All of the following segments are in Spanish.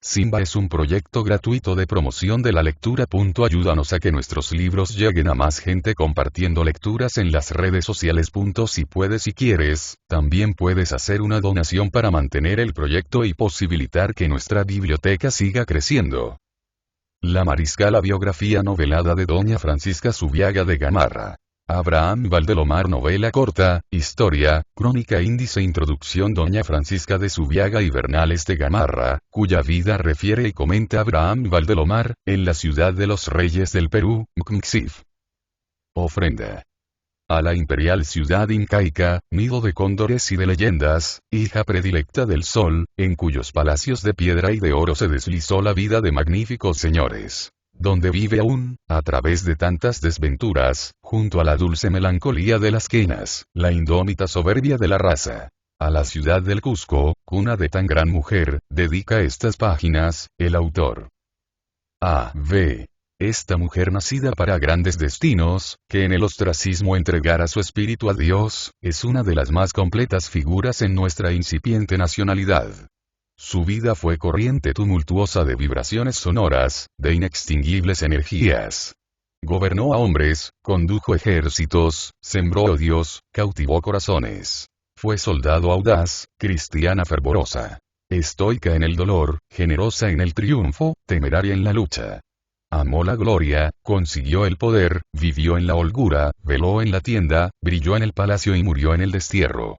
Simba es un proyecto gratuito de promoción de la lectura. Ayúdanos a que nuestros libros lleguen a más gente compartiendo lecturas en las redes sociales. Si puedes y quieres, también puedes hacer una donación para mantener el proyecto y posibilitar que nuestra biblioteca siga creciendo. La Mariscala, biografía novelada de Doña Francisca Zubiaga de Gamarra. Abraham Valdelomar, novela corta, historia, crónica, índice, introducción. Doña Francisca de Zubiaga y Bernales de Gamarra, cuya vida refiere y comenta Abraham Valdelomar, en la ciudad de los Reyes del Perú, Mcmxif. Ofrenda. A la imperial ciudad incaica, nido de cóndores y de leyendas, hija predilecta del sol, en cuyos palacios de piedra y de oro se deslizó la vida de magníficos señores. Donde vive aún, a través de tantas desventuras, junto a la dulce melancolía de las quenas, la indómita soberbia de la raza. A la ciudad del Cusco, cuna de tan gran mujer, dedica estas páginas, el autor. A.V. Esta mujer nacida para grandes destinos, que en el ostracismo entregara su espíritu a Dios, es una de las más completas figuras en nuestra incipiente nacionalidad. Su vida fue corriente tumultuosa de vibraciones sonoras, de inextinguibles energías. Gobernó a hombres, condujo ejércitos, sembró odios, cautivó corazones. Fue soldado audaz, cristiana fervorosa. Estoica en el dolor, generosa en el triunfo, temeraria en la lucha. Amó la gloria, consiguió el poder, vivió en la holgura, veló en la tienda, brilló en el palacio y murió en el destierro.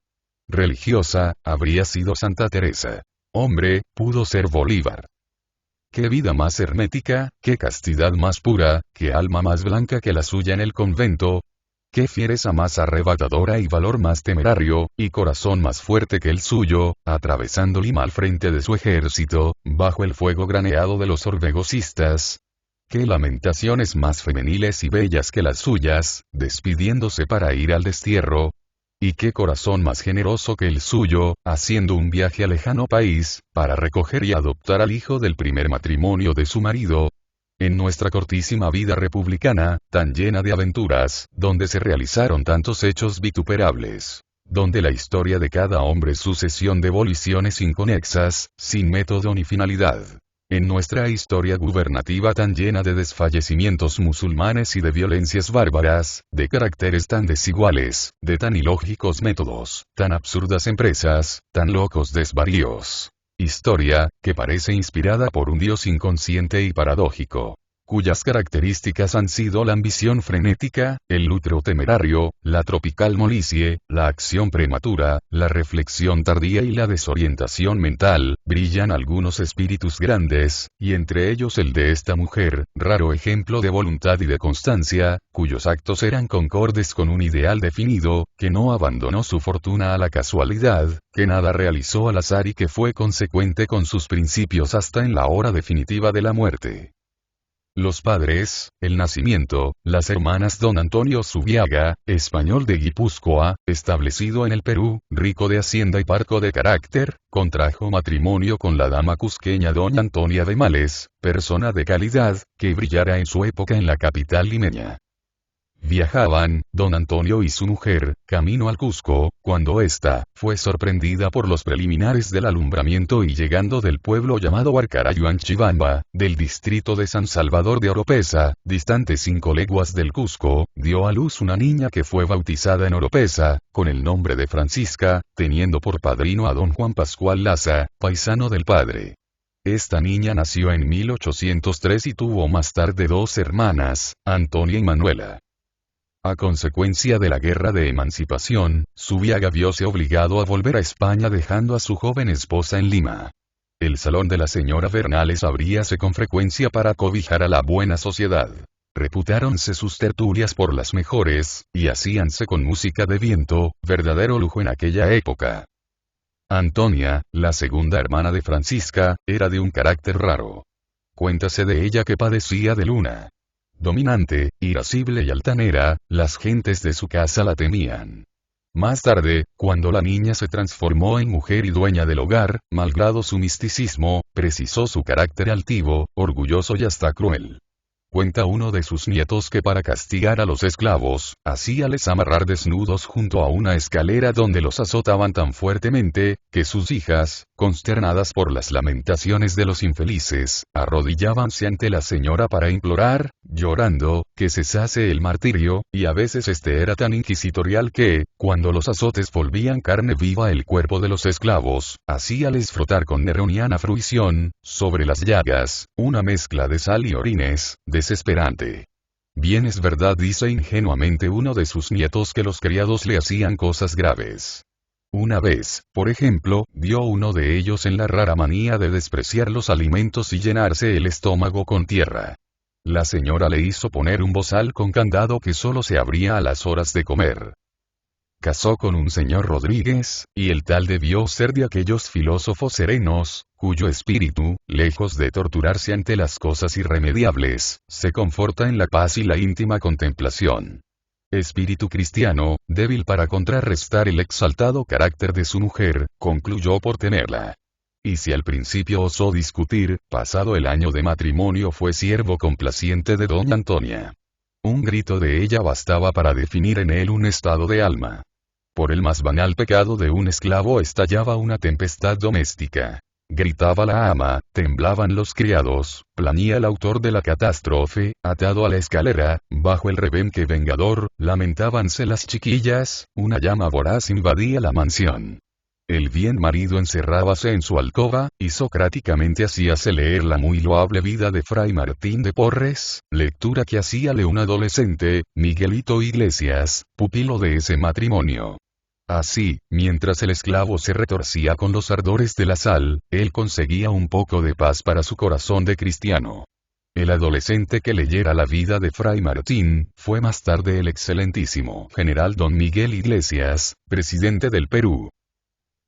Religiosa, habría sido Santa Teresa. Hombre, pudo ser Bolívar. Qué vida más hermética, qué castidad más pura, qué alma más blanca que la suya en el convento. Qué fiereza más arrebatadora y valor más temerario, y corazón más fuerte que el suyo, atravesando Lima al frente de su ejército, bajo el fuego graneado de los orbegocistas. Qué lamentaciones más femeniles y bellas que las suyas, despidiéndose para ir al destierro. Y qué corazón más generoso que el suyo, haciendo un viaje a lejano país, para recoger y adoptar al hijo del primer matrimonio de su marido. En nuestra cortísima vida republicana, tan llena de aventuras, donde se realizaron tantos hechos vituperables. Donde la historia de cada hombre es sucesión de voliciones inconexas, sin método ni finalidad. En nuestra historia gubernativa tan llena de desfallecimientos musulmanes y de violencias bárbaras, de caracteres tan desiguales, de tan ilógicos métodos, tan absurdas empresas, tan locos desvaríos. Historia, que parece inspirada por un Dios inconsciente y paradójico. Cuyas características han sido la ambición frenética, el lucro temerario, la tropical molicie, la acción prematura, la reflexión tardía y la desorientación mental. Brillan algunos espíritus grandes, y entre ellos el de esta mujer, raro ejemplo de voluntad y de constancia, cuyos actos eran concordes con un ideal definido, que no abandonó su fortuna a la casualidad, que nada realizó al azar y que fue consecuente con sus principios hasta en la hora definitiva de la muerte. Los padres, el nacimiento, las hermanas. Don Antonio Zubiaga, español de Guipúzcoa, establecido en el Perú, rico de hacienda y parco de carácter, contrajo matrimonio con la dama cusqueña doña Antonia de Males, persona de calidad, que brillara en su época en la capital limeña. Viajaban, don Antonio y su mujer, camino al Cusco, cuando ésta fue sorprendida por los preliminares del alumbramiento y llegando del pueblo llamado Huancarayuanchibamba, del distrito de San Salvador de Oropesa, distante 5 leguas del Cusco, dio a luz una niña que fue bautizada en Oropesa, con el nombre de Francisca, teniendo por padrino a don Juan Pascual Laza, paisano del padre. Esta niña nació en 1803 y tuvo más tarde 2 hermanas, Antonia y Manuela. A consecuencia de la guerra de emancipación, Zubiaga vióse obligado a volver a España dejando a su joven esposa en Lima. El salón de la señora Bernales abríase con frecuencia para cobijar a la buena sociedad. Reputáronse sus tertulias por las mejores, y hacíanse con música de viento, verdadero lujo en aquella época. Antonia, la segunda hermana de Francisca, era de un carácter raro. Cuéntase de ella que padecía de luna. Dominante, irascible y altanera, las gentes de su casa la temían. Más tarde, cuando la niña se transformó en mujer y dueña del hogar, malgrado su misticismo, precisó su carácter altivo, orgulloso y hasta cruel. Cuenta uno de sus nietos que para castigar a los esclavos, hacíales amarrar desnudos junto a una escalera donde los azotaban tan fuertemente, que sus hijas, consternadas por las lamentaciones de los infelices, arrodillábanse ante la señora para implorar, llorando, que cesase el martirio, y a veces este era tan inquisitorial que, cuando los azotes volvían carne viva el cuerpo de los esclavos, hacíales frotar con neroniana fruición, sobre las llagas, una mezcla de sal y orines, desesperante. Bien es verdad, dice ingenuamente uno de sus nietos, que los criados le hacían cosas graves. Una vez, por ejemplo, dio uno de ellos en la rara manía de despreciar los alimentos y llenarse el estómago con tierra. La señora le hizo poner un bozal con candado que solo se abría a las horas de comer. Casó con un señor Rodríguez, y el tal debió ser de aquellos filósofos serenos, cuyo espíritu, lejos de torturarse ante las cosas irremediables, se conforta en la paz y la íntima contemplación. Espíritu cristiano, débil para contrarrestar el exaltado carácter de su mujer, concluyó por tenerla. Y si al principio osó discutir, pasado el año de matrimonio fue siervo complaciente de doña Antonia. Un grito de ella bastaba para definir en él un estado de alma. Por el más banal pecado de un esclavo estallaba una tempestad doméstica. Gritaba la ama, temblaban los criados, plañía el autor de la catástrofe, atado a la escalera, bajo el rebenque vengador, lamentábanse las chiquillas, una llama voraz invadía la mansión. El bien marido encerrábase en su alcoba, y socráticamente hacíase leer la muy loable vida de Fray Martín de Porres, lectura que hacíale un adolescente, Miguelito Iglesias, pupilo de ese matrimonio. Así, mientras el esclavo se retorcía con los ardores de la sal, él conseguía un poco de paz para su corazón de cristiano. El adolescente que leyera la vida de Fray Martín, fue más tarde el excelentísimo general don Miguel Iglesias, presidente del Perú.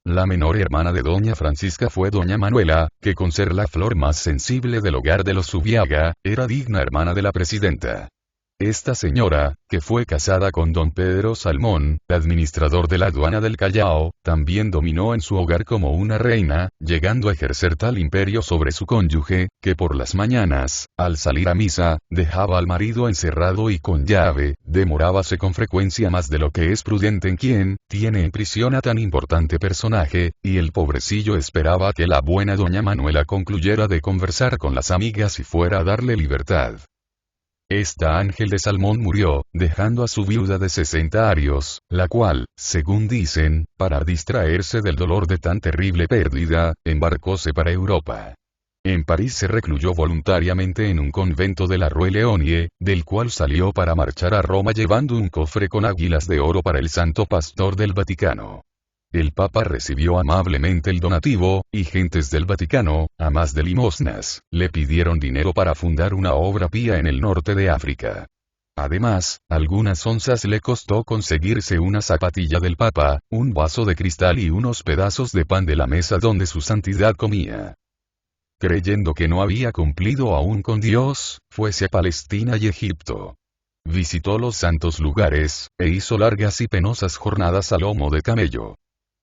La menor hermana de doña Francisca fue doña Manuela, que con ser la flor más sensible del hogar de los Zubiaga, era digna hermana de la presidenta. Esta señora, que fue casada con don Pedro Salmón, administrador de la aduana del Callao, también dominó en su hogar como una reina, llegando a ejercer tal imperio sobre su cónyuge, que por las mañanas, al salir a misa, dejaba al marido encerrado y con llave, demorábase con frecuencia más de lo que es prudente en quien tiene en prisión a tan importante personaje, y el pobrecillo esperaba que la buena doña Manuela concluyera de conversar con las amigas y fuera a darle libertad. Esta Ángel de Salmón murió, dejando a su viuda de 60 años, la cual, según dicen, para distraerse del dolor de tan terrible pérdida, embarcóse para Europa. En París se recluyó voluntariamente en un convento de la Rue Leonie, del cual salió para marchar a Roma llevando un cofre con águilas de oro para el Santo Pastor del Vaticano. El Papa recibió amablemente el donativo, y gentes del Vaticano, a más de limosnas, le pidieron dinero para fundar una obra pía en el norte de África. Además, algunas onzas le costó conseguirse una zapatilla del Papa, un vaso de cristal y unos pedazos de pan de la mesa donde su santidad comía. Creyendo que no había cumplido aún con Dios, fuese a Palestina y Egipto. Visitó los santos lugares, e hizo largas y penosas jornadas a lomo de camello.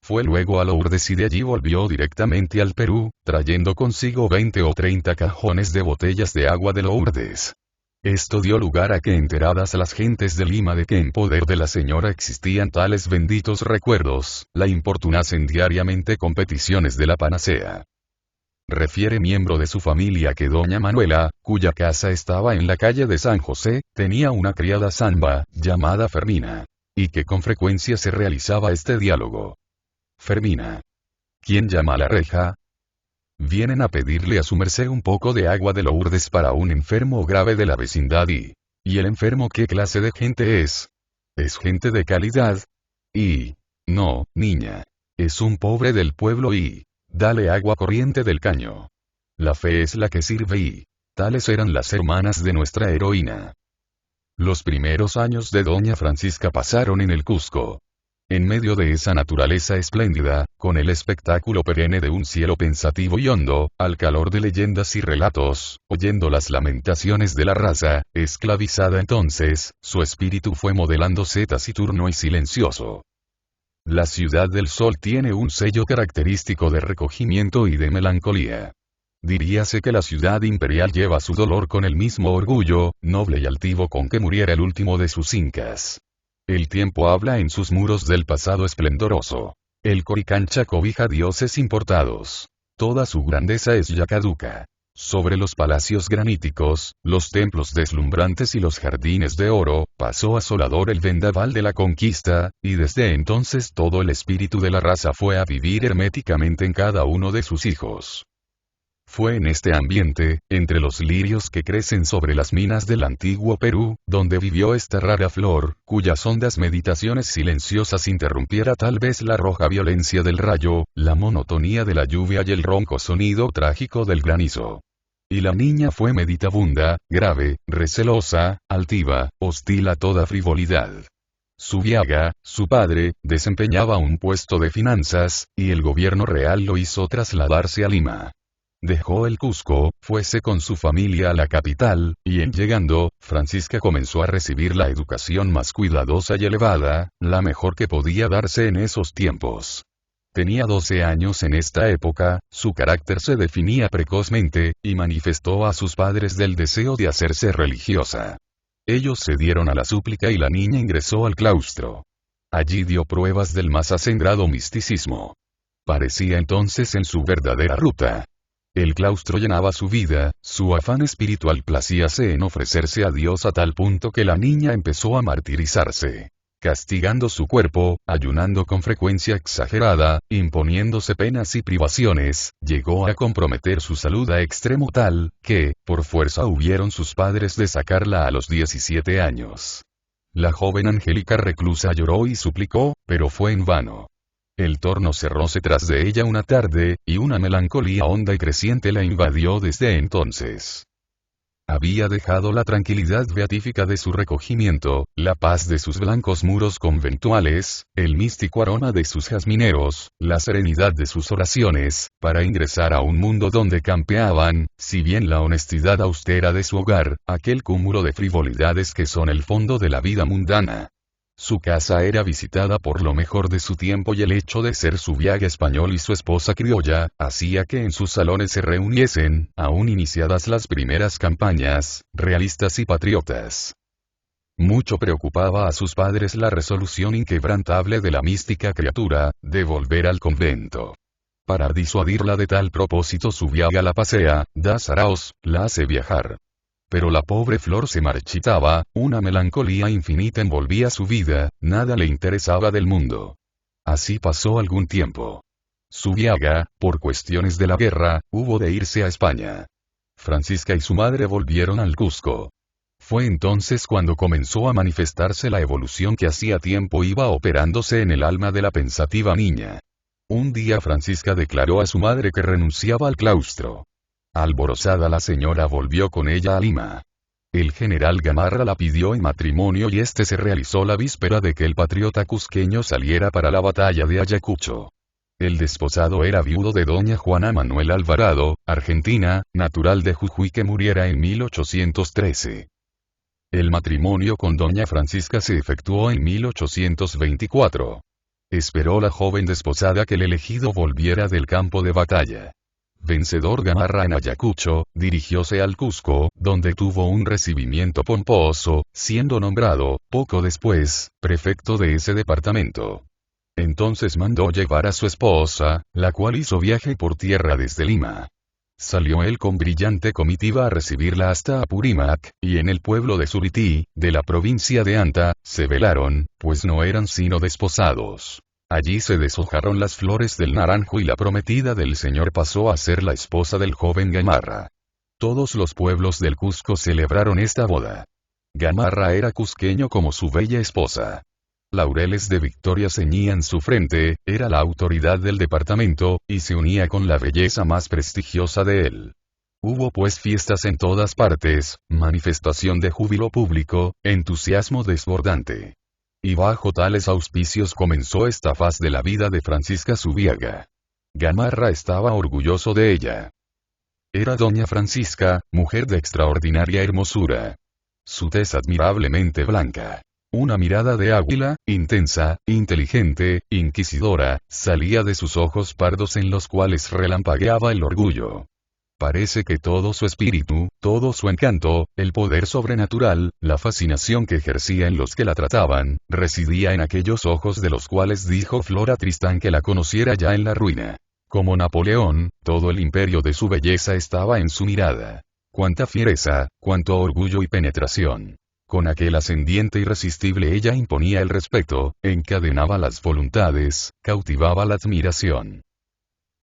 Fue luego a Lourdes y de allí volvió directamente al Perú, trayendo consigo 20 o 30 cajones de botellas de agua de Lourdes. Esto dio lugar a que enteradas las gentes de Lima de que en poder de la señora existían tales benditos recuerdos, la importunasen diariamente con peticiones de la panacea. Refiere miembro de su familia que doña Manuela, cuya casa estaba en la calle de San José, tenía una criada zamba, llamada Fermina. Y que con frecuencia se realizaba este diálogo. Fermina. ¿Quién llama a la reja? Vienen a pedirle a su merced un poco de agua de Lourdes para un enfermo grave de la vecindad ¿y el enfermo qué clase de gente es? ¿Es gente de calidad? No, niña. Es un pobre del pueblo y dale agua corriente del caño. La fe es la que sirve y tales eran las hermanas de nuestra heroína. Los primeros años de doña Francisca pasaron en el Cusco. En medio de esa naturaleza espléndida, con el espectáculo perenne de un cielo pensativo y hondo, al calor de leyendas y relatos, oyendo las lamentaciones de la raza, esclavizada entonces, su espíritu fue modelándose taciturno y silencioso. La Ciudad del Sol tiene un sello característico de recogimiento y de melancolía. Diríase que la ciudad imperial lleva su dolor con el mismo orgullo, noble y altivo con que muriera el último de sus incas. El tiempo habla en sus muros del pasado esplendoroso. El Coricancha cobija dioses importados. Toda su grandeza es ya caduca. Sobre los palacios graníticos, los templos deslumbrantes y los jardines de oro, pasó asolador el vendaval de la conquista, y desde entonces todo el espíritu de la raza fue a vivir herméticamente en cada uno de sus hijos. Fue en este ambiente, entre los lirios que crecen sobre las minas del antiguo Perú, donde vivió esta rara flor, cuyas hondas meditaciones silenciosas interrumpiera tal vez la roja violencia del rayo, la monotonía de la lluvia y el ronco sonido trágico del granizo. Y la niña fue meditabunda, grave, recelosa, altiva, hostil a toda frivolidad. Zubiaga, su padre, desempeñaba un puesto de finanzas, y el gobierno real lo hizo trasladarse a Lima. Dejó el Cusco, fuese con su familia a la capital, y en llegando, Francisca comenzó a recibir la educación más cuidadosa y elevada, la mejor que podía darse en esos tiempos. Tenía 12 años en esta época, su carácter se definía precozmente, y manifestó a sus padres del deseo de hacerse religiosa. Ellos cedieron a la súplica y la niña ingresó al claustro. Allí dio pruebas del más acendrado misticismo. Parecía entonces en su verdadera ruta. El claustro llenaba su vida, su afán espiritual placíase en ofrecerse a Dios a tal punto que la niña empezó a martirizarse. Castigando su cuerpo, ayunando con frecuencia exagerada, imponiéndose penas y privaciones, llegó a comprometer su salud a extremo tal, que, por fuerza hubieron sus padres de sacarla a los 17 años. La joven Angélica reclusa lloró y suplicó, pero fue en vano. El torno cerróse tras de ella una tarde, y una melancolía honda y creciente la invadió desde entonces. Había dejado la tranquilidad beatífica de su recogimiento, la paz de sus blancos muros conventuales, el místico aroma de sus jazmineros, la serenidad de sus oraciones, para ingresar a un mundo donde campeaban, si bien la honestidad austera de su hogar, aquel cúmulo de frivolidades que son el fondo de la vida mundana. Su casa era visitada por lo mejor de su tiempo y el hecho de ser Zubiaga español y su esposa criolla, hacía que en sus salones se reuniesen, aún iniciadas las primeras campañas, realistas y patriotas. Mucho preocupaba a sus padres la resolución inquebrantable de la mística criatura, de volver al convento. Para disuadirla de tal propósito Zubiaga la pasea, da saraos, la hace viajar. Pero la pobre flor se marchitaba, una melancolía infinita envolvía su vida, nada le interesaba del mundo. Así pasó algún tiempo. Zubiaga, por cuestiones de la guerra, hubo de irse a España. Francisca y su madre volvieron al Cusco. Fue entonces cuando comenzó a manifestarse la evolución que hacía tiempo iba operándose en el alma de la pensativa niña. Un día Francisca declaró a su madre que renunciaba al claustro. Alborozada la señora volvió con ella a Lima. El general Gamarra la pidió en matrimonio y este se realizó la víspera de que el patriota cusqueño saliera para la batalla de Ayacucho. El desposado era viudo de doña Juana Manuel Alvarado, argentina, natural de Jujuy que muriera en 1813. El matrimonio con doña Francisca se efectuó en 1824. Esperó la joven desposada que el elegido volviera del campo de batalla. Vencedor Gamarra en Ayacucho, dirigióse al Cusco, donde tuvo un recibimiento pomposo, siendo nombrado, poco después, prefecto de ese departamento. Entonces mandó llevar a su esposa, la cual hizo viaje por tierra desde Lima. Salió él con brillante comitiva a recibirla hasta Apurímac, y en el pueblo de Surití, de la provincia de Anta, se velaron, pues no eran sino desposados. Allí se deshojaron las flores del naranjo y la prometida del señor pasó a ser la esposa del joven Gamarra. Todos los pueblos del Cusco celebraron esta boda. Gamarra era cusqueño como su bella esposa. Laureles de victoria ceñían su frente, era la autoridad del departamento, y se unía con la belleza más prestigiosa de él. Hubo pues fiestas en todas partes, manifestación de júbilo público, entusiasmo desbordante. Y bajo tales auspicios comenzó esta faz de la vida de Francisca Zubiaga. Gamarra estaba orgulloso de ella. Era doña Francisca, mujer de extraordinaria hermosura. Su tez admirablemente blanca. Una mirada de águila, intensa, inteligente, inquisidora, salía de sus ojos pardos en los cuales relampagueaba el orgullo. Parece que todo su espíritu, todo su encanto, el poder sobrenatural, la fascinación que ejercía en los que la trataban, residía en aquellos ojos de los cuales dijo Flora Tristán que la conociera ya en la ruina. Como Napoleón, todo el imperio de su belleza estaba en su mirada. Cuánta fiereza, cuánto orgullo y penetración. Con aquel ascendiente irresistible ella imponía el respeto, encadenaba las voluntades, cautivaba la admiración.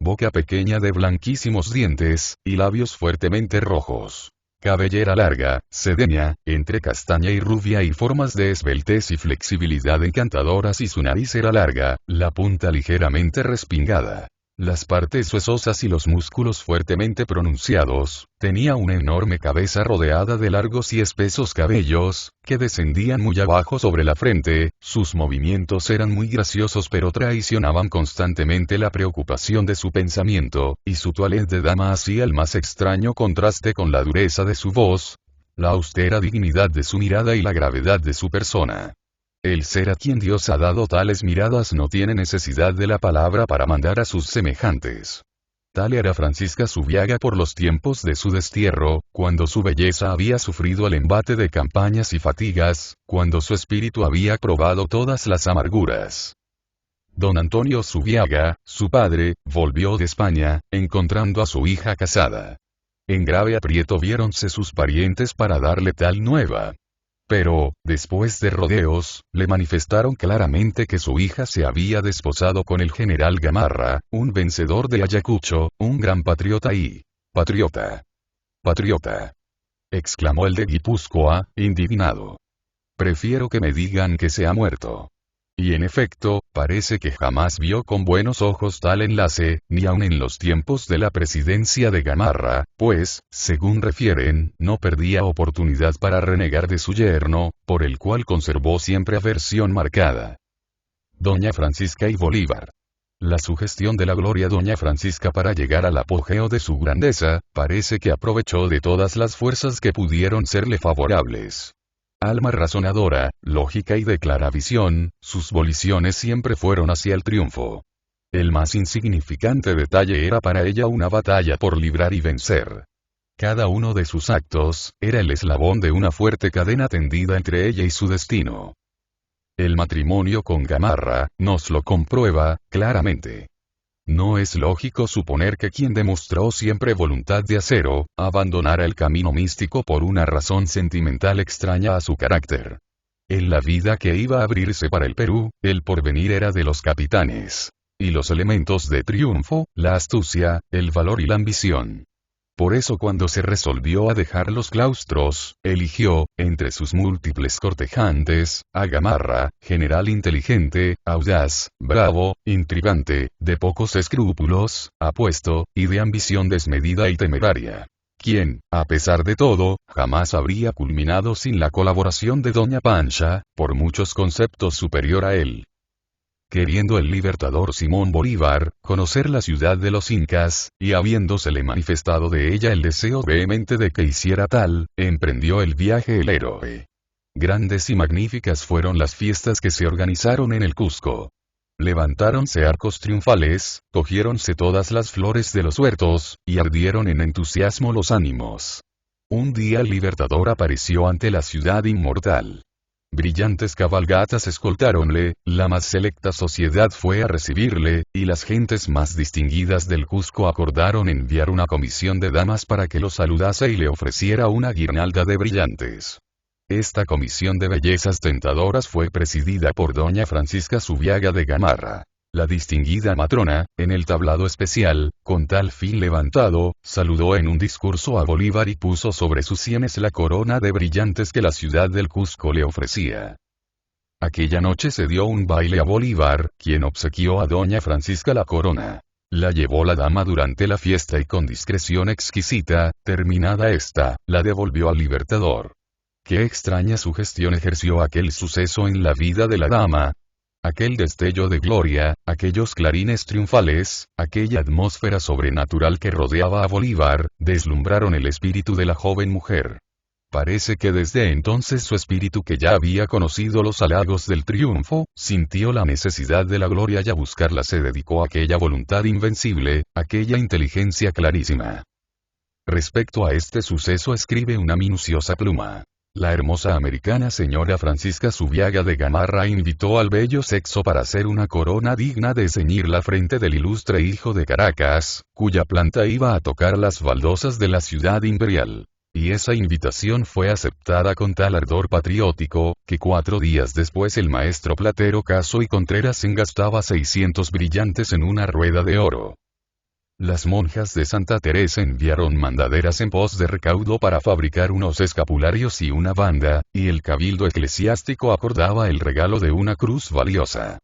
Boca pequeña de blanquísimos dientes, y labios fuertemente rojos. Cabellera larga, sedeña, entre castaña y rubia y formas de esbeltez y flexibilidad encantadoras y su nariz era larga, la punta ligeramente respingada. Las partes huesosas y los músculos fuertemente pronunciados, tenía una enorme cabeza rodeada de largos y espesos cabellos, que descendían muy abajo sobre la frente, sus movimientos eran muy graciosos pero traicionaban constantemente la preocupación de su pensamiento, y su toilette de dama hacía el más extraño contraste con la dureza de su voz, la austera dignidad de su mirada y la gravedad de su persona. El ser a quien Dios ha dado tales miradas no tiene necesidad de la palabra para mandar a sus semejantes. Tal era Francisca Zubiaga por los tiempos de su destierro, cuando su belleza había sufrido el embate de campañas y fatigas, cuando su espíritu había probado todas las amarguras. Don Antonio Zubiaga, su padre, volvió de España, encontrando a su hija casada. En grave aprieto viéronse sus parientes para darle tal nueva. Pero, después de rodeos, le manifestaron claramente que su hija se había desposado con el general Gamarra, un vencedor de Ayacucho, un gran patriota y... ¡Patriota! ¡Patriota! Exclamó el de Guipúzcoa, indignado. Prefiero que me digan que se ha muerto. Y en efecto, parece que jamás vio con buenos ojos tal enlace, ni aun en los tiempos de la presidencia de Gamarra, pues, según refieren, no perdía oportunidad para renegar de su yerno, por el cual conservó siempre aversión marcada. Doña Francisca y Bolívar. La sugestión de la gloria Doña Francisca para llegar al apogeo de su grandeza, parece que aprovechó de todas las fuerzas que pudieron serle favorables. Alma razonadora, lógica y de clara visión, sus voliciones siempre fueron hacia el triunfo. El más insignificante detalle era para ella una batalla por librar y vencer. Cada uno de sus actos, era el eslabón de una fuerte cadena tendida entre ella y su destino. El matrimonio con Gamarra, nos lo comprueba, claramente. No es lógico suponer que quien demostró siempre voluntad de acero, abandonara el camino místico por una razón sentimental extraña a su carácter. En la vida que iba a abrirse para el Perú, el porvenir era de los capitanes. Y los elementos de triunfo, la astucia, el valor y la ambición. Por eso cuando se resolvió a dejar los claustros, eligió, entre sus múltiples cortejantes, a Gamarra, general inteligente, audaz, bravo, intrigante, de pocos escrúpulos, apuesto, y de ambición desmedida y temeraria. Quien, a pesar de todo, jamás habría culminado sin la colaboración de Doña Pancha, por muchos conceptos superior a él. Queriendo el libertador Simón Bolívar conocer la ciudad de los incas, y habiéndosele manifestado de ella el deseo vehemente de que hiciera tal, emprendió el viaje el héroe. Grandes y magníficas fueron las fiestas que se organizaron en el Cusco. Levantáronse arcos triunfales, cogiéronse todas las flores de los huertos, y ardieron en entusiasmo los ánimos. Un día el libertador apareció ante la ciudad inmortal. Brillantes cabalgatas escoltáronle, la más selecta sociedad fue a recibirle, y las gentes más distinguidas del Cusco acordaron enviar una comisión de damas para que lo saludase y le ofreciera una guirnalda de brillantes. Esta comisión de bellezas tentadoras fue presidida por Doña Francisca Zubiaga de Gamarra. La distinguida matrona, en el tablado especial, con tal fin levantado, saludó en un discurso a Bolívar y puso sobre sus sienes la corona de brillantes que la ciudad del Cusco le ofrecía. Aquella noche se dio un baile a Bolívar, quien obsequió a Doña Francisca la corona. La llevó la dama durante la fiesta y con discreción exquisita, terminada esta, la devolvió al libertador. Qué extraña sugestión ejerció aquel suceso en la vida de la dama. Aquel destello de gloria, aquellos clarines triunfales, aquella atmósfera sobrenatural que rodeaba a Bolívar, deslumbraron el espíritu de la joven mujer. Parece que desde entonces su espíritu, que ya había conocido los halagos del triunfo, sintió la necesidad de la gloria y a buscarla se dedicó a aquella voluntad invencible, aquella inteligencia clarísima. Respecto a este suceso escribe una minuciosa pluma. La hermosa americana señora Francisca Zubiaga de Gamarra invitó al bello sexo para hacer una corona digna de ceñir la frente del ilustre hijo de Caracas, cuya planta iba a tocar las baldosas de la ciudad imperial. Y esa invitación fue aceptada con tal ardor patriótico, que 4 días después el maestro platero Caso y Contreras engastaba 600 brillantes en una rueda de oro. Las monjas de Santa Teresa enviaron mandaderas en pos de recaudo para fabricar unos escapularios y una banda, y el cabildo eclesiástico acordaba el regalo de una cruz valiosa.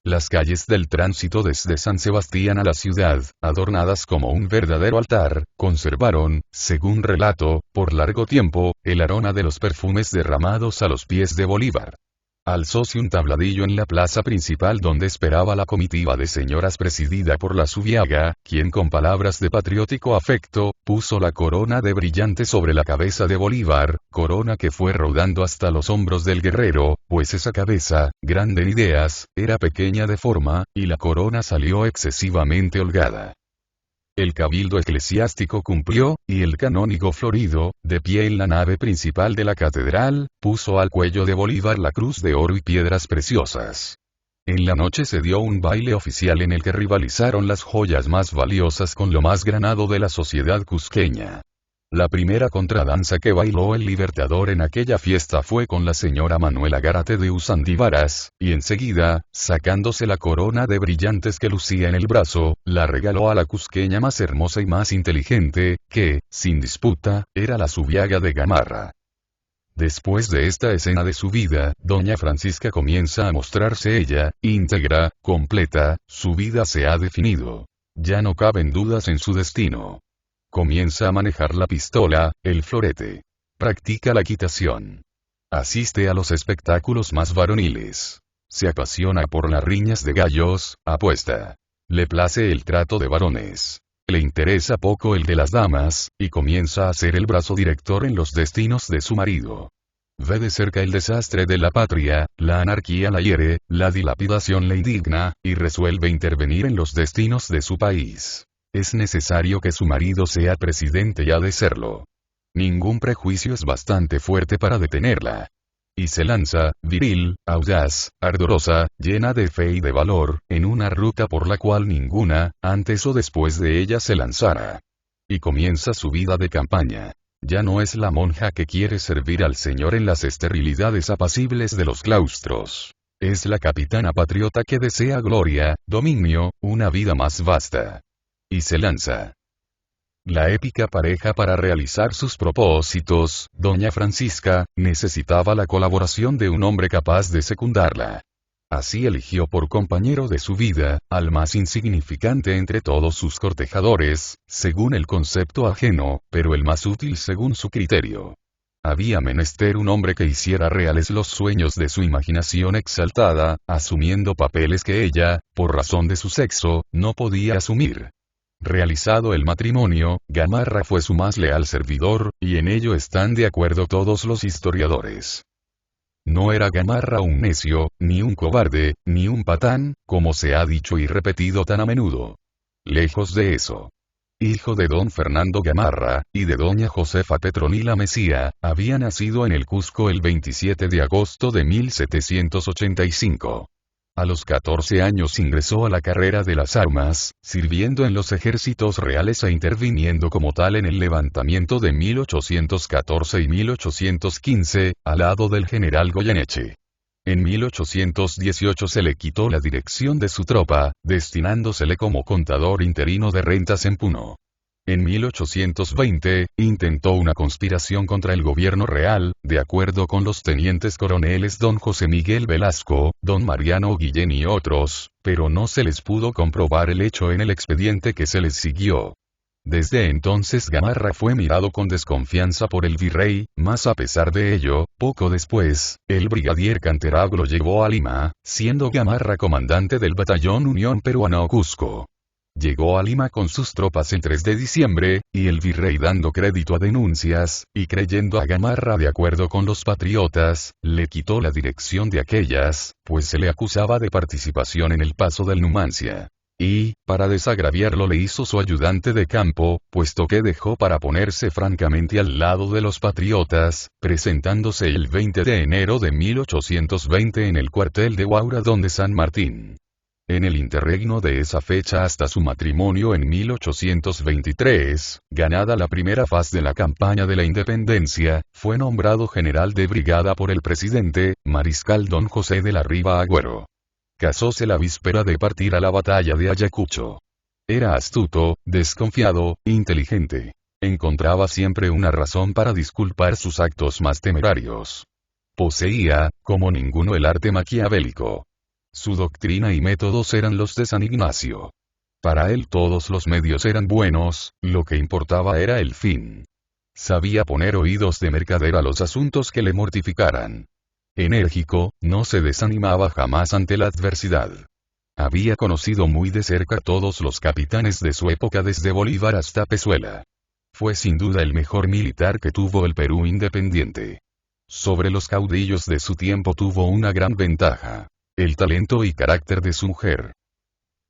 Las calles del tránsito desde San Sebastián a la ciudad, adornadas como un verdadero altar, conservaron, según relato, por largo tiempo, el aroma de los perfumes derramados a los pies de Bolívar. Alzóse un tabladillo en la plaza principal donde esperaba la comitiva de señoras presidida por la Zubiaga, quien con palabras de patriótico afecto, puso la corona de brillantes sobre la cabeza de Bolívar, corona que fue rodando hasta los hombros del guerrero, pues esa cabeza, grande en ideas, era pequeña de forma, y la corona salió excesivamente holgada. El cabildo eclesiástico cumplió, y el canónigo Florido, de pie en la nave principal de la catedral, puso al cuello de Bolívar la cruz de oro y piedras preciosas. En la noche se dio un baile oficial en el que rivalizaron las joyas más valiosas con lo más granado de la sociedad cusqueña. La primera contradanza que bailó el Libertador en aquella fiesta fue con la señora Manuela Gárate de Usandívaras, y enseguida, sacándose la corona de brillantes que lucía en el brazo, la regaló a la cusqueña más hermosa y más inteligente, que, sin disputa, era la Zubiaga de Gamarra. Después de esta escena de su vida, doña Francisca comienza a mostrarse ella, íntegra, completa, su vida se ha definido. Ya no caben dudas en su destino. Comienza a manejar la pistola, el florete. Practica la equitación. Asiste a los espectáculos más varoniles. Se apasiona por las riñas de gallos, apuesta. Le place el trato de varones. Le interesa poco el de las damas, y comienza a ser el brazo director en los destinos de su marido. Ve de cerca el desastre de la patria, la anarquía la hiere, la dilapidación le indigna, y resuelve intervenir en los destinos de su país. Es necesario que su marido sea presidente y ha de serlo. Ningún prejuicio es bastante fuerte para detenerla. Y se lanza, viril, audaz, ardorosa, llena de fe y de valor, en una ruta por la cual ninguna, antes o después de ella se lanzara. Y comienza su vida de campaña. Ya no es la monja que quiere servir al Señor en las esterilidades apacibles de los claustros. Es la capitana patriota que desea gloria, dominio, una vida más vasta. Y se lanza. La épica pareja para realizar sus propósitos, doña Francisca, necesitaba la colaboración de un hombre capaz de secundarla. Así eligió por compañero de su vida, al más insignificante entre todos sus cortejadores, según el concepto ajeno, pero el más útil según su criterio. Había menester un hombre que hiciera reales los sueños de su imaginación exaltada, asumiendo papeles que ella, por razón de su sexo, no podía asumir. Realizado el matrimonio, Gamarra fue su más leal servidor, y en ello están de acuerdo todos los historiadores. No era Gamarra un necio, ni un cobarde, ni un patán, como se ha dicho y repetido tan a menudo. Lejos de eso. Hijo de don Fernando Gamarra, y de doña Josefa Petronila Mesía, había nacido en el Cusco el 27 de agosto de 1785. A los 14 años ingresó a la carrera de las armas, sirviendo en los ejércitos reales e interviniendo como tal en el levantamiento de 1814 y 1815, al lado del general Goyeneche. En 1818 se le quitó la dirección de su tropa, destinándosele como contador interino de rentas en Puno. En 1820, intentó una conspiración contra el gobierno real, de acuerdo con los tenientes coroneles don José Miguel Velasco, don Mariano Guillén y otros, pero no se les pudo comprobar el hecho en el expediente que se les siguió. Desde entonces Gamarra fue mirado con desconfianza por el virrey, mas a pesar de ello, poco después, el brigadier Canterag lo llevó a Lima, siendo Gamarra comandante del batallón Unión Peruana Cusco. Llegó a Lima con sus tropas el 3 de diciembre, y el virrey dando crédito a denuncias, y creyendo a Gamarra de acuerdo con los patriotas, le quitó la dirección de aquellas, pues se le acusaba de participación en el paso del Numancia. Y, para desagraviarlo le hizo su ayudante de campo, puesto que dejó para ponerse francamente al lado de los patriotas, presentándose el 20 de enero de 1820 en el cuartel de Guauradón de San Martín. En el interregno de esa fecha hasta su matrimonio en 1823, ganada la primera faz de la campaña de la independencia, fue nombrado general de brigada por el presidente, mariscal don José de la Riva Agüero. Casóse la víspera de partir a la batalla de Ayacucho. Era astuto, desconfiado, inteligente. Encontraba siempre una razón para disculpar sus actos más temerarios. Poseía, como ninguno, el arte maquiavélico. Su doctrina y métodos eran los de San Ignacio. Para él todos los medios eran buenos, lo que importaba era el fin. Sabía poner oídos de mercader a los asuntos que le mortificaran. Enérgico, no se desanimaba jamás ante la adversidad. Había conocido muy de cerca todos los capitanes de su época desde Bolívar hasta Pezuela. Fue sin duda el mejor militar que tuvo el Perú independiente. Sobre los caudillos de su tiempo tuvo una gran ventaja: el talento y carácter de su mujer.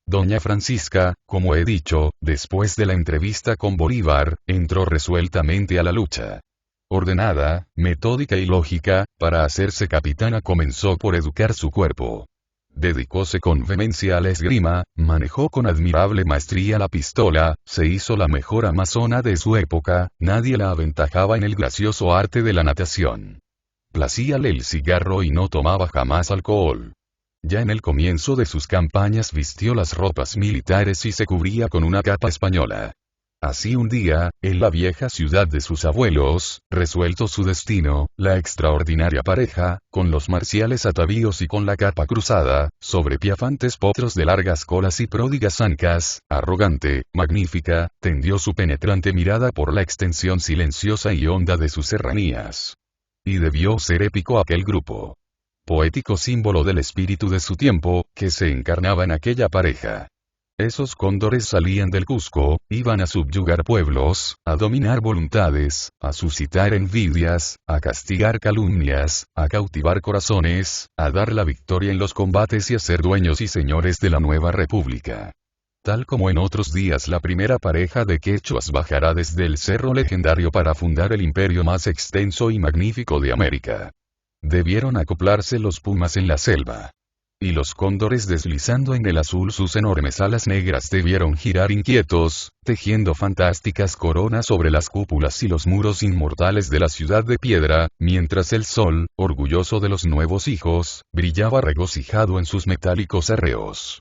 Doña Francisca, como he dicho, después de la entrevista con Bolívar, entró resueltamente a la lucha. Ordenada, metódica y lógica, para hacerse capitana comenzó por educar su cuerpo. Dedicóse con vehemencia a la esgrima, manejó con admirable maestría la pistola, se hizo la mejor amazona de su época, nadie la aventajaba en el gracioso arte de la natación. Placíale el cigarro y no tomaba jamás alcohol. Ya en el comienzo de sus campañas vistió las ropas militares y se cubría con una capa española. Así un día, en la vieja ciudad de sus abuelos, resuelto su destino, la extraordinaria pareja, con los marciales atavíos y con la capa cruzada, sobre piafantes potros de largas colas y pródigas ancas, arrogante, magnífica, tendió su penetrante mirada por la extensión silenciosa y honda de sus serranías. Y debió ser épico aquel grupo. Poético símbolo del espíritu de su tiempo, que se encarnaba en aquella pareja. Esos cóndores salían del Cusco, iban a subyugar pueblos, a dominar voluntades, a suscitar envidias, a castigar calumnias, a cautivar corazones, a dar la victoria en los combates y a ser dueños y señores de la nueva república. Tal como en otros días la primera pareja de quechuas bajará desde el cerro legendario para fundar el imperio más extenso y magnífico de América. Debieron acoplarse los pumas en la selva. Y los cóndores deslizando en el azul sus enormes alas negras debieron girar inquietos, tejiendo fantásticas coronas sobre las cúpulas y los muros inmortales de la ciudad de piedra, mientras el sol, orgulloso de los nuevos hijos, brillaba regocijado en sus metálicos arreos.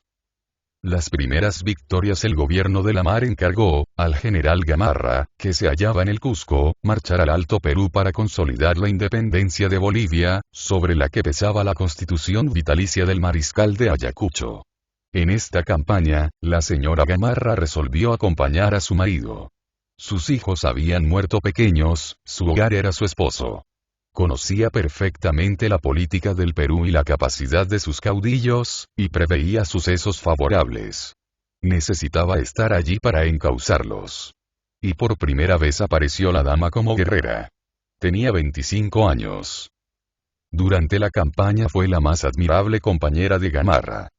Las primeras victorias el gobierno de la mar encargó, al general Gamarra, que se hallaba en el Cusco, marchar al Alto Perú para consolidar la independencia de Bolivia, sobre la que pesaba la constitución vitalicia del mariscal de Ayacucho. En esta campaña, la señora Gamarra resolvió acompañar a su marido. Sus hijos habían muerto pequeños, su hogar era su esposo. Conocía perfectamente la política del Perú y la capacidad de sus caudillos, y preveía sucesos favorables. Necesitaba estar allí para encauzarlos. Y por primera vez apareció la dama como guerrera. Tenía 25 años. Durante la campaña fue la más admirable compañera de Gamarra.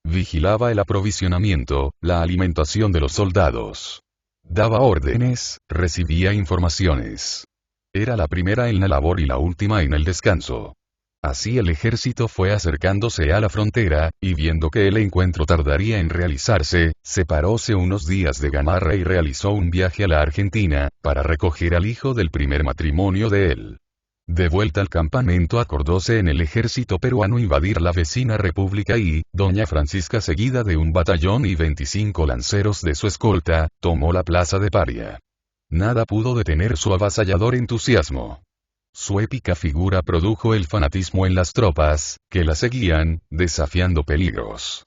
Vigilaba el aprovisionamiento, la alimentación de los soldados. Daba órdenes, recibía informaciones. Era la primera en la labor y la última en el descanso. Así el ejército fue acercándose a la frontera, y viendo que el encuentro tardaría en realizarse, separóse unos días de Gamarra y realizó un viaje a la Argentina, para recoger al hijo del primer matrimonio de él. De vuelta al campamento acordóse en el ejército peruano invadir la vecina república y, doña Francisca seguida de un batallón y 25 lanceros de su escolta, tomó la plaza de Paria. Nada pudo detener su avasallador entusiasmo. Su épica figura produjo el fanatismo en las tropas, que la seguían, desafiando peligros.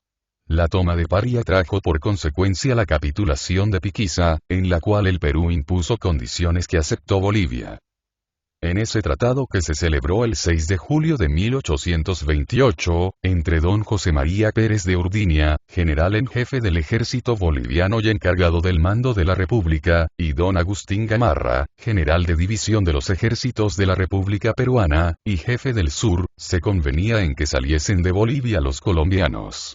La toma de Paria trajo por consecuencia la capitulación de Piquiza, en la cual el Perú impuso condiciones que aceptó Bolivia. En ese tratado que se celebró el 6 de julio de 1828, entre don José María Pérez de Urdinia, general en jefe del ejército boliviano y encargado del mando de la República, y don Agustín Gamarra, general de división de los ejércitos de la República Peruana, y jefe del sur, se convenía en que saliesen de Bolivia los colombianos.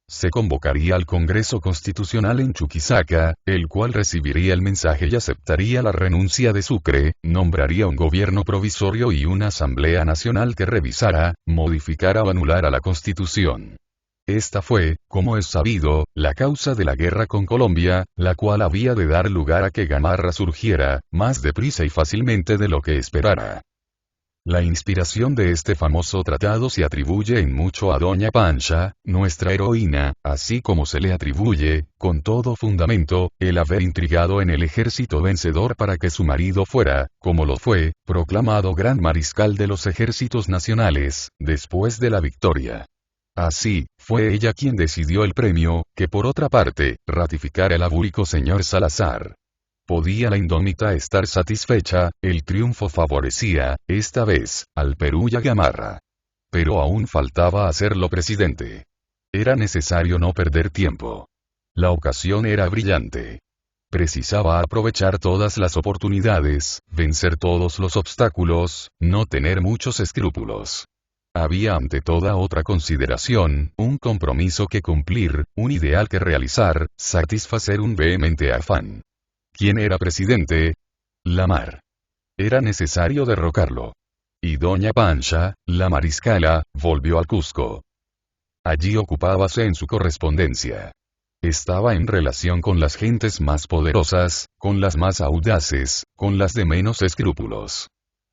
Se convocaría al Congreso Constitucional en Chuquisaca, el cual recibiría el mensaje y aceptaría la renuncia de Sucre, nombraría un gobierno provisorio y una Asamblea Nacional que revisara, modificara o anulara la Constitución. Esta fue, como es sabido, la causa de la guerra con Colombia, la cual había de dar lugar a que Gamarra surgiera, más deprisa y fácilmente de lo que esperara. La inspiración de este famoso tratado se atribuye en mucho a Doña Pancha, nuestra heroína, así como se le atribuye, con todo fundamento, el haber intrigado en el ejército vencedor para que su marido fuera, como lo fue, proclamado gran mariscal de los ejércitos nacionales, después de la victoria. Así, fue ella quien decidió el premio, que por otra parte, ratificara el abúlico señor Salazar. Podía la indómita estar satisfecha, el triunfo favorecía, esta vez, al Perú y a Gamarra. Pero aún faltaba hacerlo presidente. Era necesario no perder tiempo. La ocasión era brillante. Precisaba aprovechar todas las oportunidades, vencer todos los obstáculos, no tener muchos escrúpulos. Había ante toda otra consideración, un compromiso que cumplir, un ideal que realizar, satisfacer un vehemente afán. ¿Quién era presidente? Lamar. Era necesario derrocarlo. Y Doña Pancha, la mariscala, volvió al Cusco. Allí ocupábase en su correspondencia. Estaba en relación con las gentes más poderosas, con las más audaces, con las de menos escrúpulos.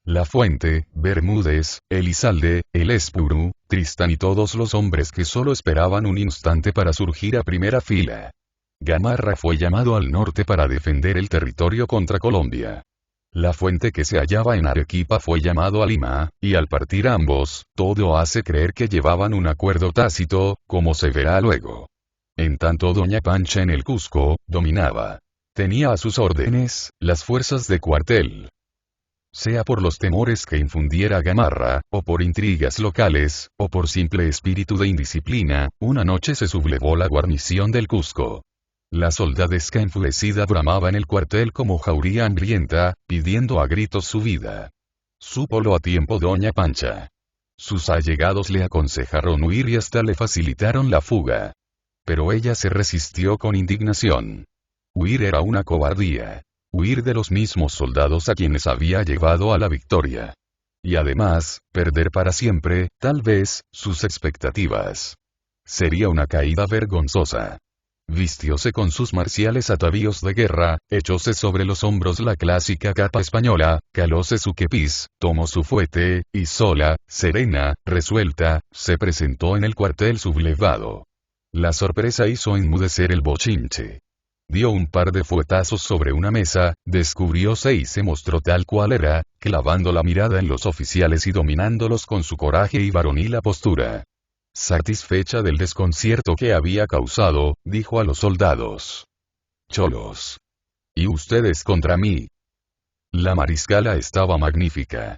La Fuente, Bermúdez, Elizalde, el Espuru, Tristán y todos los hombres que solo esperaban un instante para surgir a primera fila. Gamarra fue llamado al norte para defender el territorio contra Colombia. La Fuente que se hallaba en Arequipa fue llamado a Lima, y al partir ambos, todo hace creer que llevaban un acuerdo tácito, como se verá luego. En tanto Doña Pancha en el Cusco, dominaba. Tenía a sus órdenes, las fuerzas de cuartel. Sea por los temores que infundiera Gamarra, o por intrigas locales, o por simple espíritu de indisciplina, una noche se sublevó la guarnición del Cusco. La soldadesca enfurecida bramaba en el cuartel como jauría hambrienta, pidiendo a gritos su vida. Súpolo a tiempo Doña Pancha. Sus allegados le aconsejaron huir y hasta le facilitaron la fuga. Pero ella se resistió con indignación. Huir era una cobardía. Huir de los mismos soldados a quienes había llevado a la victoria. Y además, perder para siempre, tal vez, sus expectativas. Sería una caída vergonzosa. Vistióse con sus marciales atavíos de guerra, echóse sobre los hombros la clásica capa española, calóse su kepis, tomó su fuete, y sola, serena, resuelta, se presentó en el cuartel sublevado. La sorpresa hizo enmudecer el bochinche. Dio un par de fuetazos sobre una mesa, descubrióse y se mostró tal cual era, clavando la mirada en los oficiales y dominándolos con su coraje y varonil postura. Satisfecha del desconcierto que había causado, dijo a los soldados: «Cholos. ¿Y ustedes contra mí?». La mariscala estaba magnífica.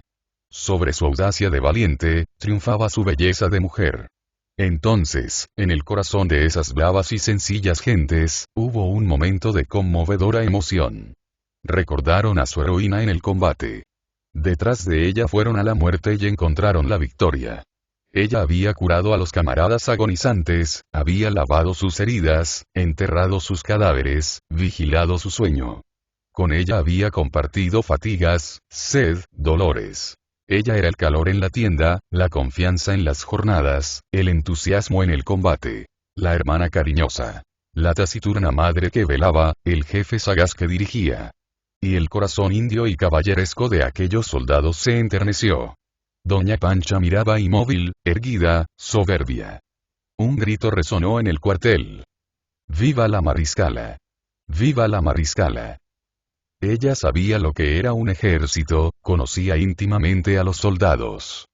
Sobre su audacia de valiente, triunfaba su belleza de mujer. Entonces, en el corazón de esas bravas y sencillas gentes, hubo un momento de conmovedora emoción. Recordaron a su heroína en el combate. Detrás de ella fueron a la muerte y encontraron la victoria. Ella había curado a los camaradas agonizantes, había lavado sus heridas, enterrado sus cadáveres, vigilado su sueño. Con ella había compartido fatigas, sed, dolores. Ella era el calor en la tienda, la confianza en las jornadas, el entusiasmo en el combate. La hermana cariñosa. La taciturna madre que velaba, el jefe sagaz que dirigía. Y el corazón indio y caballeresco de aquellos soldados se enterneció. Doña Pancha miraba inmóvil, erguida, soberbia. Un grito resonó en el cuartel. ¡Viva la mariscala! ¡Viva la mariscala! Ella sabía lo que era un ejército, conocía íntimamente a los soldados.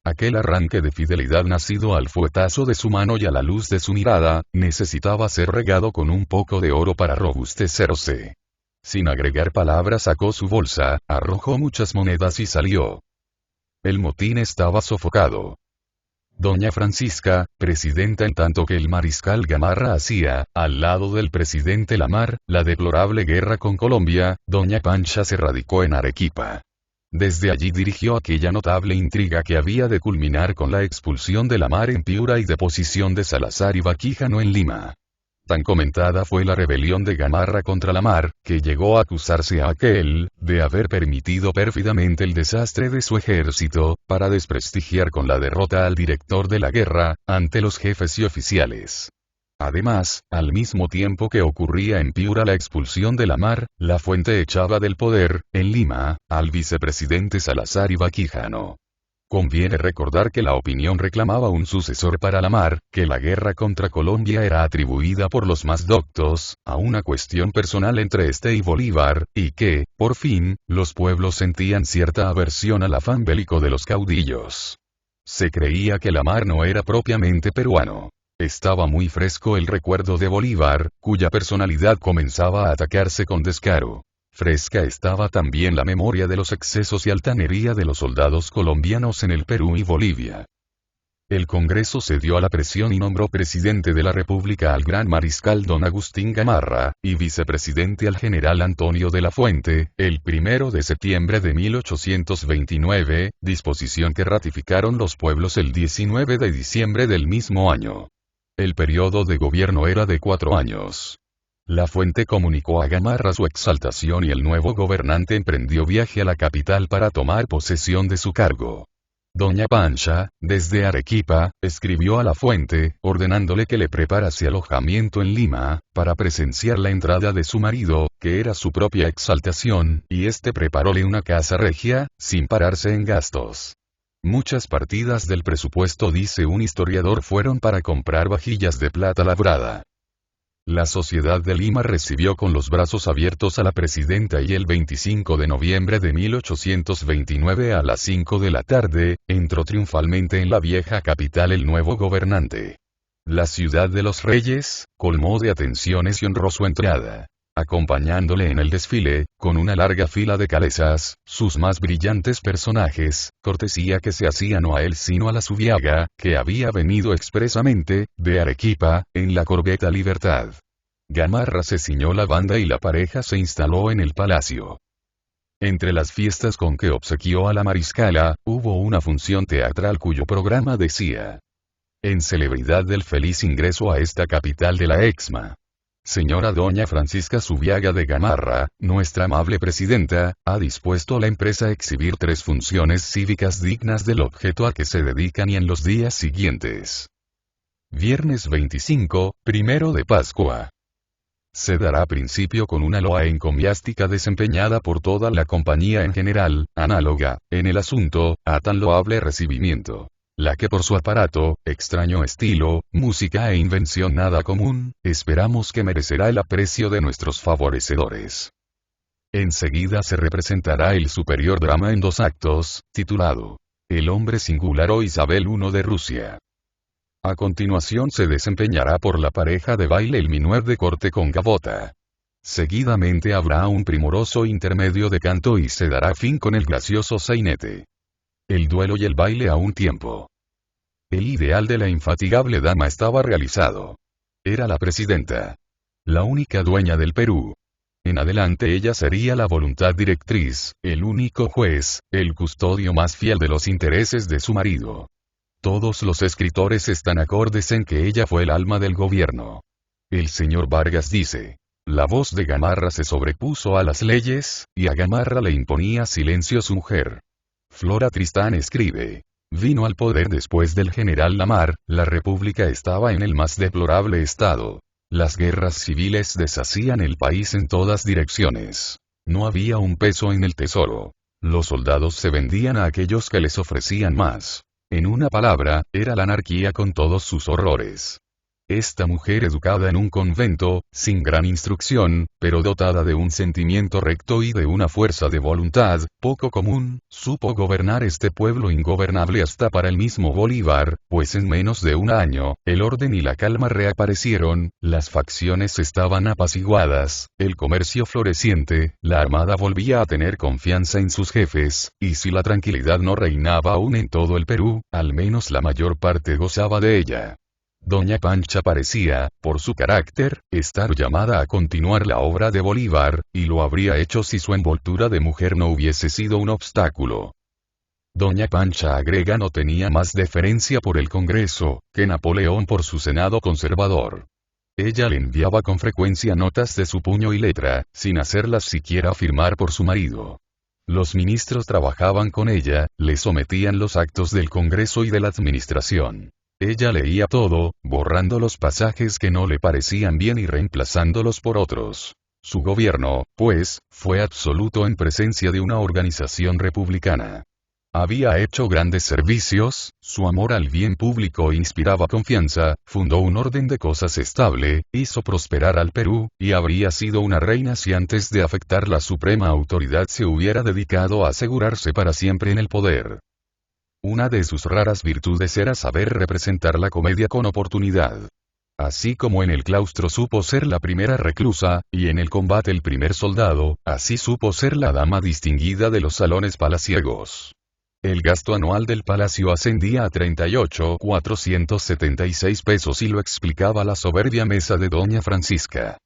Aquel arranque de fidelidad nacido al fuetazo de su mano y a la luz de su mirada, necesitaba ser regado con un poco de oro para robustecerse. Sin agregar palabras sacó su bolsa, arrojó muchas monedas y salió. El motín estaba sofocado. Doña Francisca, presidenta en tanto que el mariscal Gamarra hacía, al lado del presidente Lamar, la deplorable guerra con Colombia, Doña Pancha se radicó en Arequipa. Desde allí dirigió aquella notable intriga que había de culminar con la expulsión de Lamar en Piura y deposición de Salazar y Vaquijano en Lima. Tan comentada fue la rebelión de Gamarra contra Lamar, que llegó a acusarse a aquel, de haber permitido pérfidamente el desastre de su ejército, para desprestigiar con la derrota al director de la guerra, ante los jefes y oficiales. Además, al mismo tiempo que ocurría en Piura la expulsión de Lamar, La Fuente echaba del poder, en Lima, al vicepresidente Salazar y Vaquijano. Conviene recordar que la opinión reclamaba un sucesor para Lamar, que la guerra contra Colombia era atribuida por los más doctos, a una cuestión personal entre este y Bolívar, y que, por fin, los pueblos sentían cierta aversión al afán bélico de los caudillos. Se creía que Lamar no era propiamente peruano. Estaba muy fresco el recuerdo de Bolívar, cuya personalidad comenzaba a atacarse con descaro. Fresca estaba también la memoria de los excesos y altanería de los soldados colombianos en el Perú y Bolivia. El Congreso cedió a la presión y nombró presidente de la República al gran mariscal don Agustín Gamarra, y vicepresidente al general Antonio de la Fuente, el 1 de septiembre de 1829, disposición que ratificaron los pueblos el 19 de diciembre del mismo año. El periodo de gobierno era de 4 años. La Fuente comunicó a Gamarra su exaltación y el nuevo gobernante emprendió viaje a la capital para tomar posesión de su cargo. Doña Pancha, desde Arequipa, escribió a La Fuente, ordenándole que le preparase alojamiento en Lima, para presenciar la entrada de su marido, que era su propia exaltación, y este preparóle una casa regia, sin pararse en gastos. Muchas partidas del presupuesto, dice un historiador, fueron para comprar vajillas de plata labrada. La sociedad de Lima recibió con los brazos abiertos a la presidenta y el 25 de noviembre de 1829 a las 5 de la tarde, entró triunfalmente en la vieja capital el nuevo gobernante. La ciudad de los reyes, colmó de atenciones y honró su entrada. Acompañándole en el desfile, con una larga fila de calesas, sus más brillantes personajes, cortesía que se hacía no a él sino a la Zubiaga, que había venido expresamente, de Arequipa, en la corbeta Libertad. Gamarra se ciñó la banda y la pareja se instaló en el palacio. Entre las fiestas con que obsequió a la mariscala, hubo una función teatral cuyo programa decía: en celebridad del feliz ingreso a esta capital de la Exma. Señora doña Francisca Zubiaga de Gamarra, nuestra amable presidenta, ha dispuesto la empresa a exhibir 3 funciones cívicas dignas del objeto a que se dedican y en los días siguientes. Viernes 25, 1 de Pascua. Se dará principio con una loa encomiástica desempeñada por toda la compañía en general, análoga, en el asunto, a tan loable recibimiento. La que por su aparato, extraño estilo, música e invención nada común, esperamos que merecerá el aprecio de nuestros favorecedores. Enseguida se representará el superior drama en 2 actos, titulado El hombre singular o Isabel I de Rusia. A continuación se desempeñará por la pareja de baile el minuet de corte con gavota. Seguidamente habrá un primoroso intermedio de canto y se dará fin con el gracioso sainete. El duelo y el baile a un tiempo. El ideal de la infatigable dama estaba realizado. Era la presidenta. La única dueña del Perú. En adelante ella sería la voluntad directriz, el único juez, el custodio más fiel de los intereses de su marido. Todos los escritores están acordes en que ella fue el alma del gobierno. El señor Vargas dice: la voz de Gamarra se sobrepuso a las leyes, y a Gamarra le imponía silencio su mujer. Flora Tristán escribe: vino al poder después del general Lamar, la república estaba en el más deplorable estado. Las guerras civiles deshacían el país en todas direcciones. No había un peso en el tesoro. Los soldados se vendían a aquellos que les ofrecían más. En una palabra, era la anarquía con todos sus horrores. Esta mujer educada en un convento, sin gran instrucción, pero dotada de un sentimiento recto y de una fuerza de voluntad, poco común, supo gobernar este pueblo ingobernable hasta para el mismo Bolívar, pues en menos de un año, el orden y la calma reaparecieron, las facciones estaban apaciguadas, el comercio floreciente, la armada volvía a tener confianza en sus jefes, y si la tranquilidad no reinaba aún en todo el Perú, al menos la mayor parte gozaba de ella. Doña Pancha parecía, por su carácter, estar llamada a continuar la obra de Bolívar, y lo habría hecho si su envoltura de mujer no hubiese sido un obstáculo. Doña Pancha agrega no tenía más deferencia por el Congreso, que Napoleón por su Senado conservador. Ella le enviaba con frecuencia notas de su puño y letra, sin hacerlas siquiera firmar por su marido. Los ministros trabajaban con ella, le sometían los actos del Congreso y de la Administración. Ella leía todo, borrando los pasajes que no le parecían bien y reemplazándolos por otros. Su gobierno, pues, fue absoluto en presencia de una organización republicana. Había hecho grandes servicios, su amor al bien público inspiraba confianza, fundó un orden de cosas estable, hizo prosperar al Perú, y habría sido una reina si antes de afectar la suprema autoridad se hubiera dedicado a asegurarse para siempre en el poder. Una de sus raras virtudes era saber representar la comedia con oportunidad. Así como en el claustro supo ser la primera reclusa, y en el combate el primer soldado, así supo ser la dama distinguida de los salones palaciegos. El gasto anual del palacio ascendía a 38.476 pesos y lo explicaba la soberbia mesa de doña Francisca.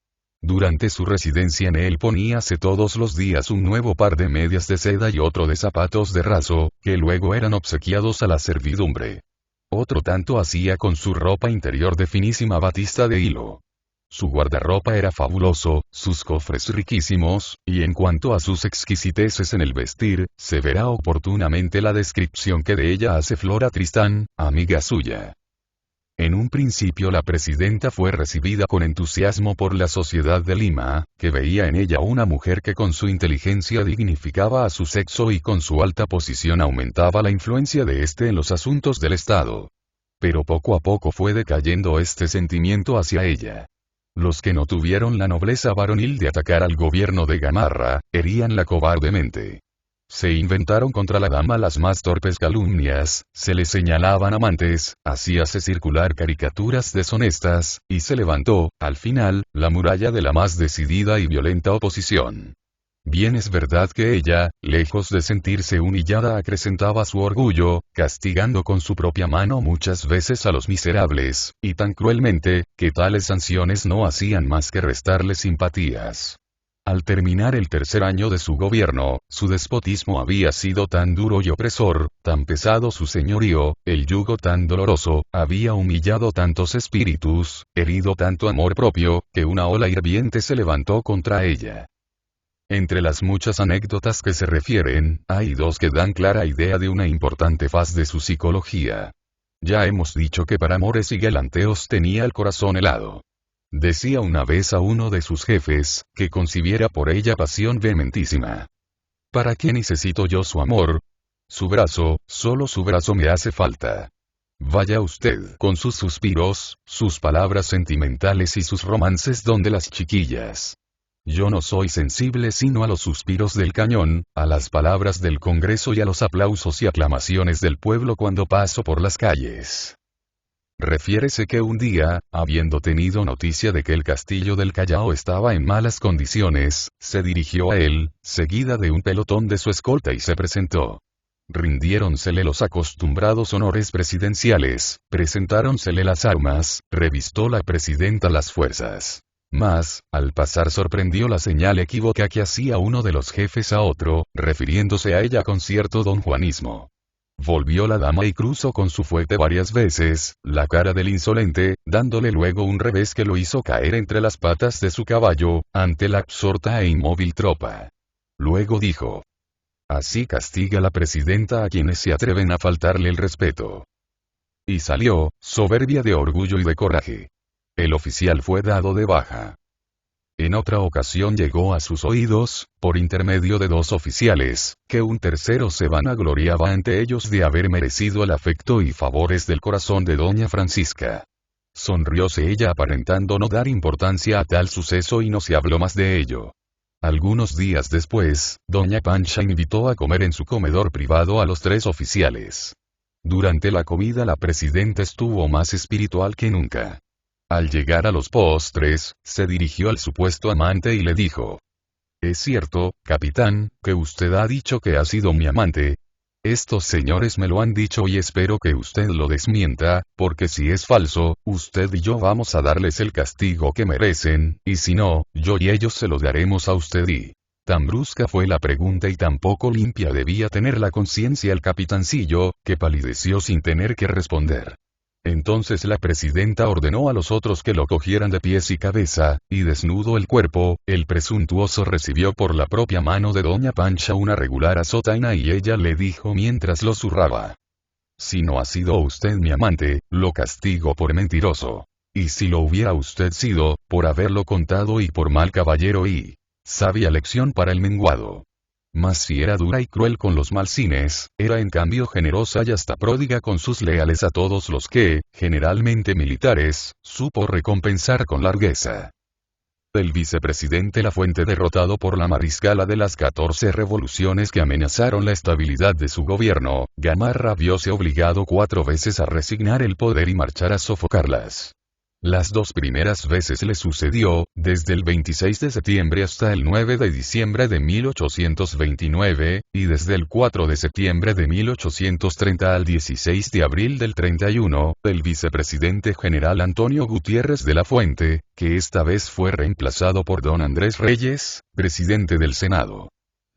Durante su residencia en él poníase todos los días un nuevo par de medias de seda y otro de zapatos de raso, que luego eran obsequiados a la servidumbre. Otro tanto hacía con su ropa interior de finísima batista de hilo. Su guardarropa era fabuloso, sus cofres riquísimos, y en cuanto a sus exquisiteces en el vestir, se verá oportunamente la descripción que de ella hace Flora Tristán, amiga suya. En un principio la presidenta fue recibida con entusiasmo por la sociedad de Lima, que veía en ella una mujer que con su inteligencia dignificaba a su sexo y con su alta posición aumentaba la influencia de éste en los asuntos del Estado. Pero poco a poco fue decayendo este sentimiento hacia ella. Los que no tuvieron la nobleza varonil de atacar al gobierno de Gamarra, heríanla cobardemente. Se inventaron contra la dama las más torpes calumnias, se le señalaban amantes, hacíase circular caricaturas deshonestas, y se levantó, al final, la muralla de la más decidida y violenta oposición. Bien es verdad que ella, lejos de sentirse humillada, acrecentaba su orgullo, castigando con su propia mano muchas veces a los miserables, y tan cruelmente, que tales sanciones no hacían más que restarle simpatías. Al terminar el tercer año de su gobierno, su despotismo había sido tan duro y opresor, tan pesado su señorío, el yugo tan doloroso, había humillado tantos espíritus, herido tanto amor propio, que una ola hirviente se levantó contra ella. Entre las muchas anécdotas que se refieren, hay dos que dan clara idea de una importante faz de su psicología. Ya hemos dicho que para amores y galanteos tenía el corazón helado. Decía una vez a uno de sus jefes, que concibiera por ella pasión vehementísima. ¿Para qué necesito yo su amor? Su brazo, solo su brazo me hace falta. Vaya usted con sus suspiros, sus palabras sentimentales y sus romances donde las chiquillas. Yo no soy sensible sino a los suspiros del cañón, a las palabras del Congreso y a los aplausos y aclamaciones del pueblo cuando paso por las calles. Refiérese que un día, habiendo tenido noticia de que el castillo del Callao estaba en malas condiciones, se dirigió a él, seguida de un pelotón de su escolta y se presentó. Rindiéronsele los acostumbrados honores presidenciales, presentáronsele las armas, revistó la presidenta las fuerzas. Mas, al pasar sorprendió la señal equívoca que hacía uno de los jefes a otro, refiriéndose a ella con cierto donjuanismo. Volvió la dama y cruzó con su fuete varias veces, la cara del insolente, dándole luego un revés que lo hizo caer entre las patas de su caballo, ante la absorta e inmóvil tropa. Luego dijo: así castiga la presidenta a quienes se atreven a faltarle el respeto. Y salió, soberbia de orgullo y de coraje. El oficial fue dado de baja. En otra ocasión llegó a sus oídos, por intermedio de dos oficiales, que un tercero se vanagloriaba ante ellos de haber merecido el afecto y favores del corazón de doña Francisca. Sonrióse ella aparentando no dar importancia a tal suceso y no se habló más de ello. Algunos días después, doña Pancha invitó a comer en su comedor privado a los tres oficiales. Durante la comida la presidenta estuvo más espiritual que nunca. Al llegar a los postres, se dirigió al supuesto amante y le dijo: «Es cierto, capitán, que usted ha dicho que ha sido mi amante». Estos señores me lo han dicho y espero que usted lo desmienta, porque si es falso, usted y yo vamos a darles el castigo que merecen, y si no, yo y ellos se lo daremos a usted y... Tan brusca fue la pregunta y tan poco limpia debía tener la conciencia el capitancillo, que palideció sin tener que responder. Entonces la presidenta ordenó a los otros que lo cogieran de pies y cabeza, y desnudo el cuerpo, el presuntuoso recibió por la propia mano de doña Pancha una regular azotaina y ella le dijo mientras lo zurraba. Si no ha sido usted mi amante, lo castigo por mentiroso. Y si lo hubiera usted sido, por haberlo contado y por mal caballero y... sabia lección para el menguado. Mas si era dura y cruel con los malsines, era en cambio generosa y hasta pródiga con sus leales a todos los que, generalmente militares, supo recompensar con largueza. El vicepresidente Lafuente, derrotado por la mariscala de las 14 revoluciones que amenazaron la estabilidad de su gobierno, Gamarra vióse obligado 4 veces a resignar el poder y marchar a sofocarlas. Las 2 primeras veces le sucedió, desde el 26 de septiembre hasta el 9 de diciembre de 1829, y desde el 4 de septiembre de 1830 al 16 de abril del 31, el vicepresidente general Antonio Gutiérrez de la Fuente, que esta vez fue reemplazado por don Andrés Reyes, presidente del Senado.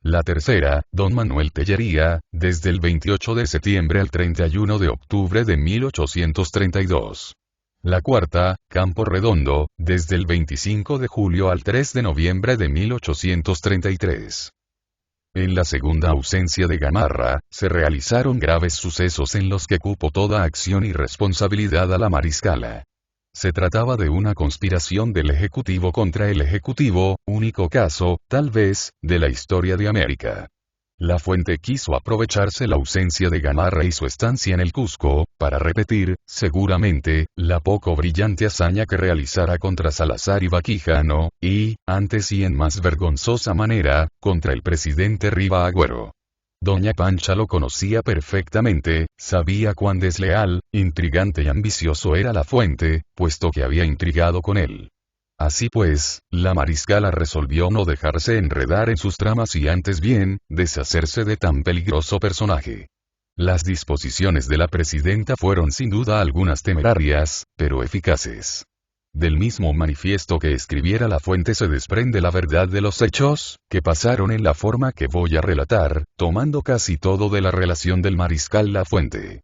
La tercera, don Manuel Tellería, desde el 28 de septiembre al 31 de octubre de 1832. La cuarta, Campo Redondo, desde el 25 de julio al 3 de noviembre de 1833. En la segunda ausencia de Gamarra, se realizaron graves sucesos en los que cupo toda acción y responsabilidad a la mariscala. Se trataba de una conspiración del Ejecutivo contra el Ejecutivo, único caso, tal vez, de la historia de América. La Fuente quiso aprovecharse la ausencia de Gamarra y su estancia en el Cusco, para repetir, seguramente, la poco brillante hazaña que realizara contra Salazar y Vaquijano, y, antes y en más vergonzosa manera, contra el presidente Riva Agüero. Doña Pancha lo conocía perfectamente, sabía cuán desleal, intrigante y ambicioso era La Fuente, puesto que había intrigado con él. Así pues, la mariscala resolvió no dejarse enredar en sus tramas y antes bien, deshacerse de tan peligroso personaje. Las disposiciones de la presidenta fueron sin duda algunas temerarias, pero eficaces. Del mismo manifiesto que escribiera La Fuente se desprende la verdad de los hechos, que pasaron en la forma que voy a relatar, tomando casi todo de la relación del mariscal La Fuente.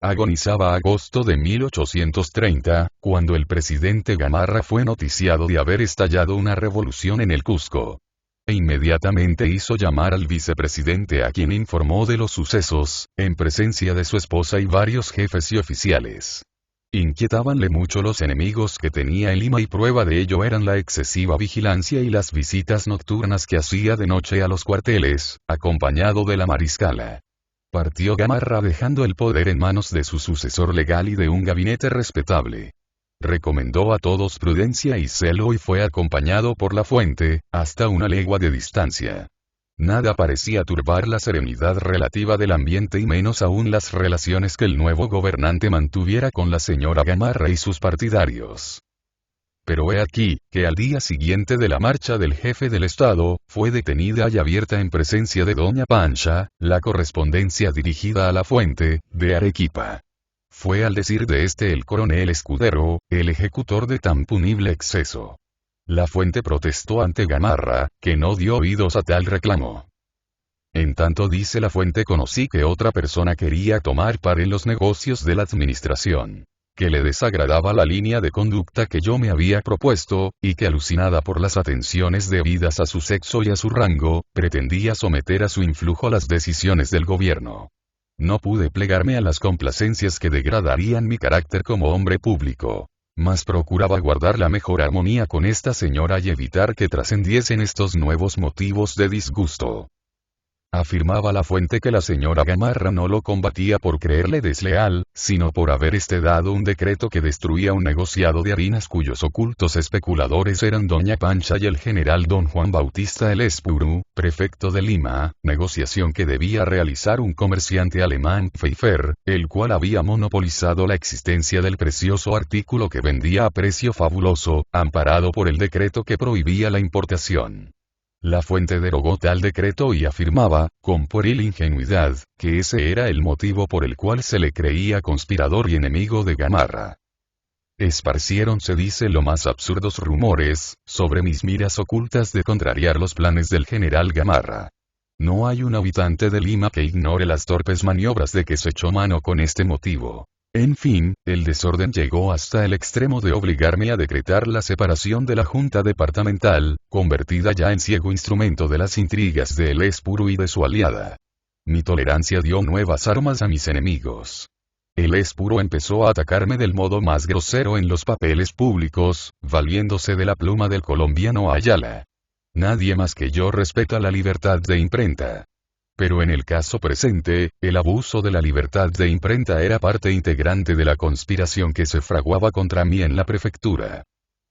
Agonizaba agosto de 1830, cuando el presidente Gamarra fue noticiado de haber estallado una revolución en el Cusco. E inmediatamente hizo llamar al vicepresidente, a quien informó de los sucesos, en presencia de su esposa y varios jefes y oficiales. Inquietábanle mucho los enemigos que tenía en Lima y prueba de ello eran la excesiva vigilancia y las visitas nocturnas que hacía de noche a los cuarteles, acompañado de la mariscala. Partió Gamarra dejando el poder en manos de su sucesor legal y de un gabinete respetable. Recomendó a todos prudencia y celo y fue acompañado por La Fuente, hasta una legua de distancia. Nada parecía turbar la serenidad relativa del ambiente y menos aún las relaciones que el nuevo gobernante mantuviera con la señora Gamarra y sus partidarios. Pero he aquí, que al día siguiente de la marcha del jefe del Estado, fue detenida y abierta en presencia de doña Pancha, la correspondencia dirigida a La Fuente, de Arequipa. Fue al decir de este el coronel Escudero, el ejecutor de tan punible exceso. La Fuente protestó ante Gamarra, que no dio oídos a tal reclamo. En tanto, dice La Fuente, conocí que otra persona quería tomar parte en los negocios de la administración. Que le desagradaba la línea de conducta que yo me había propuesto, y que alucinada por las atenciones debidas a su sexo y a su rango, pretendía someter a su influjo las decisiones del gobierno. No pude plegarme a las complacencias que degradarían mi carácter como hombre público. Mas procuraba guardar la mejor armonía con esta señora y evitar que trascendiesen estos nuevos motivos de disgusto. Afirmaba La Fuente que la señora Gamarra no lo combatía por creerle desleal, sino por haber dado un decreto que destruía un negociado de harinas cuyos ocultos especuladores eran doña Pancha y el general don Juan Bautista Elespuru, prefecto de Lima, negociación que debía realizar un comerciante alemán Pfeiffer, el cual había monopolizado la existencia del precioso artículo que vendía a precio fabuloso, amparado por el decreto que prohibía la importación. La fuente derogó tal decreto y afirmaba, con pueril ingenuidad, que ese era el motivo por el cual se le creía conspirador y enemigo de Gamarra. Esparcieron, se dice, lo más absurdos rumores, sobre mis miras ocultas de contrariar los planes del general Gamarra. No hay un habitante de Lima que ignore las torpes maniobras de que se echó mano con este motivo. En fin, el desorden llegó hasta el extremo de obligarme a decretar la separación de la Junta Departamental, convertida ya en ciego instrumento de las intrigas de El Espuru y de su aliada. Mi tolerancia dio nuevas armas a mis enemigos. El Espuru empezó a atacarme del modo más grosero en los papeles públicos, valiéndose de la pluma del colombiano Ayala. Nadie más que yo respeta la libertad de imprenta. Pero en el caso presente, el abuso de la libertad de imprenta era parte integrante de la conspiración que se fraguaba contra mí en la prefectura.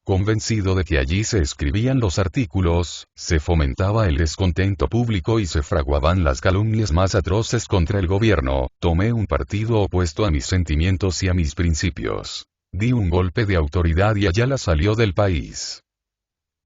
Convencido de que allí se escribían los artículos, se fomentaba el descontento público y se fraguaban las calumnias más atroces contra el gobierno, tomé un partido opuesto a mis sentimientos y a mis principios. Di un golpe de autoridad y Ayala salió del país.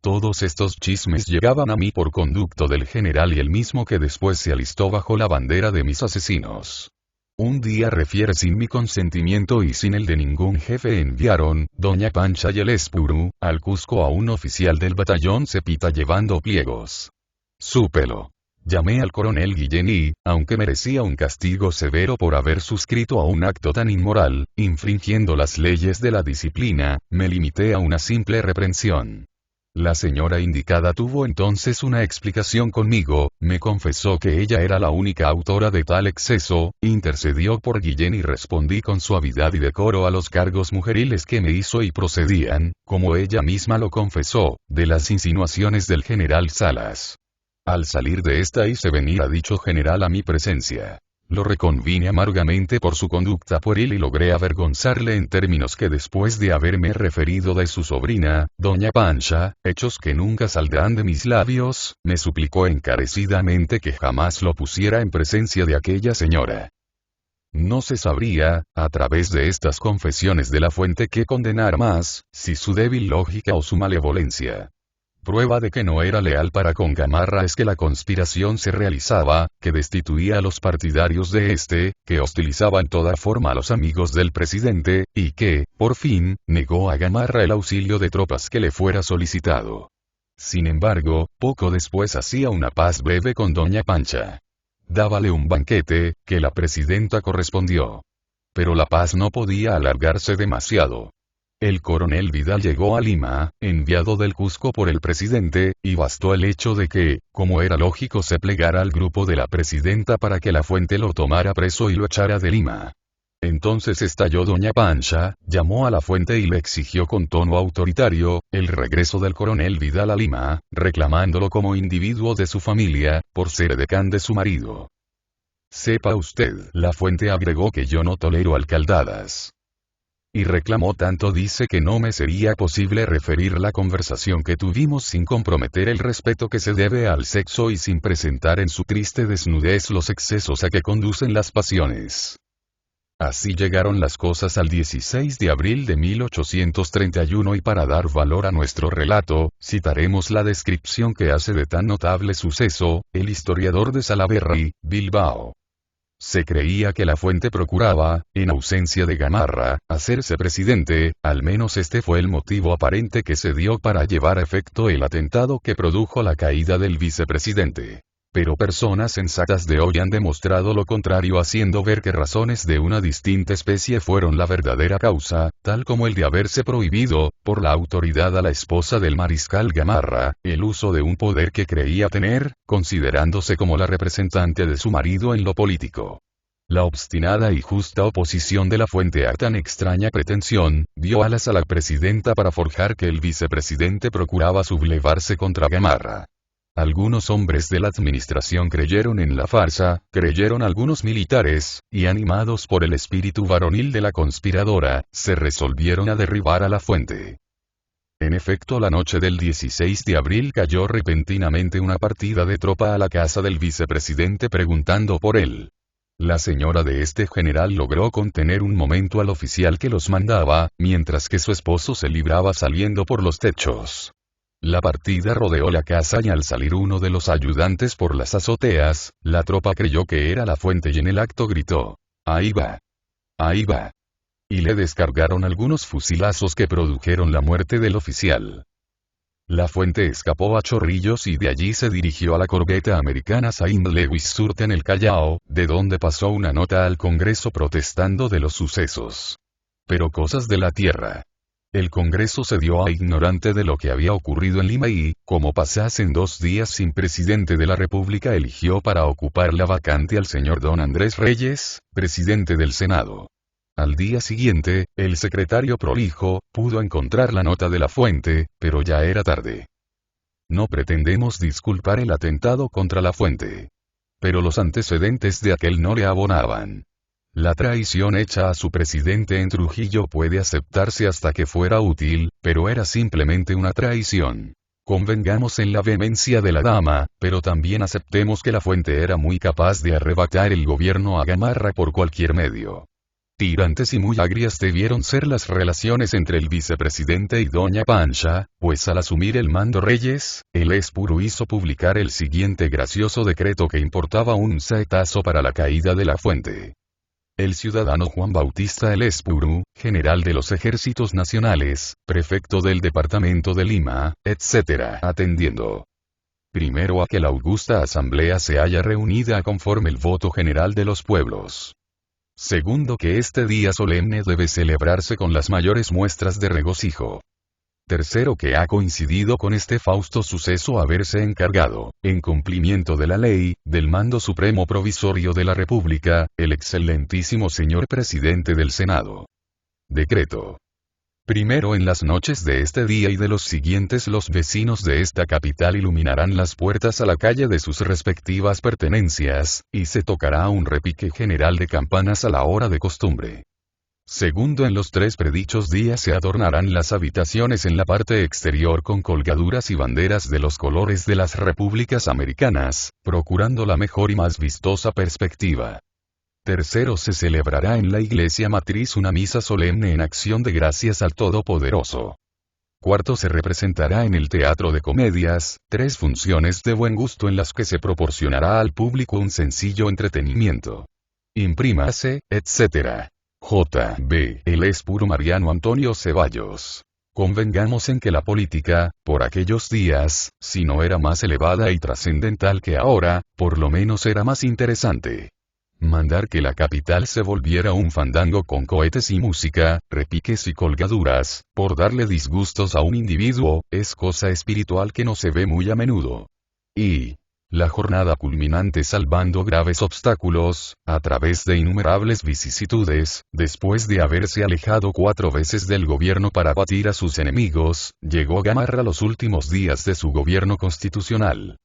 Todos estos chismes llegaban a mí por conducto del general y el mismo que después se alistó bajo la bandera de mis asesinos. Un día, refiere, sin mi consentimiento y sin el de ningún jefe, enviaron, doña Pancha y el Espuru, al Cusco a un oficial del batallón Cepita llevando pliegos. Súpelo. Llamé al coronel Guillén y, aunque merecía un castigo severo por haber suscrito a un acto tan inmoral, infringiendo las leyes de la disciplina, me limité a una simple reprensión. La señora indicada tuvo entonces una explicación conmigo, me confesó que ella era la única autora de tal exceso, intercedió por Guillén y respondí con suavidad y decoro a los cargos mujeriles que me hizo y procedían, como ella misma lo confesó, de las insinuaciones del general Salas. Al salir de esta hice venir a dicho general a mi presencia. Lo reconvine amargamente por su conducta pueril y logré avergonzarle en términos que, después de haberme referido de su sobrina, doña Pancha, hechos que nunca saldrán de mis labios, me suplicó encarecidamente que jamás lo pusiera en presencia de aquella señora. No se sabría, a través de estas confesiones de la fuente, qué condenar más, si su débil lógica o su malevolencia. Prueba de que no era leal para con Gamarra es que la conspiración se realizaba, que destituía a los partidarios de este, que hostilizaba en toda forma a los amigos del presidente, y que, por fin, negó a Gamarra el auxilio de tropas que le fuera solicitado. Sin embargo, poco después hacía una paz breve con doña Pancha. Dábale un banquete, que la presidenta correspondió. Pero la paz no podía alargarse demasiado. El coronel Vidal llegó a Lima, enviado del Cusco por el presidente, y bastó el hecho de que, como era lógico, se plegara al grupo de la presidenta para que la fuente lo tomara preso y lo echara de Lima. Entonces estalló doña Pancha, llamó a la fuente y le exigió con tono autoritario, el regreso del coronel Vidal a Lima, reclamándolo como individuo de su familia, por ser edecán de su marido. Sepa usted, la fuente agregó, que yo no tolero alcaldadas. Y reclamó tanto, dice, que no me sería posible referir la conversación que tuvimos sin comprometer el respeto que se debe al sexo y sin presentar en su triste desnudez los excesos a que conducen las pasiones. Así llegaron las cosas al 16 de abril de 1831 y para dar valor a nuestro relato, citaremos la descripción que hace de tan notable suceso, el historiador de Salaverry, Bilbao. Se creía que la fuente procuraba, en ausencia de Gamarra, hacerse presidente, al menos este fue el motivo aparente que se dio para llevar a efecto el atentado que produjo la caída del vicepresidente. Pero personas sensatas de hoy han demostrado lo contrario, haciendo ver que razones de una distinta especie fueron la verdadera causa, tal como el de haberse prohibido, por la autoridad a la esposa del mariscal Gamarra, el uso de un poder que creía tener, considerándose como la representante de su marido en lo político. La obstinada y justa oposición de la fuente a tan extraña pretensión, dio alas a la presidenta para forjar que el vicepresidente procuraba sublevarse contra Gamarra. Algunos hombres de la administración creyeron en la farsa, creyeron algunos militares, y animados por el espíritu varonil de la conspiradora, se resolvieron a derribar a la fuente. En efecto, la noche del 16 de abril cayó repentinamente una partida de tropa a la casa del vicepresidente preguntando por él. La señora de este general logró contener un momento al oficial que los mandaba, mientras que su esposo se libraba saliendo por los techos. La partida rodeó la casa y al salir uno de los ayudantes por las azoteas, la tropa creyó que era la fuente y en el acto gritó: «Ahí va. Ahí va». Y le descargaron algunos fusilazos que produjeron la muerte del oficial. La fuente escapó a chorrillos y de allí se dirigió a la corbeta americana Saint Louis Surte en el Callao, de donde pasó una nota al Congreso protestando de los sucesos. Pero cosas de la tierra. El Congreso se dio a ignorante de lo que había ocurrido en Lima y, como pasasen 2 días sin presidente de la República, eligió para ocupar la vacante al señor don Andrés Reyes, presidente del Senado. Al día siguiente, el secretario prolijo pudo encontrar la nota de la fuente, pero ya era tarde. No pretendemos disculpar el atentado contra la fuente. Pero los antecedentes de aquel no le abonaban. La traición hecha a su presidente en Trujillo puede aceptarse hasta que fuera útil, pero era simplemente una traición. Convengamos en la vehemencia de la dama, pero también aceptemos que la fuente era muy capaz de arrebatar el gobierno a Gamarra por cualquier medio. Tirantes y muy agrias debieron ser las relaciones entre el vicepresidente y doña Pancha, pues al asumir el mando Reyes, el Espuru hizo publicar el siguiente gracioso decreto que importaba un saetazo para la caída de la fuente. El ciudadano Juan Bautista El Espuru, general de los ejércitos nacionales, prefecto del departamento de Lima, etc., atendiendo. Primero a que la augusta asamblea se haya reunida conforme el voto general de los pueblos. Segundo que este día solemne debe celebrarse con las mayores muestras de regocijo. Tercero que ha coincidido con este fausto suceso haberse encargado, en cumplimiento de la ley, del mando supremo provisorio de la República, el excelentísimo señor presidente del Senado. Decreto. Primero en las noches de este día y de los siguientes los vecinos de esta capital iluminarán las puertas a la calle de sus respectivas pertenencias, y se tocará un repique general de campanas a la hora de costumbre. Segundo en los 3 predichos días se adornarán las habitaciones en la parte exterior con colgaduras y banderas de los colores de las repúblicas americanas, procurando la mejor y más vistosa perspectiva. Tercero se celebrará en la iglesia matriz una misa solemne en acción de gracias al Todopoderoso. Cuarto se representará en el Teatro de Comedias, 3 funciones de buen gusto en las que se proporcionará al público un sencillo entretenimiento. Imprímase, etc. J.B. El Espuru Mariano Antonio Ceballos. Convengamos en que la política, por aquellos días, si no era más elevada y trascendental que ahora, por lo menos era más interesante. Mandar que la capital se volviera un fandango con cohetes y música, repiques y colgaduras, por darle disgustos a un individuo, es cosa espiritual que no se ve muy a menudo. Y la jornada culminante salvando graves obstáculos, a través de innumerables vicisitudes, después de haberse alejado 4 veces del gobierno para batir a sus enemigos, llegó Gamarra los últimos días de su gobierno constitucional.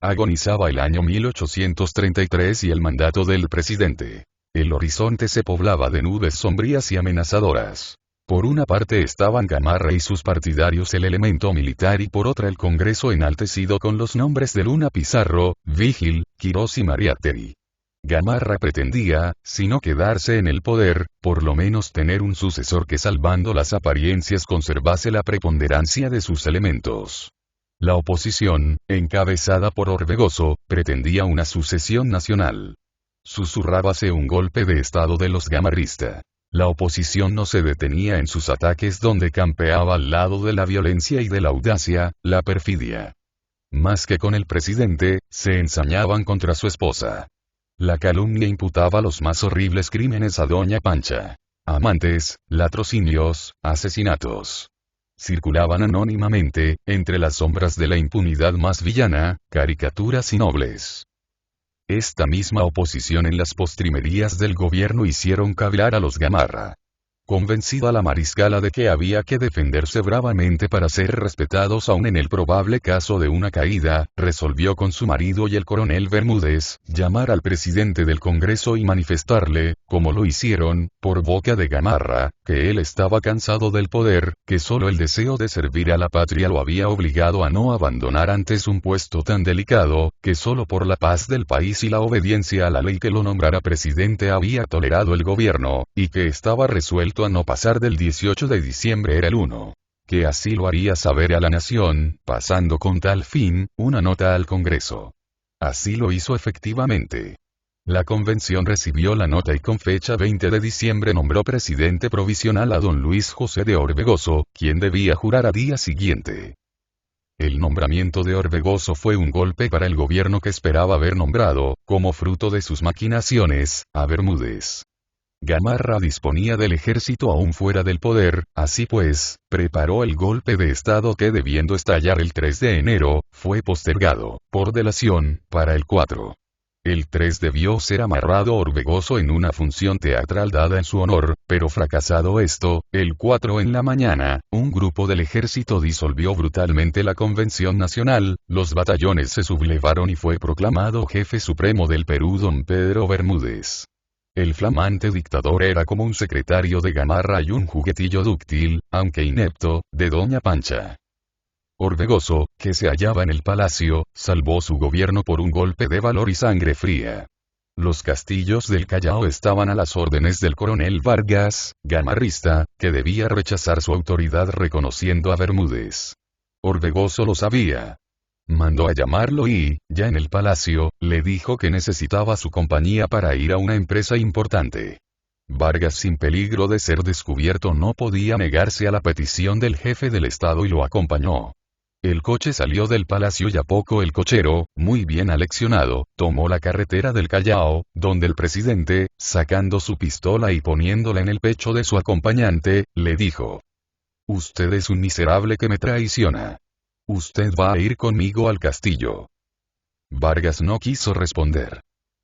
Agonizaba el año 1833 y el mandato del presidente. El horizonte se poblaba de nubes sombrías y amenazadoras. Por una parte estaban Gamarra y sus partidarios el elemento militar y por otra el Congreso enaltecido con los nombres de Luna Pizarro, Vigil, Quirós y Mariátegui. Gamarra pretendía, si no quedarse en el poder, por lo menos tener un sucesor que salvando las apariencias conservase la preponderancia de sus elementos. La oposición, encabezada por Orbegoso, pretendía una sucesión nacional. Susurrábase un golpe de estado de los gamarristas. La oposición no se detenía en sus ataques donde campeaba al lado de la violencia y de la audacia, la perfidia. Más que con el presidente, se ensañaban contra su esposa. La calumnia imputaba los más horribles crímenes a doña Pancha. Amantes, latrocinios, asesinatos. Circulaban anónimamente, entre las sombras de la impunidad más villana, caricaturas y nobles. Esta misma oposición en las postrimerías del gobierno hicieron cabrear a los Gamarra. Convencida la mariscala de que había que defenderse bravamente para ser respetados aún en el probable caso de una caída, resolvió con su marido y el coronel Bermúdez, llamar al presidente del Congreso y manifestarle, como lo hicieron, por boca de Gamarra, que él estaba cansado del poder, que solo el deseo de servir a la patria lo había obligado a no abandonar antes un puesto tan delicado, que solo por la paz del país y la obediencia a la ley que lo nombrara presidente había tolerado el gobierno, y que estaba resuelto a no pasar del 18 de diciembre era el 1. que así lo haría saber a la nación, pasando con tal fin, una nota al Congreso. Así lo hizo efectivamente. La convención recibió la nota y con fecha 20 de diciembre nombró presidente provisional a don Luis José de Orbegoso, quien debía jurar al día siguiente. El nombramiento de Orbegoso fue un golpe para el gobierno que esperaba haber nombrado, como fruto de sus maquinaciones, a Bermúdez. Gamarra disponía del ejército aún fuera del poder, así pues, preparó el golpe de estado que debiendo estallar el 3 de enero, fue postergado, por delación, para el 4. El 3 debió ser amarrado Orbegoso en una función teatral dada en su honor, pero fracasado esto, el 4 en la mañana, un grupo del ejército disolvió brutalmente la Convención Nacional, los batallones se sublevaron y fue proclamado jefe supremo del Perú don Pedro Bermúdez. El flamante dictador era como un secretario de Gamarra y un juguetillo dúctil, aunque inepto, de doña Pancha. Orbegoso, que se hallaba en el palacio, salvó su gobierno por un golpe de valor y sangre fría. Los castillos del Callao estaban a las órdenes del coronel Vargas, gamarrista, que debía rechazar su autoridad reconociendo a Bermúdez. Orbegoso lo sabía. Mandó a llamarlo y, ya en el palacio, le dijo que necesitaba su compañía para ir a una empresa importante. Vargas, sin peligro de ser descubierto, no podía negarse a la petición del jefe del Estado y lo acompañó. El coche salió del palacio y a poco el cochero, muy bien aleccionado, tomó la carretera del Callao, donde el presidente, sacando su pistola y poniéndola en el pecho de su acompañante, le dijo: «Usted es un miserable que me traiciona. Usted va a ir conmigo al castillo». Vargas no quiso responder.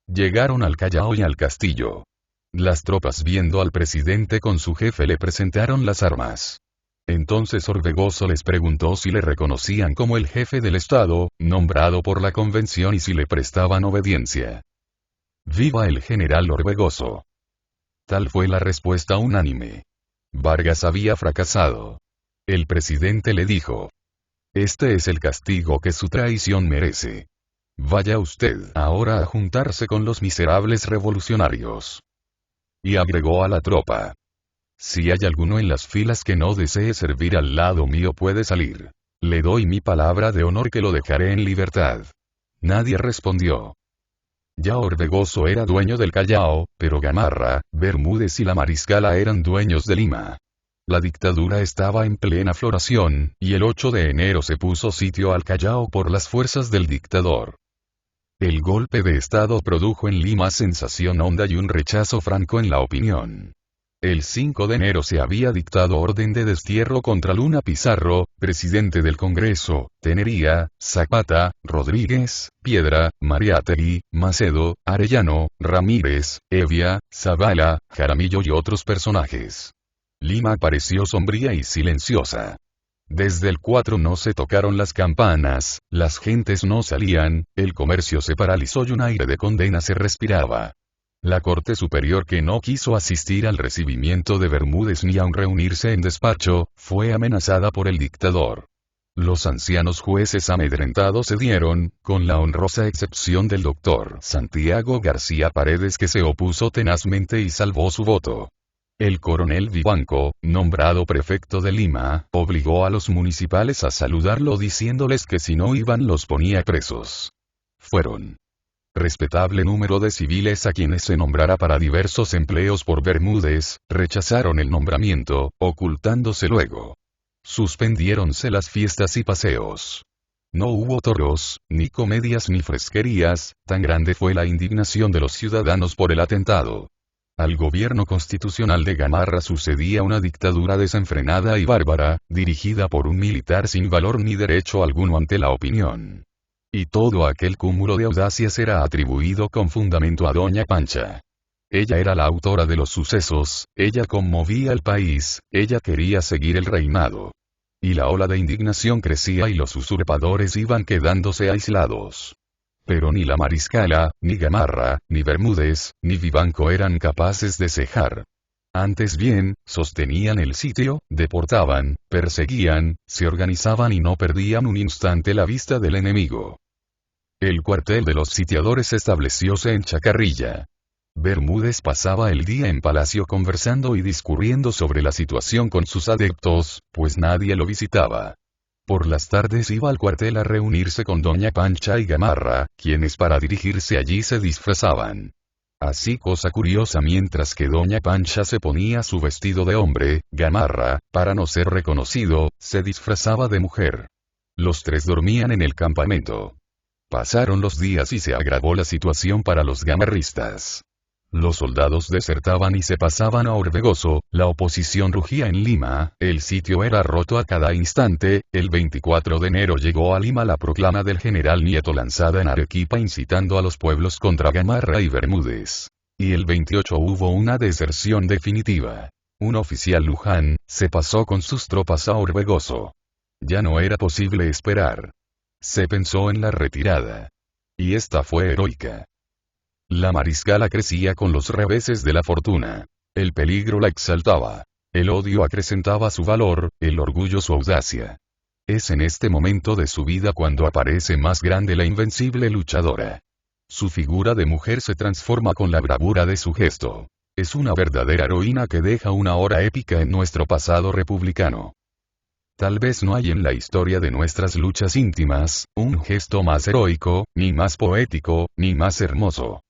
Llegaron al Callao y al castillo. Las tropas, viendo al presidente con su jefe, le presentaron las armas. Entonces Orbegoso les preguntó si le reconocían como el jefe del Estado, nombrado por la convención, y si le prestaban obediencia. «¡Viva el general Orbegoso!». Tal fue la respuesta unánime. Vargas había fracasado. El presidente le dijo: «Este es el castigo que su traición merece. Vaya usted ahora a juntarse con los miserables revolucionarios». Y agregó a la tropa: «Si hay alguno en las filas que no desee servir al lado mío, puede salir. Le doy mi palabra de honor que lo dejaré en libertad». Nadie respondió. Ya Orbegoso era dueño del Callao, pero Gamarra, Bermúdez y la Mariscala eran dueños de Lima. La dictadura estaba en plena floración, y el 8 de enero se puso sitio al Callao por las fuerzas del dictador. El golpe de Estado produjo en Lima sensación honda y un rechazo franco en la opinión. El 5 de enero se había dictado orden de destierro contra Luna Pizarro, presidente del Congreso, Tenería, Zapata, Rodríguez, Piedra, Mariátegui, Macedo, Arellano, Ramírez, Evia, Zavala, Jaramillo y otros personajes. Lima pareció sombría y silenciosa. Desde el 4 no se tocaron las campanas, las gentes no salían, el comercio se paralizó y un aire de condena se respiraba. La Corte Superior, que no quiso asistir al recibimiento de Bermúdez ni aun reunirse en despacho, fue amenazada por el dictador. Los ancianos jueces amedrentados cedieron, con la honrosa excepción del doctor Santiago García Paredes, que se opuso tenazmente y salvó su voto. El coronel Vivanco, nombrado prefecto de Lima, obligó a los municipales a saludarlo diciéndoles que si no iban los ponía presos. Fueron respetable número de civiles a quienes se nombrara para diversos empleos por Bermúdez, rechazaron el nombramiento, ocultándose luego. Suspendiéronse las fiestas y paseos. No hubo toros, ni comedias ni fresquerías, tan grande fue la indignación de los ciudadanos por el atentado. Al gobierno constitucional de Gamarra sucedía una dictadura desenfrenada y bárbara, dirigida por un militar sin valor ni derecho alguno ante la opinión. Y todo aquel cúmulo de audacias era atribuido con fundamento a doña Pancha. Ella era la autora de los sucesos, ella conmovía al país, ella quería seguir el reinado. Y la ola de indignación crecía y los usurpadores iban quedándose aislados. Pero ni la Mariscala, ni Gamarra, ni Bermúdez, ni Vivanco eran capaces de cejar. Antes bien, sostenían el sitio, deportaban, perseguían, se organizaban y no perdían un instante la vista del enemigo. El cuartel de los sitiadores establecióse en Chacarrilla. Bermúdez pasaba el día en palacio conversando y discurriendo sobre la situación con sus adeptos, pues nadie lo visitaba. Por las tardes iba al cuartel a reunirse con Doña Pancha y Gamarra, quienes para dirigirse allí se disfrazaban. Así, cosa curiosa, mientras que Doña Pancha se ponía su vestido de hombre, Gamarra, para no ser reconocido, se disfrazaba de mujer. Los tres dormían en el campamento. Pasaron los días y se agravó la situación para los gamarristas. Los soldados desertaban y se pasaban a Orbegoso, la oposición rugía en Lima, el sitio era roto a cada instante. El 24 de enero llegó a Lima la proclama del general Nieto lanzada en Arequipa incitando a los pueblos contra Gamarra y Bermúdez. Y el 28 hubo una deserción definitiva. Un oficial Luján, se pasó con sus tropas a Orbegoso. Ya no era posible esperar. Se pensó en la retirada. Y esta fue heroica. La mariscala crecía con los reveses de la fortuna. El peligro la exaltaba. El odio acrecentaba su valor, el orgullo su audacia. Es en este momento de su vida cuando aparece más grande la invencible luchadora. Su figura de mujer se transforma con la bravura de su gesto. Es una verdadera heroína que deja una hora épica en nuestro pasado republicano. Tal vez no hay en la historia de nuestras luchas íntimas, un gesto más heroico, ni más poético, ni más hermoso.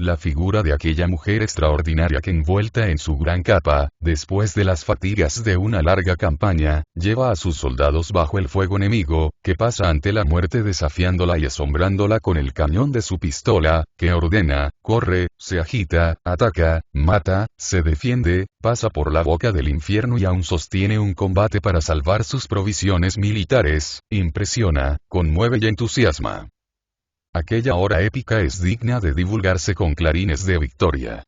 La figura de aquella mujer extraordinaria que envuelta en su gran capa, después de las fatigas de una larga campaña, lleva a sus soldados bajo el fuego enemigo, que pasa ante la muerte desafiándola y asombrándola con el cañón de su pistola, que ordena, corre, se agita, ataca, mata, se defiende, pasa por la boca del infierno y aún sostiene un combate para salvar sus provisiones militares, impresiona, conmueve y entusiasma. Aquella hora épica es digna de divulgarse con clarines de victoria.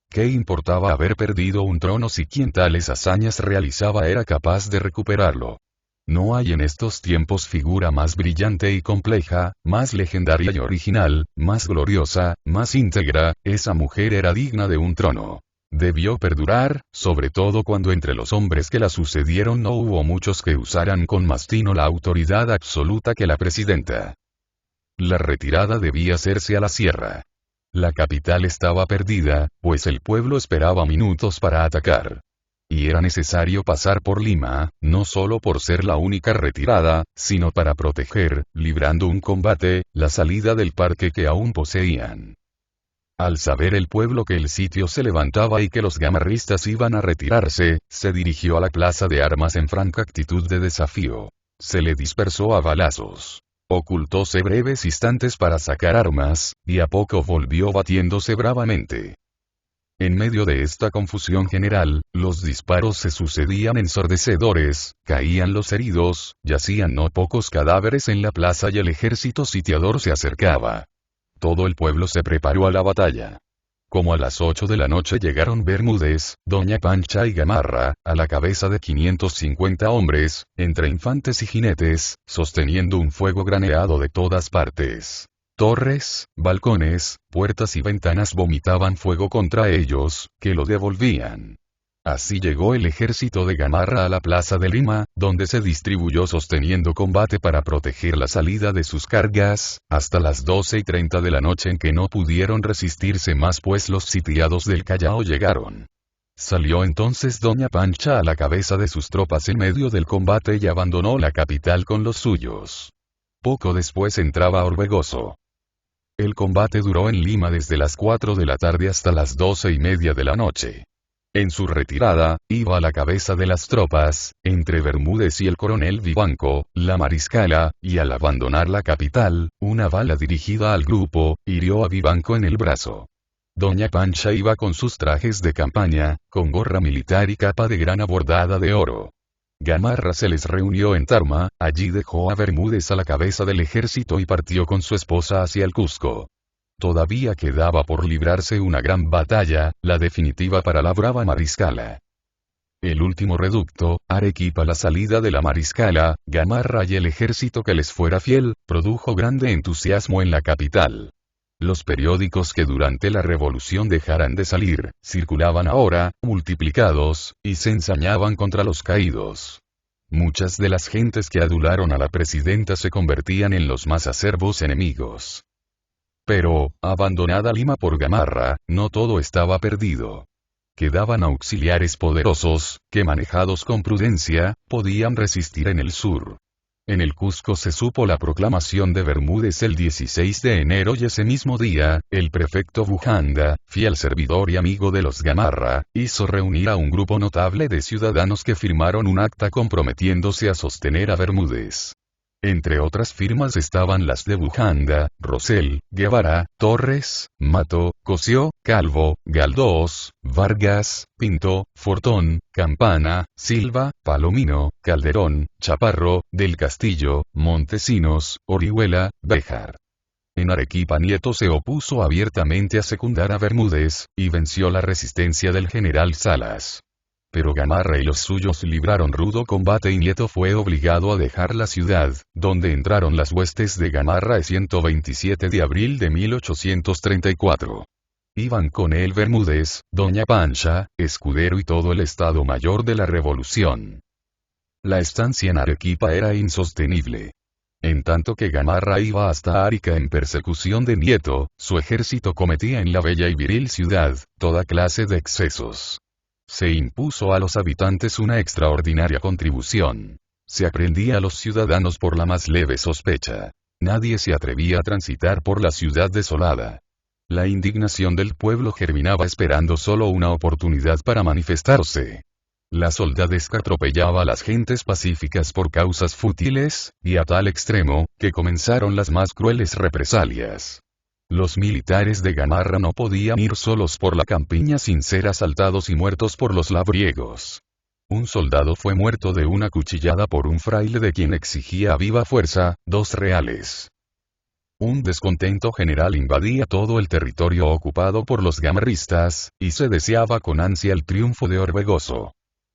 ¿Qué importaba haber perdido un trono si quien tales hazañas realizaba era capaz de recuperarlo? No hay en estos tiempos figura más brillante y compleja, más legendaria y original, más gloriosa, más íntegra. Esa mujer era digna de un trono. Debió perdurar, sobre todo cuando entre los hombres que la sucedieron no hubo muchos que usaran con más tino la autoridad absoluta que la presidenta. La retirada debía hacerse a la sierra. La capital estaba perdida, pues el pueblo esperaba minutos para atacar. Y era necesario pasar por Lima, no solo por ser la única retirada, sino para proteger, librando un combate, la salida del parque que aún poseían. Al saber el pueblo que el sitio se levantaba y que los gamarristas iban a retirarse, se dirigió a la plaza de armas en franca actitud de desafío. Se le dispersó a balazos. Ocultóse breves instantes para sacar armas, y a poco volvió batiéndose bravamente. En medio de esta confusión general, los disparos se sucedían ensordecedores, caían los heridos, yacían no pocos cadáveres en la plaza y el ejército sitiador se acercaba. Todo el pueblo se preparó a la batalla. Como a las 8 de la noche llegaron Bermúdez, Doña Pancha y Gamarra, a la cabeza de 550 hombres, entre infantes y jinetes, sosteniendo un fuego graneado de todas partes. Torres, balcones, puertas y ventanas vomitaban fuego contra ellos, que lo devolvían. Así llegó el ejército de Gamarra a la plaza de Lima, donde se distribuyó sosteniendo combate para proteger la salida de sus cargas, hasta las 12:30 de la noche en que no pudieron resistirse más pues los sitiados del Callao llegaron. Salió entonces Doña Pancha a la cabeza de sus tropas en medio del combate y abandonó la capital con los suyos. Poco después entraba Orbegoso. El combate duró en Lima desde las 4 de la tarde hasta las 12:30 de la noche. En su retirada, iba a la cabeza de las tropas, entre Bermúdez y el coronel Vivanco, la mariscala, y al abandonar la capital, una bala dirigida al grupo, hirió a Vivanco en el brazo. Doña Pancha iba con sus trajes de campaña, con gorra militar y capa de grana bordada de oro. Gamarra se les reunió en Tarma, allí dejó a Bermúdez a la cabeza del ejército y partió con su esposa hacia el Cusco. Todavía quedaba por librarse una gran batalla, la definitiva para la brava mariscala. El último reducto, Arequipa, la salida de la mariscala, Gamarra y el ejército que les fuera fiel, produjo grande entusiasmo en la capital. Los periódicos que durante la revolución dejaran de salir, circulaban ahora, multiplicados, y se ensañaban contra los caídos. Muchas de las gentes que adularon a la presidenta se convertían en los más acerbos enemigos. Pero, abandonada Lima por Gamarra, no todo estaba perdido. Quedaban auxiliares poderosos, que manejados con prudencia, podían resistir en el sur. En el Cusco se supo la proclamación de Bermúdez el 16 de enero y ese mismo día, el prefecto Bujanda, fiel servidor y amigo de los Gamarra, hizo reunir a un grupo notable de ciudadanos que firmaron un acta comprometiéndose a sostener a Bermúdez. Entre otras firmas estaban las de Bujanda, Rosell, Guevara, Torres, Mato, Cosío, Calvo, Galdós, Vargas, Pinto, Fortón, Campana, Silva, Palomino, Calderón, Chaparro, del Castillo, Montesinos, Orihuela, Béjar. En Arequipa Nieto se opuso abiertamente a secundar a Bermúdez, y venció la resistencia del general Salas. Pero Gamarra y los suyos libraron rudo combate y Nieto fue obligado a dejar la ciudad, donde entraron las huestes de Gamarra el 127 de abril de 1834. Iban con él Bermúdez, Doña Pancha, Escudero y todo el Estado Mayor de la Revolución. La estancia en Arequipa era insostenible. En tanto que Gamarra iba hasta Arica en persecución de Nieto, su ejército cometía en la bella y viril ciudad, toda clase de excesos. Se impuso a los habitantes una extraordinaria contribución. Se aprendía a los ciudadanos por la más leve sospecha. Nadie se atrevía a transitar por la ciudad desolada. La indignación del pueblo germinaba esperando solo una oportunidad para manifestarse. La soldadesca atropellaba a las gentes pacíficas por causas fútiles, y a tal extremo, que comenzaron las más crueles represalias. Los militares de Gamarra no podían ir solos por la campiña sin ser asaltados y muertos por los labriegos. Un soldado fue muerto de una cuchillada por un fraile de quien exigía a viva fuerza, 2 reales. Un descontento general invadía todo el territorio ocupado por los gamarristas, y se deseaba con ansia el triunfo de Orbegoso.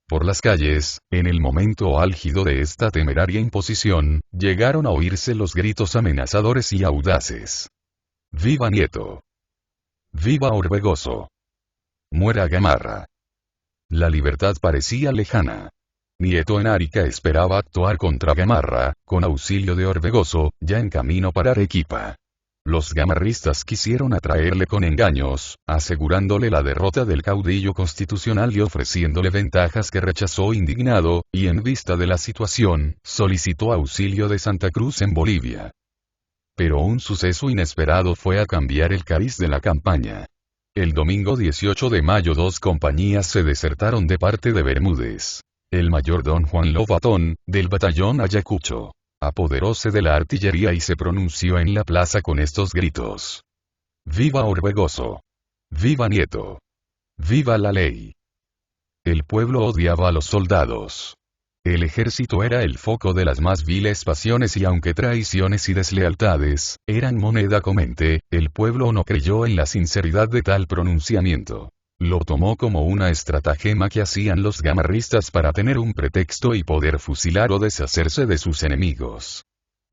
Por las calles, en el momento álgido de esta temeraria imposición, llegaron a oírse los gritos amenazadores y audaces. ¡Viva Nieto! ¡Viva Orbegoso! ¡Muera Gamarra! La libertad parecía lejana. Nieto en Arica esperaba actuar contra Gamarra, con auxilio de Orbegoso, ya en camino para Arequipa. Los gamarristas quisieron atraerle con engaños, asegurándole la derrota del caudillo constitucional y ofreciéndole ventajas que rechazó indignado, y en vista de la situación, solicitó auxilio de Santa Cruz en Bolivia. Pero un suceso inesperado fue a cambiar el cariz de la campaña. El domingo 18 de mayo 2 compañías se desertaron de parte de Bermúdez. El mayor don Juan Lobatón, del batallón Ayacucho, apoderóse de la artillería y se pronunció en la plaza con estos gritos. ¡Viva Orbegoso! ¡Viva Nieto! ¡Viva la ley! El pueblo odiaba a los soldados. El ejército era el foco de las más viles pasiones y aunque traiciones y deslealtades eran moneda corriente, el pueblo no creyó en la sinceridad de tal pronunciamiento. Lo tomó como una estratagema que hacían los gamarristas para tener un pretexto y poder fusilar o deshacerse de sus enemigos.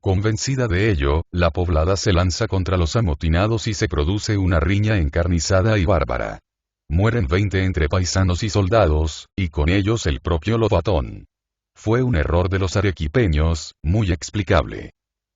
Convencida de ello, la poblada se lanza contra los amotinados y se produce una riña encarnizada y bárbara. Mueren 20 entre paisanos y soldados, y con ellos el propio Lobatón. Fue un error de los arequipeños, muy explicable.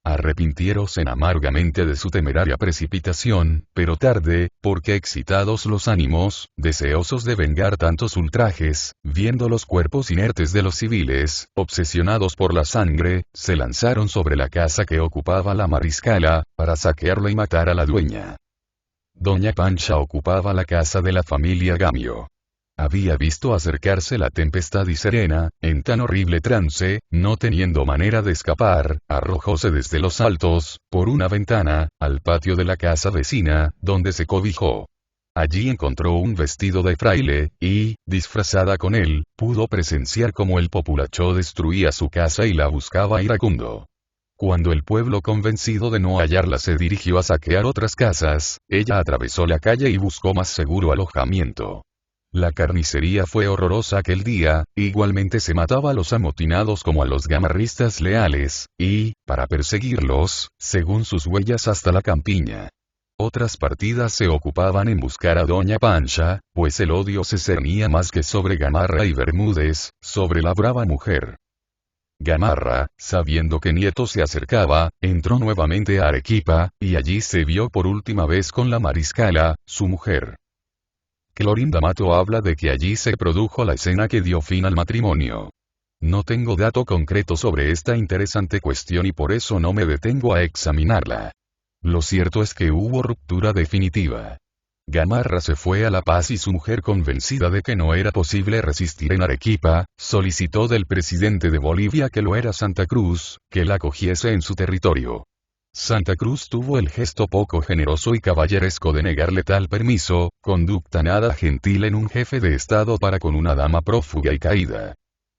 Arrepintiéronse amargamente de su temeraria precipitación, pero tarde, porque excitados los ánimos, deseosos de vengar tantos ultrajes, viendo los cuerpos inertes de los civiles, obsesionados por la sangre, se lanzaron sobre la casa que ocupaba la mariscala, para saquearla y matar a la dueña. Doña Pancha ocupaba la casa de la familia Gamio. Había visto acercarse la tempestad y serena, en tan horrible trance, no teniendo manera de escapar, arrojóse desde los altos, por una ventana, al patio de la casa vecina, donde se cobijó. Allí encontró un vestido de fraile, y, disfrazada con él, pudo presenciar cómo el populacho destruía su casa y la buscaba iracundo. Cuando el pueblo convencido de no hallarla se dirigió a saquear otras casas, ella atravesó la calle y buscó más seguro alojamiento. La carnicería fue horrorosa aquel día, igualmente se mataba a los amotinados como a los gamarristas leales, y, para perseguirlos, según sus huellas hasta la campiña. Otras partidas se ocupaban en buscar a Doña Pancha, pues el odio se cernía más que sobre Gamarra y Bermúdez, sobre la brava mujer. Gamarra, sabiendo que Nieto se acercaba, entró nuevamente a Arequipa, y allí se vio por última vez con la mariscala, su mujer. Clorinda Mato habla de que allí se produjo la escena que dio fin al matrimonio. No tengo dato concreto sobre esta interesante cuestión y por eso no me detengo a examinarla. Lo cierto es que hubo ruptura definitiva. Gamarra se fue a La Paz y su mujer, convencida de que no era posible resistir en Arequipa, solicitó del presidente de Bolivia, que lo era Santa Cruz, que la acogiese en su territorio. Santa Cruz tuvo el gesto poco generoso y caballeresco de negarle tal permiso, conducta nada gentil en un jefe de Estado para con una dama prófuga y caída.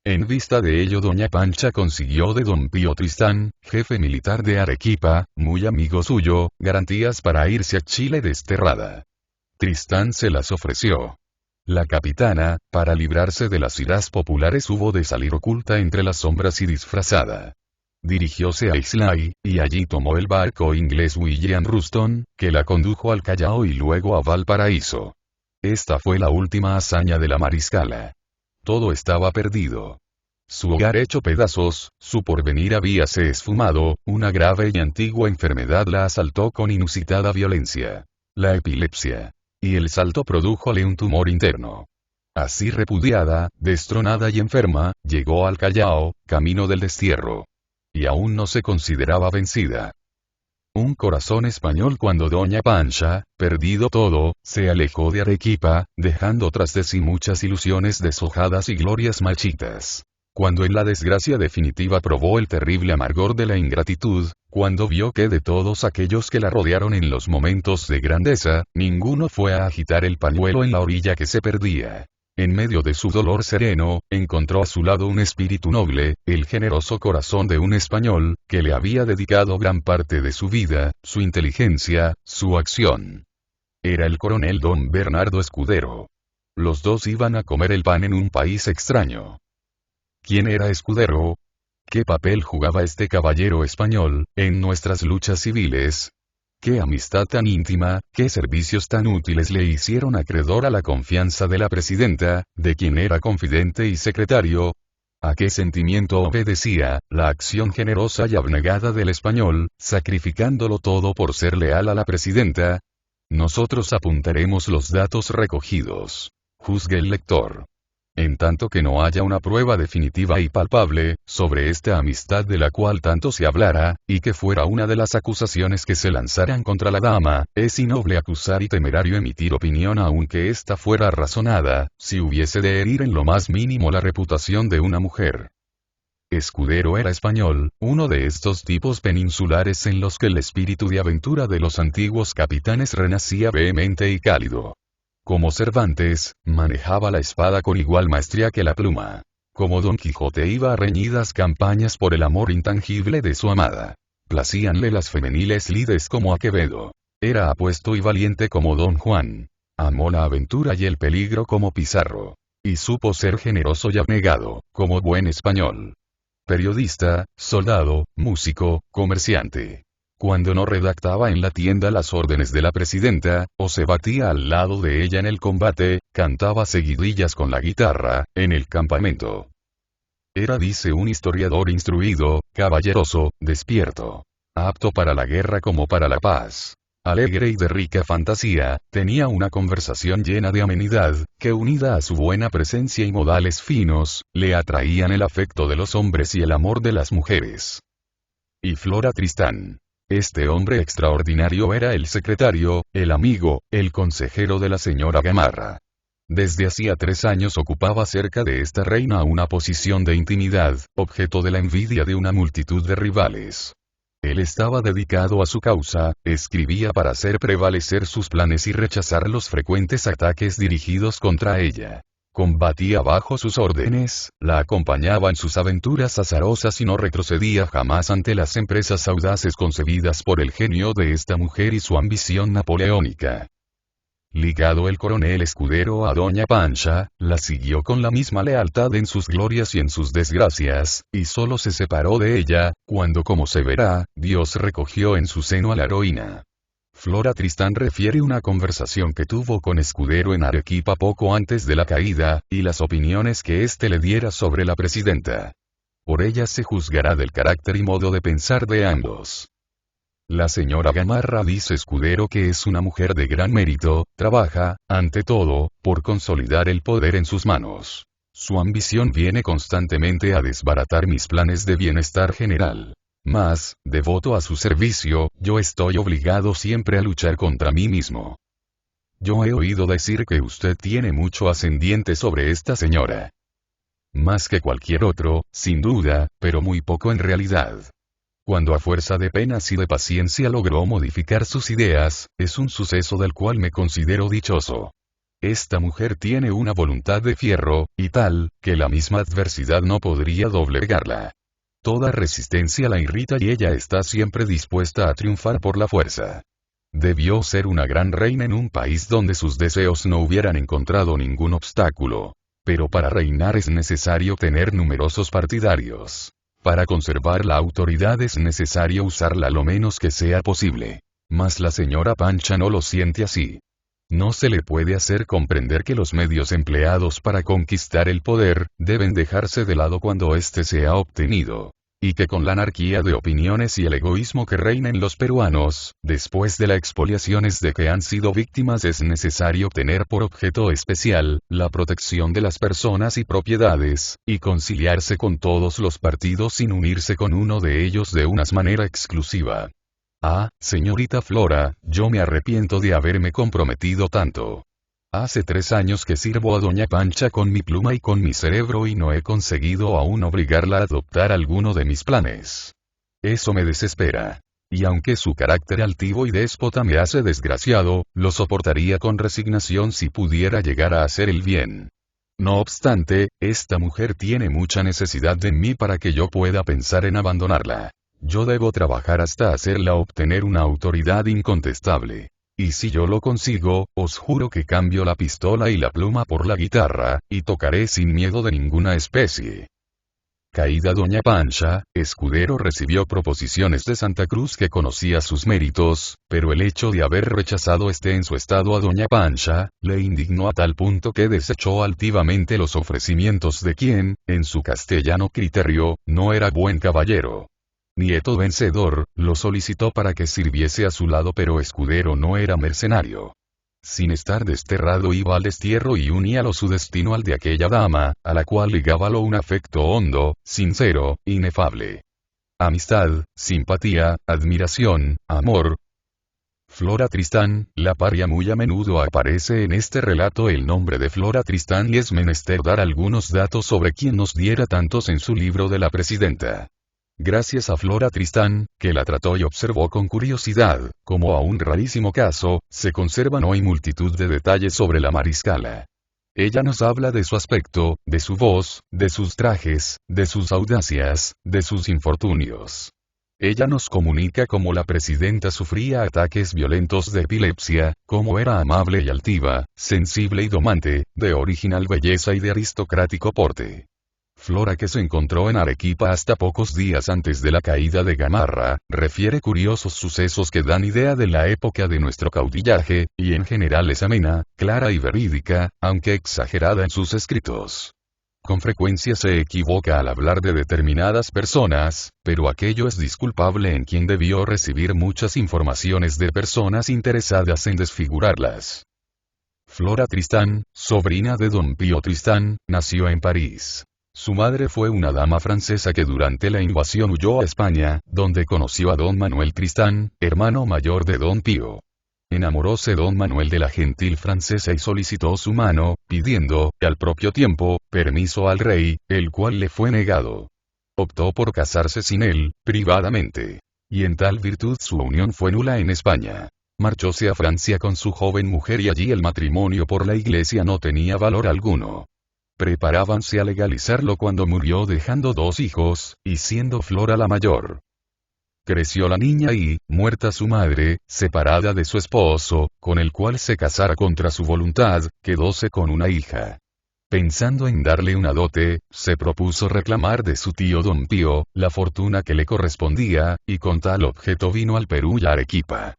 En vista de ello, doña Pancha consiguió de don Pío Tristán, jefe militar de Arequipa, muy amigo suyo, garantías para irse a Chile desterrada. Tristán se las ofreció. La capitana, para librarse de las iras populares, hubo de salir oculta entre las sombras y disfrazada. Dirigióse a Islay, y allí tomó el barco inglés William Ruston, que la condujo al Callao y luego a Valparaíso. Esta fue la última hazaña de la mariscala. Todo estaba perdido. Su hogar hecho pedazos, su porvenir habíase esfumado, una grave y antigua enfermedad la asaltó con inusitada violencia. La epilepsia. Y el salto prodújole un tumor interno. Así repudiada, destronada y enferma, llegó al Callao, camino del destierro. Y aún no se consideraba vencida. Un corazón español cuando doña Pancha, perdido todo, se alejó de Arequipa, dejando tras de sí muchas ilusiones deshojadas y glorias marchitas. Cuando en la desgracia definitiva probó el terrible amargor de la ingratitud, cuando vio que de todos aquellos que la rodearon en los momentos de grandeza, ninguno fue a agitar el pañuelo en la orilla que se perdía. En medio de su dolor sereno, encontró a su lado un espíritu noble, el generoso corazón de un español, que le había dedicado gran parte de su vida, su inteligencia, su acción. Era el coronel don Bernardo Escudero. Los dos iban a comer el pan en un país extraño. ¿Quién era Escudero? ¿Qué papel jugaba este caballero español en nuestras luchas civiles? ¿Qué amistad tan íntima, qué servicios tan útiles le hicieron acreedor a la confianza de la presidenta, de quien era confidente y secretario? ¿A qué sentimiento obedecía la acción generosa y abnegada del español, sacrificándolo todo por ser leal a la presidenta? Nosotros apuntaremos los datos recogidos. Juzgue el lector. En tanto que no haya una prueba definitiva y palpable, sobre esta amistad de la cual tanto se hablara, y que fuera una de las acusaciones que se lanzaran contra la dama, es innoble acusar y temerario emitir opinión aunque ésta fuera razonada, si hubiese de herir en lo más mínimo la reputación de una mujer. Escudero era español, uno de estos tipos peninsulares en los que el espíritu de aventura de los antiguos capitanes renacía vehemente y cálido. Como Cervantes, manejaba la espada con igual maestría que la pluma. Como Don Quijote iba a reñidas campañas por el amor intangible de su amada. Placíanle las femeniles lides como a Quevedo. Era apuesto y valiente como Don Juan. Amó la aventura y el peligro como Pizarro. Y supo ser generoso y abnegado, como buen español. Periodista, soldado, músico, comerciante. Cuando no redactaba en la tienda las órdenes de la presidenta, o se batía al lado de ella en el combate, cantaba seguidillas con la guitarra, en el campamento. Era, dice un historiador instruido, caballeroso, despierto. Apto para la guerra como para la paz. Alegre y de rica fantasía, tenía una conversación llena de amenidad, que unida a su buena presencia y modales finos, le atraían el afecto de los hombres y el amor de las mujeres. Y Flora Tristán. Este hombre extraordinario era el secretario, el amigo, el consejero de la señora Gamarra. Desde hacía 3 años ocupaba cerca de esta reina una posición de intimidad, objeto de la envidia de una multitud de rivales. Él estaba dedicado a su causa, escribía para hacer prevalecer sus planes y rechazar los frecuentes ataques dirigidos contra ella. Combatía bajo sus órdenes, la acompañaba en sus aventuras azarosas y no retrocedía jamás ante las empresas audaces concebidas por el genio de esta mujer y su ambición napoleónica. Ligado el coronel Escudero a doña Pancha, la siguió con la misma lealtad en sus glorias y en sus desgracias, y solo se separó de ella, cuando como se verá, Dios recogió en su seno a la heroína. Flora Tristán refiere una conversación que tuvo con Escudero en Arequipa poco antes de la caída, y las opiniones que éste le diera sobre la presidenta. Por ella se juzgará del carácter y modo de pensar de ambos. La señora Gamarra dice Escudero que es una mujer de gran mérito, trabaja, ante todo, por consolidar el poder en sus manos. Su ambición viene constantemente a desbaratar mis planes de bienestar general. Mas, devoto a su servicio, yo estoy obligado siempre a luchar contra mí mismo. Yo he oído decir que usted tiene mucho ascendiente sobre esta señora. Más que cualquier otro, sin duda, pero muy poco en realidad. Cuando a fuerza de penas y de paciencia logró modificar sus ideas, es un suceso del cual me considero dichoso. Esta mujer tiene una voluntad de fierro, y tal, que la misma adversidad no podría doblegarla. Toda resistencia la irrita y ella está siempre dispuesta a triunfar por la fuerza. Debió ser una gran reina en un país donde sus deseos no hubieran encontrado ningún obstáculo. Pero para reinar es necesario tener numerosos partidarios. Para conservar la autoridad es necesario usarla lo menos que sea posible. Mas la señora Pancha no lo siente así. No se le puede hacer comprender que los medios empleados para conquistar el poder, deben dejarse de lado cuando éste se ha obtenido. Y que con la anarquía de opiniones y el egoísmo que reina en los peruanos, después de las expoliaciones de que han sido víctimas es necesario tener por objeto especial, la protección de las personas y propiedades, y conciliarse con todos los partidos sin unirse con uno de ellos de una manera exclusiva. Ah, señorita Flora, yo me arrepiento de haberme comprometido tanto. Hace 3 años que sirvo a doña Pancha con mi pluma y con mi cerebro y no he conseguido aún obligarla a adoptar alguno de mis planes. Eso me desespera. Y aunque su carácter altivo y déspota me hace desgraciado, lo soportaría con resignación si pudiera llegar a hacer el bien. No obstante, esta mujer tiene mucha necesidad de mí para que yo pueda pensar en abandonarla. Yo debo trabajar hasta hacerla obtener una autoridad incontestable. Y si yo lo consigo, os juro que cambio la pistola y la pluma por la guitarra, y tocaré sin miedo de ninguna especie. Caída doña Pancha, Escudero recibió proposiciones de Santa Cruz que conocía sus méritos, pero el hecho de haber rechazado en su estado a doña Pancha, le indignó a tal punto que desechó altivamente los ofrecimientos de quien, en su castellano criterio, no era buen caballero. Nieto vencedor, lo solicitó para que sirviese a su lado pero Escudero no era mercenario. Sin estar desterrado iba al destierro y uníalo su destino al de aquella dama, a la cual ligábalo un afecto hondo, sincero, inefable. Amistad, simpatía, admiración, amor. Flora Tristán, la paria. Muy a menudo aparece en este relato el nombre de Flora Tristán y es menester dar algunos datos sobre quien nos diera tantos en su libro de la presidenta. Gracias a Flora Tristán, que la trató y observó con curiosidad, como a un rarísimo caso, se conservan hoy multitud de detalles sobre la mariscala. Ella nos habla de su aspecto, de su voz, de sus trajes, de sus audacias, de sus infortunios. Ella nos comunica cómo la presidenta sufría ataques violentos de epilepsia, cómo era amable y altiva, sensible y domante, de original belleza y de aristocrático porte. Flora, que se encontró en Arequipa hasta pocos días antes de la caída de Gamarra, refiere curiosos sucesos que dan idea de la época de nuestro caudillaje, y en general es amena, clara y verídica, aunque exagerada en sus escritos. Con frecuencia se equivoca al hablar de determinadas personas, pero aquello es disculpable en quien debió recibir muchas informaciones de personas interesadas en desfigurarlas. Flora Tristán, sobrina de don Pío Tristán, nació en París. Su madre fue una dama francesa que durante la invasión huyó a España, donde conoció a don Manuel Tristán, hermano mayor de don Pío. Enamoróse don Manuel de la gentil francesa y solicitó su mano, pidiendo, al propio tiempo, permiso al rey, el cual le fue negado. Optó por casarse sin él, privadamente. Y en tal virtud su unión fue nula en España. Marchóse a Francia con su joven mujer y allí el matrimonio por la iglesia no tenía valor alguno. Preparábanse a legalizarlo cuando murió dejando 2 hijos, y siendo Flora la mayor. Creció la niña y, muerta su madre, separada de su esposo, con el cual se casara contra su voluntad, quedóse con una hija. Pensando en darle una dote, se propuso reclamar de su tío don Pío, la fortuna que le correspondía, y con tal objeto vino al Perú y a Arequipa.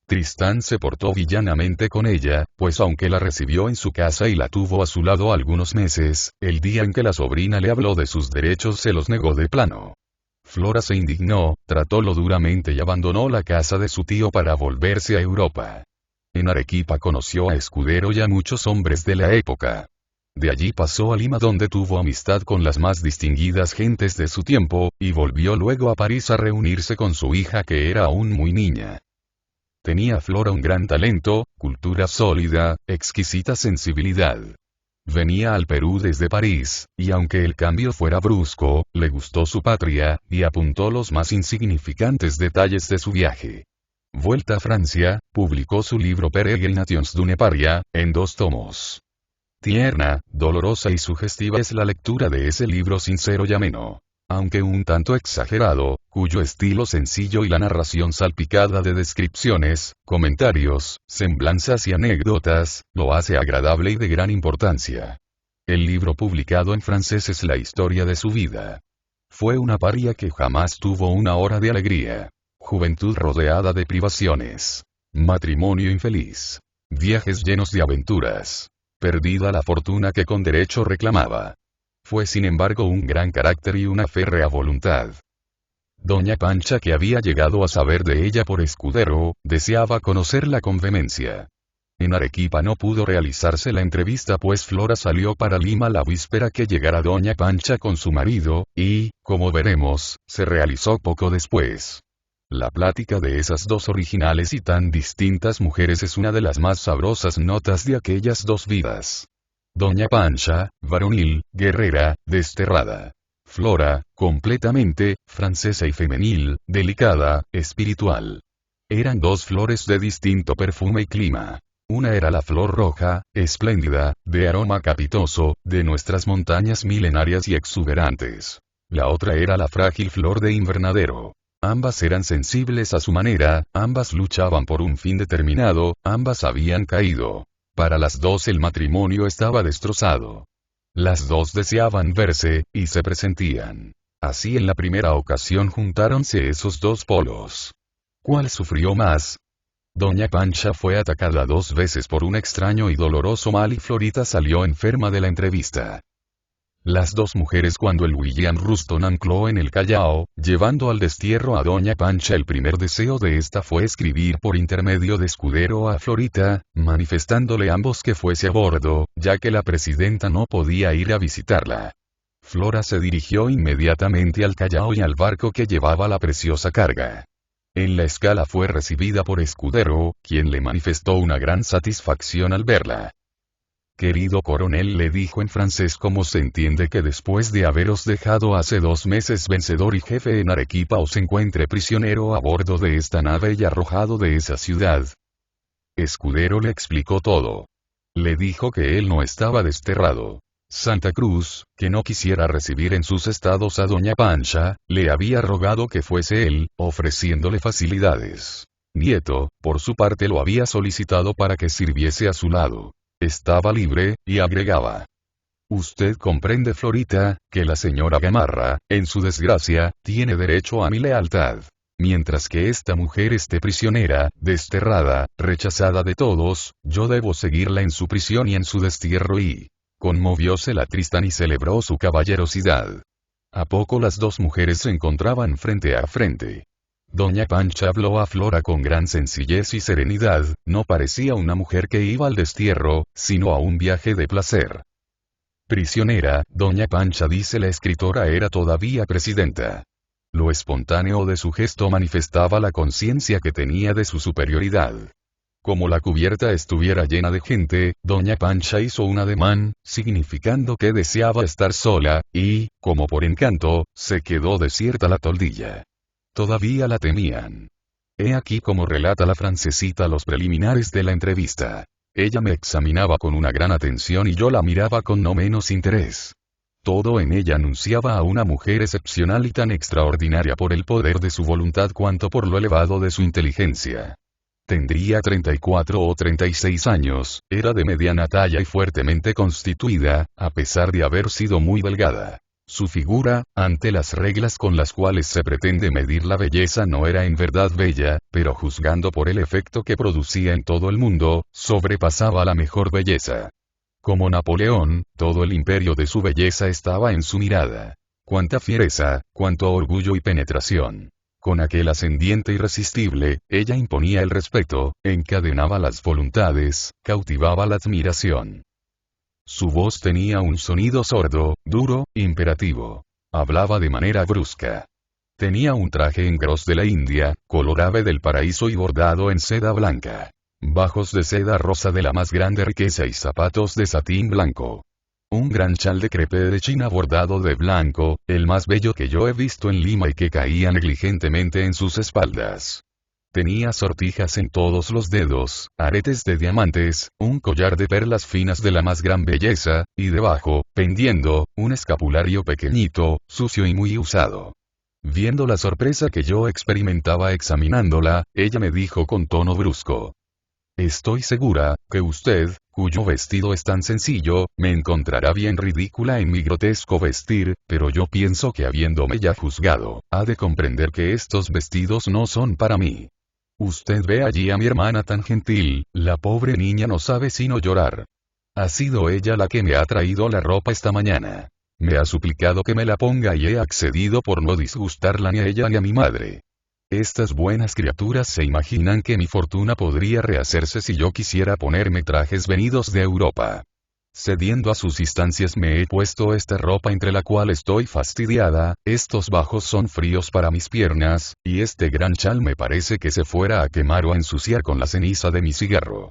Tristán se portó villanamente con ella, pues aunque la recibió en su casa y la tuvo a su lado algunos meses, el día en que la sobrina le habló de sus derechos se los negó de plano. Flora se indignó, tratólo duramente y abandonó la casa de su tío para volverse a Europa. En Arequipa conoció a Escudero y a muchos hombres de la época. De allí pasó a Lima donde tuvo amistad con las más distinguidas gentes de su tiempo, y volvió luego a París a reunirse con su hija que era aún muy niña. Tenía Flora un gran talento, cultura sólida, exquisita sensibilidad. Venía al Perú desde París, y aunque el cambio fuera brusco, le gustó su patria, y apuntó los más insignificantes detalles de su viaje. Vuelta a Francia, publicó su libro Peregrinations d'une Paria, en 2 tomos. Tierna, dolorosa y sugestiva es la lectura de ese libro sincero y ameno, aunque un tanto exagerado, cuyo estilo sencillo y la narración salpicada de descripciones, comentarios, semblanzas y anécdotas, lo hace agradable y de gran importancia. El libro publicado en francés es la historia de su vida. Fue una paria que jamás tuvo una hora de alegría. Juventud rodeada de privaciones. Matrimonio infeliz. Viajes llenos de aventuras. Perdida la fortuna que con derecho reclamaba. Fue sin embargo un gran carácter y una férrea voluntad. Doña Pancha, que había llegado a saber de ella por Escudero, deseaba conocerla con vehemencia. En Arequipa no pudo realizarse la entrevista pues Flora salió para Lima la víspera que llegara Doña Pancha con su marido, y, como veremos, se realizó poco después. La plática de esas dos originales y tan distintas mujeres es una de las más sabrosas notas de aquellas dos vidas. Doña Pancha, varonil, guerrera, desterrada. Flora, completamente, francesa y femenil, delicada, espiritual. Eran dos flores de distinto perfume y clima. Una era la flor roja, espléndida, de aroma capitoso, de nuestras montañas milenarias y exuberantes. La otra era la frágil flor de invernadero. Ambas eran sensibles a su manera, ambas luchaban por un fin determinado, ambas habían caído. Para las dos el matrimonio estaba destrozado. Las dos deseaban verse, y se presentían. Así en la primera ocasión juntáronse esos dos polos. ¿Cuál sufrió más? Doña Pancha fue atacada 2 veces por un extraño y doloroso mal y Florita salió enferma de la entrevista. Las dos mujeres cuando el William Ruston ancló en el Callao, llevando al destierro a Doña Pancha el primer deseo de esta fue escribir por intermedio de Escudero a Florita, manifestándole ambos que fuese a bordo, ya que la presidenta no podía ir a visitarla. Flora se dirigió inmediatamente al Callao y al barco que llevaba la preciosa carga. En la escala fue recibida por Escudero, quien le manifestó una gran satisfacción al verla. Querido coronel, le dijo en francés, ¿cómo se entiende que después de haberos dejado hace 2 meses vencedor y jefe en Arequipa os encuentre prisionero a bordo de esta nave y arrojado de esa ciudad? Escudero le explicó todo. Le dijo que él no estaba desterrado. Santa Cruz, que no quisiera recibir en sus estados a Doña Pancha, le había rogado que fuese él, ofreciéndole facilidades. Nieto, por su parte, lo había solicitado para que sirviese a su lado. Estaba libre, y agregaba. Usted comprende, Florita, que la señora Gamarra, en su desgracia, tiene derecho a mi lealtad. Mientras que esta mujer esté prisionera, desterrada, rechazada de todos, yo debo seguirla en su prisión y en su destierro y... Conmovióse la Tristán y celebró su caballerosidad. A poco las dos mujeres se encontraban frente a frente. Doña Pancha habló a Flora con gran sencillez y serenidad, no parecía una mujer que iba al destierro, sino a un viaje de placer. Prisionera, Doña Pancha, dice la escritora, era todavía presidenta. Lo espontáneo de su gesto manifestaba la conciencia que tenía de su superioridad. Como la cubierta estuviera llena de gente, Doña Pancha hizo un ademán, significando que deseaba estar sola, y, como por encanto, se quedó desierta la toldilla. Todavía la temían. He aquí como relata la francesita los preliminares de la entrevista. Ella me examinaba con una gran atención y yo la miraba con no menos interés. Todo en ella anunciaba a una mujer excepcional y tan extraordinaria por el poder de su voluntad cuanto por lo elevado de su inteligencia. Tendría 34 o 36 años, era de mediana talla y fuertemente constituida, a pesar de haber sido muy delgada. Su figura, ante las reglas con las cuales se pretende medir la belleza, no era en verdad bella, pero juzgando por el efecto que producía en todo el mundo, sobrepasaba la mejor belleza. Como Napoleón, todo el imperio de su belleza estaba en su mirada. Cuánta fiereza, cuánto orgullo y penetración. Con aquel ascendiente irresistible, ella imponía el respeto, encadenaba las voluntades, cautivaba la admiración. Su voz tenía un sonido sordo, duro, imperativo. Hablaba de manera brusca. Tenía un traje en gros de la India, color ave del paraíso y bordado en seda blanca. Bajos de seda rosa de la más grande riqueza y zapatos de satín blanco. Un gran chal de crepé de China bordado de blanco, el más bello que yo he visto en Lima y que caía negligentemente en sus espaldas. Tenía sortijas en todos los dedos, aretes de diamantes, un collar de perlas finas de la más gran belleza, y debajo, pendiendo, un escapulario pequeñito, sucio y muy usado. Viendo la sorpresa que yo experimentaba examinándola, ella me dijo con tono brusco: estoy segura, que usted, cuyo vestido es tan sencillo, me encontrará bien ridícula en mi grotesco vestir, pero yo pienso que habiéndome ya juzgado, ha de comprender que estos vestidos no son para mí. Usted ve allí a mi hermana tan gentil, la pobre niña no sabe sino llorar. Ha sido ella la que me ha traído la ropa esta mañana. Me ha suplicado que me la ponga y he accedido por no disgustarla ni a ella ni a mi madre. Estas buenas criaturas se imaginan que mi fortuna podría rehacerse si yo quisiera ponerme trajes venidos de Europa. Cediendo a sus instancias me he puesto esta ropa entre la cual estoy fastidiada, estos bajos son fríos para mis piernas, y este gran chal me parece que se fuera a quemar o a ensuciar con la ceniza de mi cigarro.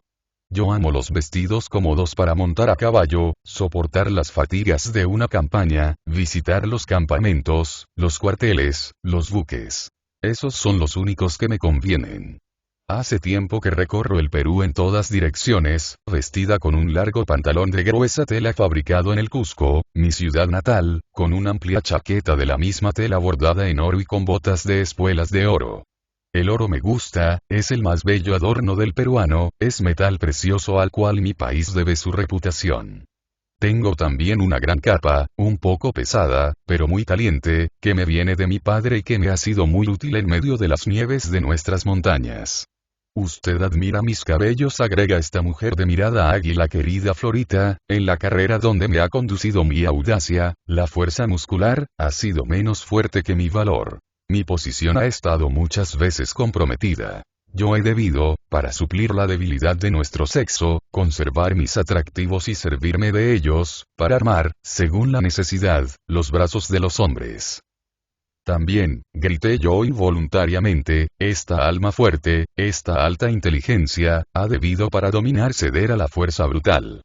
Yo amo los vestidos cómodos para montar a caballo, soportar las fatigas de una campaña, visitar los campamentos, los cuarteles, los buques. Esos son los únicos que me convienen. Hace tiempo que recorro el Perú en todas direcciones, vestida con un largo pantalón de gruesa tela fabricado en el Cusco, mi ciudad natal, con una amplia chaqueta de la misma tela bordada en oro y con botas de espuelas de oro. El oro me gusta, es el más bello adorno del peruano, es metal precioso al cual mi país debe su reputación. Tengo también una gran capa, un poco pesada, pero muy caliente, que me viene de mi padre y que me ha sido muy útil en medio de las nieves de nuestras montañas. Usted admira mis cabellos, agrega esta mujer de mirada águila querida Florita, en la carrera donde me ha conducido mi audacia, la fuerza muscular, ha sido menos fuerte que mi valor. Mi posición ha estado muchas veces comprometida. Yo he debido, para suplir la debilidad de nuestro sexo, conservar mis atractivos y servirme de ellos, para armar, según la necesidad, los brazos de los hombres. También, grité yo involuntariamente, esta alma fuerte, esta alta inteligencia, ha debido para dominar ceder a la fuerza brutal.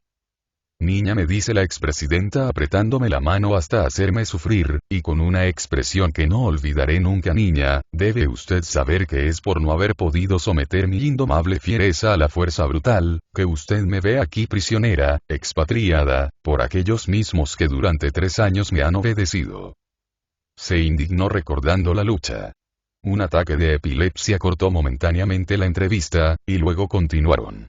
Niña, me dice la expresidenta apretándome la mano hasta hacerme sufrir, y con una expresión que no olvidaré nunca: niña, debe usted saber que es por no haber podido someter mi indomable fiereza a la fuerza brutal, que usted me ve aquí prisionera, expatriada, por aquellos mismos que durante 3 años me han obedecido. Se indignó recordando la lucha. Un ataque de epilepsia cortó momentáneamente la entrevista, y luego continuaron.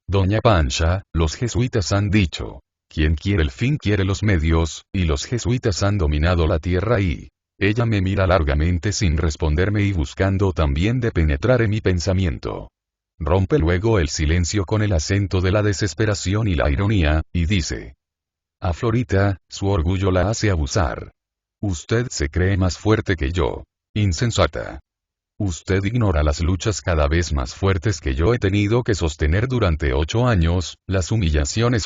Doña Pancha, los jesuitas han dicho: quien quiere el fin quiere los medios, y los jesuitas han dominado la tierra y... Ella me mira largamente sin responderme y buscando también de penetrar en mi pensamiento. Rompe luego el silencio con el acento de la desesperación y la ironía, y dice: a Florita, su orgullo la hace abusar. Usted se cree más fuerte que yo. Insensata. Usted ignora las luchas cada vez más fuertes que yo he tenido que sostener durante 8 años, las humillaciones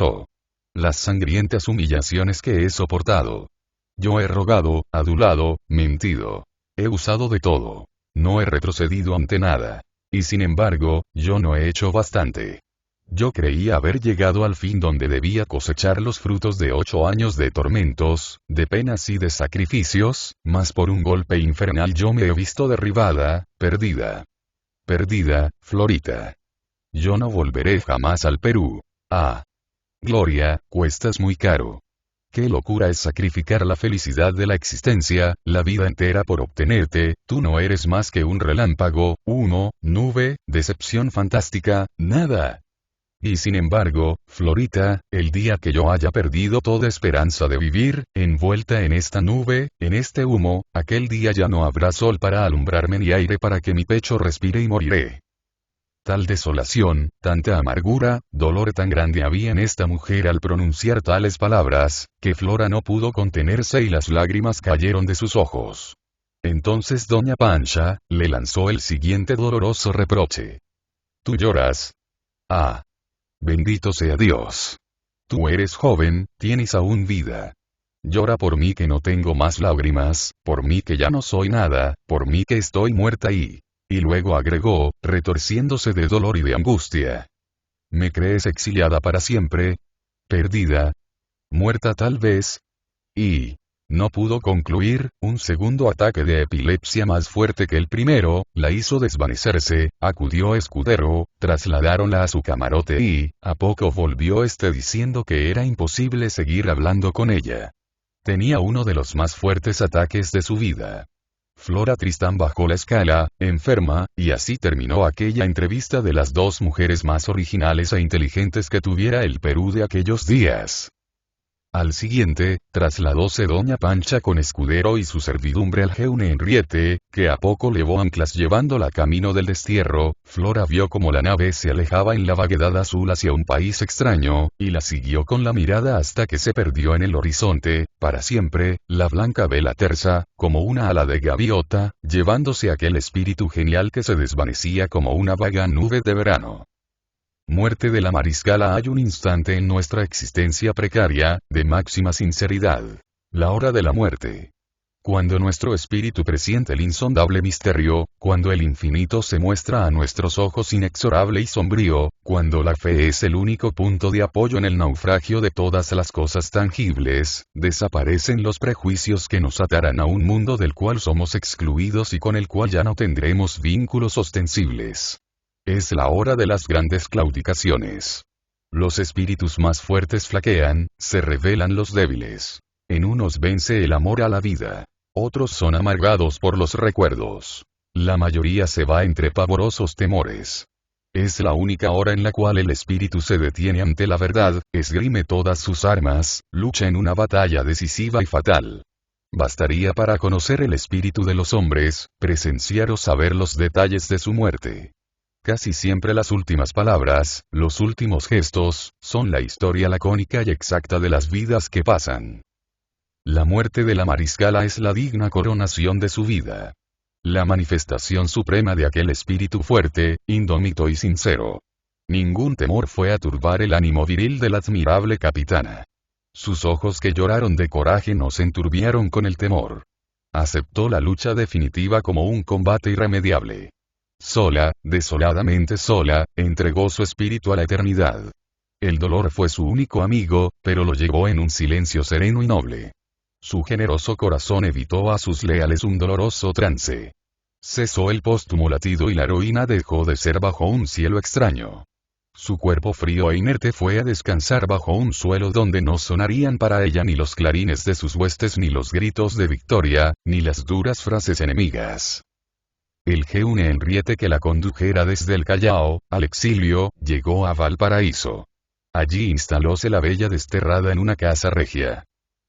las sangrientas humillaciones que he soportado. Yo he rogado, adulado, mentido. He usado de todo. No he retrocedido ante nada. Y sin embargo, yo no he hecho bastante. Yo creía haber llegado al fin donde debía cosechar los frutos de 8 años de tormentos, de penas y de sacrificios, mas por un golpe infernal yo me he visto derribada, perdida. Perdida, Florita. Yo no volveré jamás al Perú. Ah. Gloria, cuestas muy caro. Qué locura es sacrificar la felicidad de la existencia, la vida entera por obtenerte, tú no eres más que un relámpago, humo, nube, decepción fantástica, nada. Y sin embargo, Florita, el día que yo haya perdido toda esperanza de vivir, envuelta en esta nube, en este humo, aquel día ya no habrá sol para alumbrarme ni aire para que mi pecho respire y moriré. Tal desolación, tanta amargura, dolor tan grande había en esta mujer al pronunciar tales palabras, que Flora no pudo contenerse y las lágrimas cayeron de sus ojos. Entonces doña Pancha, le lanzó el siguiente doloroso reproche. ¿Tú lloras? Ah. Bendito sea Dios. Tú eres joven, tienes aún vida. Llora por mí que no tengo más lágrimas, por mí que ya no soy nada, por mí que estoy muerta y luego agregó, retorciéndose de dolor y de angustia. ¿Me crees exiliada para siempre? ¿Perdida? ¿Muerta tal vez? Y no pudo concluir, un segundo ataque de epilepsia más fuerte que el primero, la hizo desvanecerse, acudió Escudero, trasladáronla a su camarote y, a poco volvió diciendo que era imposible seguir hablando con ella. Tenía uno de los más fuertes ataques de su vida. Flora Tristán bajó la escala, enferma, y así terminó aquella entrevista de las dos mujeres más originales e inteligentes que tuviera el Perú de aquellos días. Al siguiente, trasladóse doña Pancha con Escudero y su servidumbre al Jeune Henriette, que a poco levó anclas llevándola camino del destierro. Flora vio como la nave se alejaba en la vaguedad azul hacia un país extraño, y la siguió con la mirada hasta que se perdió en el horizonte, para siempre, la blanca vela tersa, como una ala de gaviota, llevándose aquel espíritu genial que se desvanecía como una vaga nube de verano. Muerte de la mariscala. Hay un instante en nuestra existencia precaria, de máxima sinceridad. La hora de la muerte. Cuando nuestro espíritu presiente el insondable misterio, cuando el infinito se muestra a nuestros ojos inexorable y sombrío, cuando la fe es el único punto de apoyo en el naufragio de todas las cosas tangibles, desaparecen los prejuicios que nos atarán a un mundo del cual somos excluidos y con el cual ya no tendremos vínculos ostensibles. Es la hora de las grandes claudicaciones. Los espíritus más fuertes flaquean, se revelan los débiles. En unos vence el amor a la vida. Otros son amargados por los recuerdos. La mayoría se va entre pavorosos temores. Es la única hora en la cual el espíritu se detiene ante la verdad, esgrime todas sus armas, lucha en una batalla decisiva y fatal. Bastaría para conocer el espíritu de los hombres, presenciar o saber los detalles de su muerte. Casi siempre las últimas palabras, los últimos gestos, son la historia lacónica y exacta de las vidas que pasan. La muerte de la mariscala es la digna coronación de su vida. La manifestación suprema de aquel espíritu fuerte, indómito y sincero. Ningún temor fue a turbar el ánimo viril de la admirable capitana. Sus ojos que lloraron de coraje no se enturbiaron con el temor. Aceptó la lucha definitiva como un combate irremediable. Sola, desoladamente sola, entregó su espíritu a la eternidad. El dolor fue su único amigo, pero lo llevó en un silencio sereno y noble. Su generoso corazón evitó a sus leales un doloroso trance. Cesó el póstumo latido y la heroína dejó de ser bajo un cielo extraño. Su cuerpo frío e inerte fue a descansar bajo un suelo donde no sonarían para ella ni los clarines de sus huestes ni los gritos de victoria, ni las duras frases enemigas. El Jeune Henriette que la condujera desde el Callao, al exilio, llegó a Valparaíso. Allí instalóse la bella desterrada en una casa regia.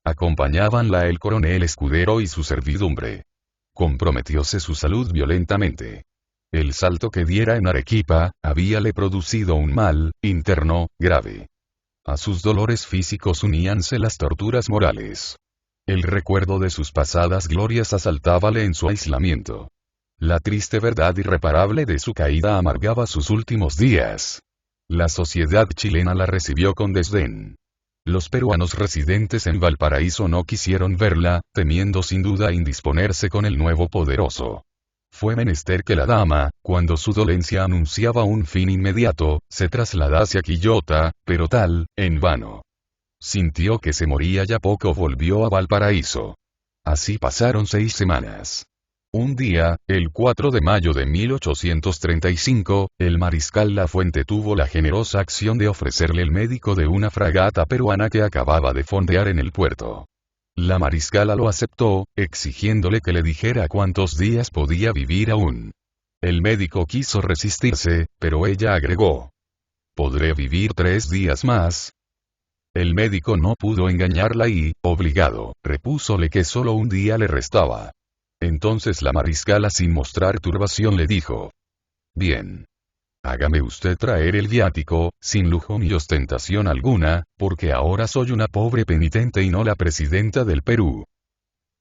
Acompañábanla el coronel Escudero y su servidumbre. Comprometióse su salud violentamente. El salto que diera en Arequipa, habíale producido un mal, interno, grave. A sus dolores físicos uníanse las torturas morales. El recuerdo de sus pasadas glorias asaltábale en su aislamiento. La triste verdad irreparable de su caída amargaba sus últimos días. La sociedad chilena la recibió con desdén. Los peruanos residentes en Valparaíso no quisieron verla, temiendo sin duda indisponerse con el nuevo poderoso. Fue menester que la dama, cuando su dolencia anunciaba un fin inmediato, se trasladase a Quillota, pero tal, en vano. Sintió que se moría y a poco volvió a Valparaíso. Así pasaron 6 semanas. Un día, el 4 de mayo de 1835, el mariscal Lafuente tuvo la generosa acción de ofrecerle el médico de una fragata peruana que acababa de fondear en el puerto. La mariscala lo aceptó, exigiéndole que le dijera cuántos días podía vivir aún. El médico quiso resistirse, pero ella agregó: ¿podré vivir 3 días más? El médico no pudo engañarla y, obligado, repúsole que solo un día le restaba. Entonces la mariscala, sin mostrar turbación, le dijo: bien. Hágame usted traer el viático, sin lujo ni ostentación alguna, porque ahora soy una pobre penitente y no la presidenta del Perú.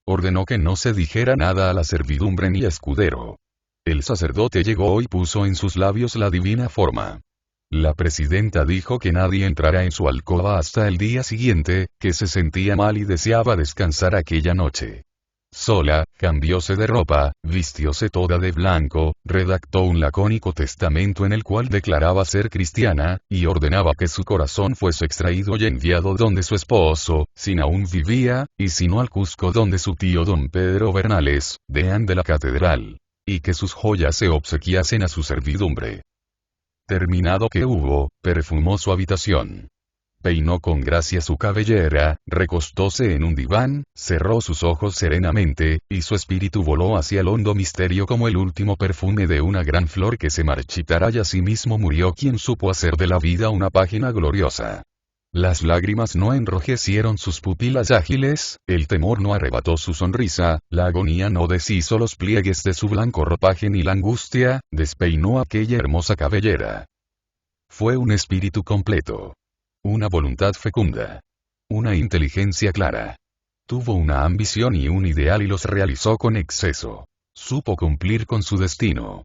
Ordenó que no se dijera nada a la servidumbre ni escudero. El sacerdote llegó y puso en sus labios la divina forma. La presidenta dijo que nadie entrara en su alcoba hasta el día siguiente, que se sentía mal y deseaba descansar aquella noche. Sola, cambióse de ropa, vistióse toda de blanco, redactó un lacónico testamento en el cual declaraba ser cristiana, y ordenaba que su corazón fuese extraído y enviado donde su esposo, sin aún vivía, y si no al Cusco donde su tío don Pedro Bernales, deán de la catedral. Y que sus joyas se obsequiasen a su servidumbre. Terminado que hubo, perfumó su habitación. Peinó con gracia su cabellera, recostóse en un diván, cerró sus ojos serenamente, y su espíritu voló hacia el hondo misterio como el último perfume de una gran flor que se marchitará, y asimismo murió quien supo hacer de la vida una página gloriosa. Las lágrimas no enrojecieron sus pupilas ágiles, el temor no arrebató su sonrisa, la agonía no deshizo los pliegues de su blanco ropaje ni la angustia, despeinó aquella hermosa cabellera. Fue un espíritu completo. Una voluntad fecunda. Una inteligencia clara. Tuvo una ambición y un ideal y los realizó con exceso. Supo cumplir con su destino.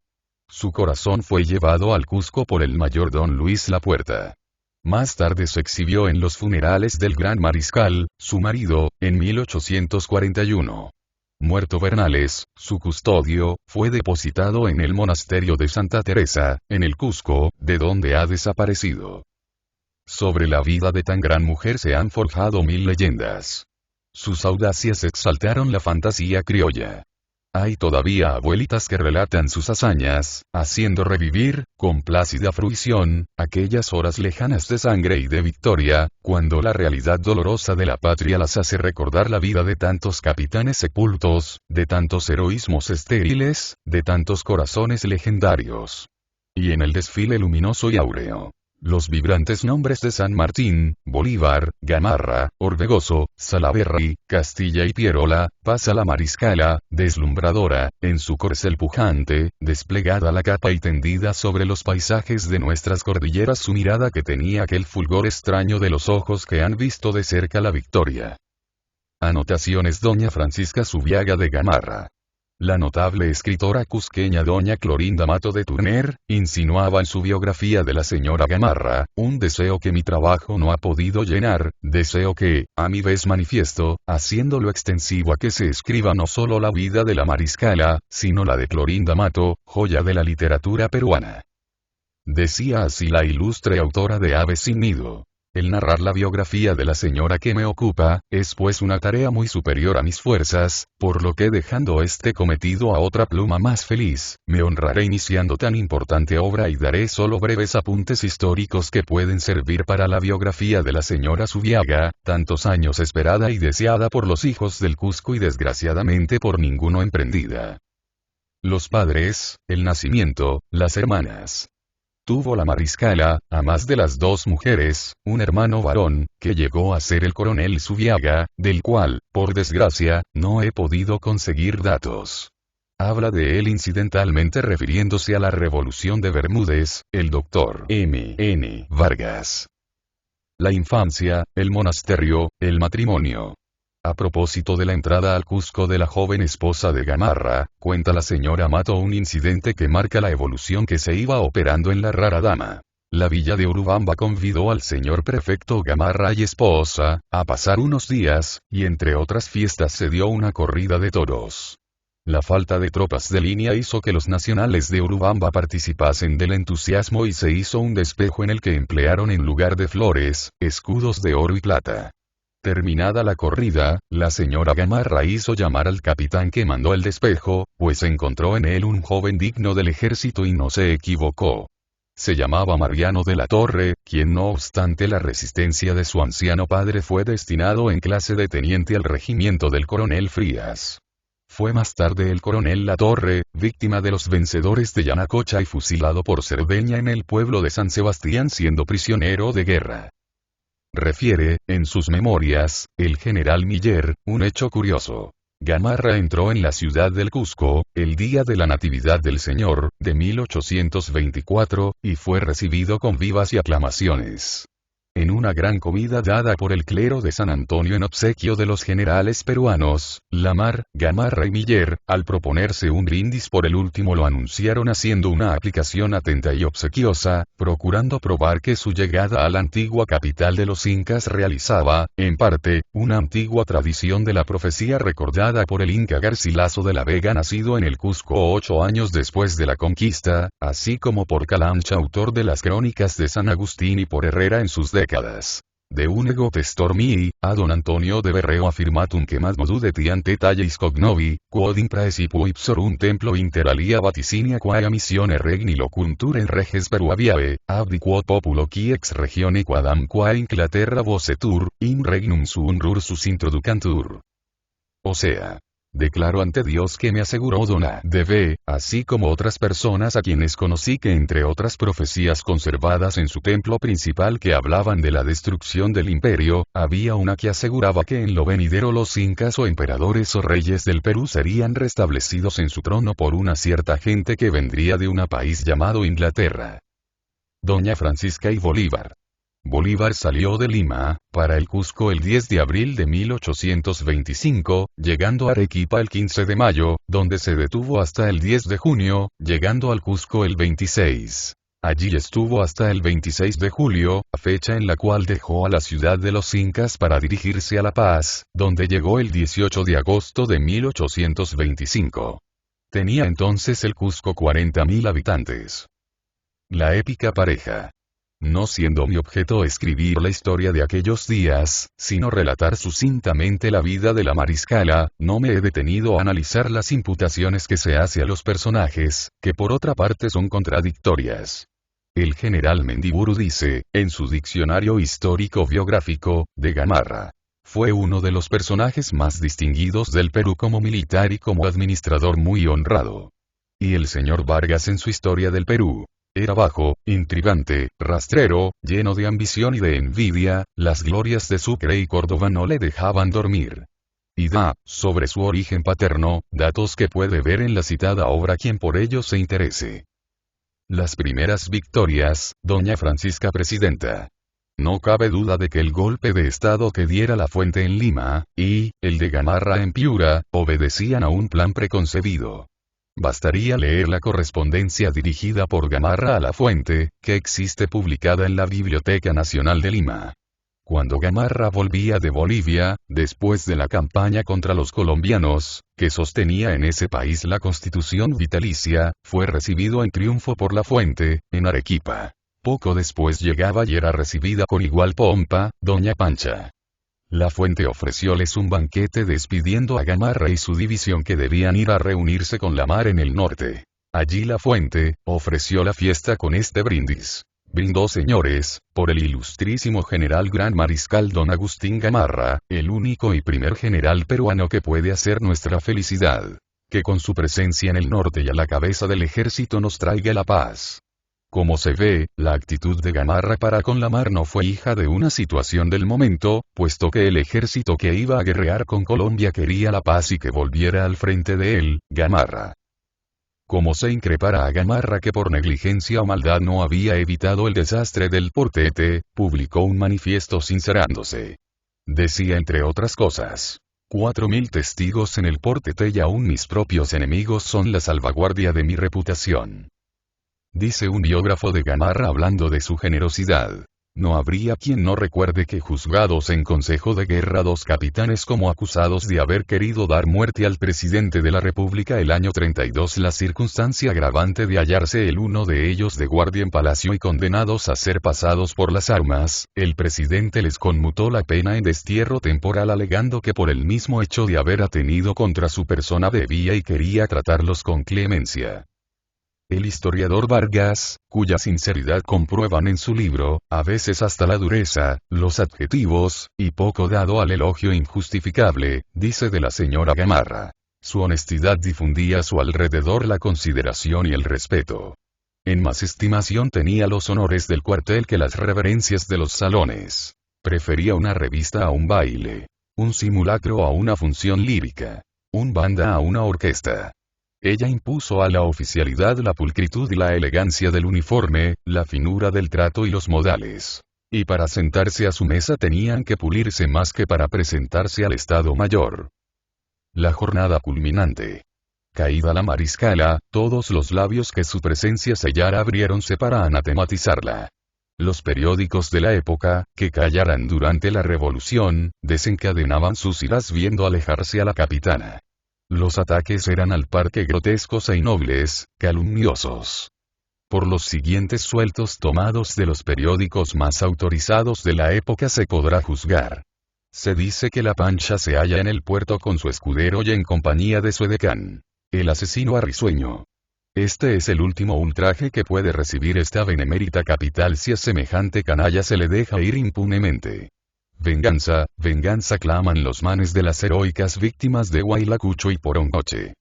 Su corazón fue llevado al Cusco por el mayor don Luis Lapuerta. Más tarde se exhibió en los funerales del gran mariscal, su marido, en 1841. Muerto Bernales, su custodio, fue depositado en el monasterio de Santa Teresa, en el Cusco, de donde ha desaparecido. Sobre la vida de tan gran mujer se han forjado 1000 leyendas. Sus audacias exaltaron la fantasía criolla. Hay todavía abuelitas que relatan sus hazañas, haciendo revivir, con plácida fruición, aquellas horas lejanas de sangre y de victoria, cuando la realidad dolorosa de la patria las hace recordar la vida de tantos capitanes sepultos, de tantos heroísmos estériles, de tantos corazones legendarios. Y en el desfile luminoso y áureo, los vibrantes nombres de San Martín, Bolívar, Gamarra, Orbegoso, Salaverry, Castilla y Pierola, pasa la mariscala, deslumbradora, en su corcel pujante, desplegada la capa y tendida sobre los paisajes de nuestras cordilleras, su mirada que tenía aquel fulgor extraño de los ojos que han visto de cerca la victoria. Anotaciones: doña Francisca Zubiaga de Gamarra. La notable escritora cusqueña doña Clorinda Mato de Turner, insinuaba en su biografía de la señora Gamarra, un deseo que mi trabajo no ha podido llenar, deseo que, a mi vez manifiesto, haciéndolo extensivo a que se escriba no solo la vida de la mariscala, sino la de Clorinda Mato, joya de la literatura peruana. Decía así la ilustre autora de Aves sin nido. El narrar la biografía de la señora que me ocupa, es pues una tarea muy superior a mis fuerzas, por lo que dejando este cometido a otra pluma más feliz, me honraré iniciando tan importante obra y daré solo breves apuntes históricos que pueden servir para la biografía de la señora Zubiaga, tantos años esperada y deseada por los hijos del Cusco y desgraciadamente por ninguno emprendida. Los padres, el nacimiento, las hermanas. Tuvo la mariscala, a más de las 2 mujeres, un hermano varón, que llegó a ser el coronel Zubiaga, del cual, por desgracia, no he podido conseguir datos. Habla de él incidentalmente refiriéndose a la Revolución de Bermúdez, el doctor M. N. Vargas. La infancia, el monasterio, el matrimonio. A propósito de la entrada al Cusco de la joven esposa de Gamarra, cuenta la señora Mato un incidente que marca la evolución que se iba operando en la rara dama. La villa de Urubamba convidó al señor prefecto Gamarra y esposa, a pasar unos días, y entre otras fiestas se dio una corrida de toros. La falta de tropas de línea hizo que los nacionales de Urubamba participasen del entusiasmo y se hizo un despejo en el que emplearon en lugar de flores, escudos de oro y plata. Terminada la corrida, la señora Gamarra hizo llamar al capitán que mandó el despejo, pues encontró en él un joven digno del ejército y no se equivocó. Se llamaba Mariano de la Torre, quien no obstante la resistencia de su anciano padre fue destinado en clase de teniente al regimiento del coronel Frías. Fue más tarde el coronel Latorre, víctima de los vencedores de Yanacocha y fusilado por Cerdeña en el pueblo de San Sebastián siendo prisionero de guerra. Refiere, en sus memorias, el general Miller, un hecho curioso. Gamarra entró en la ciudad del Cusco, el día de la Natividad del Señor, de 1824, y fue recibido con vivas y aclamaciones. En una gran comida dada por el clero de San Antonio en obsequio de los generales peruanos, Lamar, Gamarra y Miller, al proponerse un brindis por el último lo anunciaron haciendo una aplicación atenta y obsequiosa, procurando probar que su llegada a la antigua capital de los incas realizaba, en parte, una antigua tradición de la profecía recordada por el inca Garcilaso de la Vega nacido en el Cusco 8 años después de la conquista, así como por Calancha autor de las crónicas de San Agustín y por Herrera en sus décadas. De unego testor mihi, a don Antonio de Berreo afirmatum que más modudetian tetalleis cognovi, quod in praesipuo ipsorum templo inter alia vaticinia quae missione regni locuntur en reges peruaviae, abdi quod populo qui ex regione quadam quae Inglaterra vocetur, in regnum suum rursus introducantur. O sea, declaro ante Dios que me aseguró Dona D.B., así como otras personas a quienes conocí que entre otras profecías conservadas en su templo principal que hablaban de la destrucción del imperio, había una que aseguraba que en lo venidero los incas o emperadores o reyes del Perú serían restablecidos en su trono por una cierta gente que vendría de un país llamado Inglaterra. Doña Francisca y Bolívar. Bolívar salió de Lima, para el Cusco el 10 de abril de 1825, llegando a Arequipa el 15 de mayo, donde se detuvo hasta el 10 de junio, llegando al Cusco el 26. Allí estuvo hasta el 26 de julio, fecha en la cual dejó a la ciudad de los incas para dirigirse a La Paz, donde llegó el 18 de agosto de 1825. Tenía entonces el Cusco 40.000 habitantes. La épica pareja. No siendo mi objeto escribir la historia de aquellos días, sino relatar sucintamente la vida de la mariscala, no me he detenido a analizar las imputaciones que se hace a los personajes, que por otra parte son contradictorias. El general Mendiburu dice, en su diccionario histórico-biográfico, de Gamarra. Fue uno de los personajes más distinguidos del Perú como militar y como administrador muy honrado. Y el señor Vargas en su historia del Perú. Era bajo, intrigante, rastrero, lleno de ambición y de envidia, las glorias de Sucre y Córdoba no le dejaban dormir. Y da, sobre su origen paterno, datos que puede ver en la citada obra quien por ello se interese. Las primeras victorias, doña Francisca Presidenta. No cabe duda de que el golpe de estado que diera La Fuente en Lima, y, el de Gamarra en Piura, obedecían a un plan preconcebido. Bastaría leer la correspondencia dirigida por Gamarra a La Fuente, que existe publicada en la Biblioteca Nacional de Lima. Cuando Gamarra volvía de Bolivia, después de la campaña contra los colombianos, que sostenía en ese país la constitución vitalicia, fue recibido en triunfo por La Fuente, en Arequipa. Poco después llegaba y era recibida con igual pompa, doña Pancha. La Fuente ofrecióles un banquete despidiendo a Gamarra y su división que debían ir a reunirse con Lamar en el norte. Allí La Fuente, ofreció la fiesta con este brindis. Brindó señores, por el ilustrísimo general gran mariscal don Agustín Gamarra, el único y primer general peruano que puede hacer nuestra felicidad. Que con su presencia en el norte y a la cabeza del ejército nos traiga la paz. Como se ve, la actitud de Gamarra para con Lamar no fue hija de una situación del momento, puesto que el ejército que iba a guerrear con Colombia quería la paz y que volviera al frente de él, Gamarra. Como se increpara a Gamarra que por negligencia o maldad no había evitado el desastre del Portete, publicó un manifiesto sincerándose. Decía entre otras cosas. 4.000 testigos en el Portete y aún mis propios enemigos son la salvaguardia de mi reputación. Dice un biógrafo de Gamarra hablando de su generosidad. No habría quien no recuerde que juzgados en consejo de guerra 2 capitanes como acusados de haber querido dar muerte al presidente de la República el año 32 la circunstancia agravante de hallarse el uno de ellos de guardia en palacio y condenados a ser pasados por las armas, el presidente les conmutó la pena en destierro temporal alegando que por el mismo hecho de haber atenido contra su persona debía y quería tratarlos con clemencia. El historiador Vargas, cuya sinceridad comprueban en su libro, a veces hasta la dureza, los adjetivos, y poco dado al elogio injustificable, dice de la señora Gamarra. Su honestidad difundía a su alrededor la consideración y el respeto. En más estimación tenía los honores del cuartel que las reverencias de los salones. Prefería una revista a un baile, un simulacro a una función lírica, un banda a una orquesta. Ella impuso a la oficialidad la pulcritud y la elegancia del uniforme, la finura del trato y los modales. Y para sentarse a su mesa tenían que pulirse más que para presentarse al Estado Mayor. La jornada culminante. Caída la mariscala, todos los labios que su presencia sellara abriéronse para anatematizarla. Los periódicos de la época, que callaran durante la revolución, desencadenaban sus iras viendo alejarse a la capitana. Los ataques eran al par que grotescos e innobles, calumniosos. Por los siguientes sueltos tomados de los periódicos más autorizados de la época se podrá juzgar. Se dice que la Pancha se halla en el puerto con su escudero y en compañía de su edecán, el asesino Arrisueño. Este es el último ultraje que puede recibir esta benemérita capital si a semejante canalla se le deja ir impunemente. Venganza, venganza claman los manes de las heroicas víctimas de Huaylacucho y Porongoche.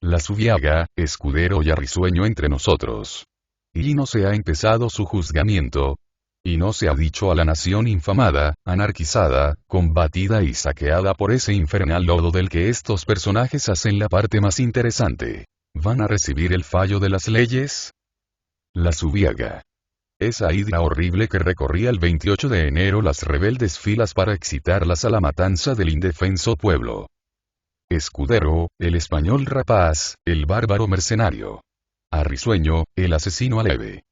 La Zubiaga, escudero y Arrisueño entre nosotros. Y no se ha empezado su juzgamiento. Y no se ha dicho a la nación infamada, anarquizada, combatida y saqueada por ese infernal lodo del que estos personajes hacen la parte más interesante. ¿Van a recibir el fallo de las leyes? La Zubiaga. Esa hidra horrible que recorría el 28 de enero las rebeldes filas para excitarlas a la matanza del indefenso pueblo. Escudero, el español rapaz, el bárbaro mercenario. Arrisueño, el asesino aleve.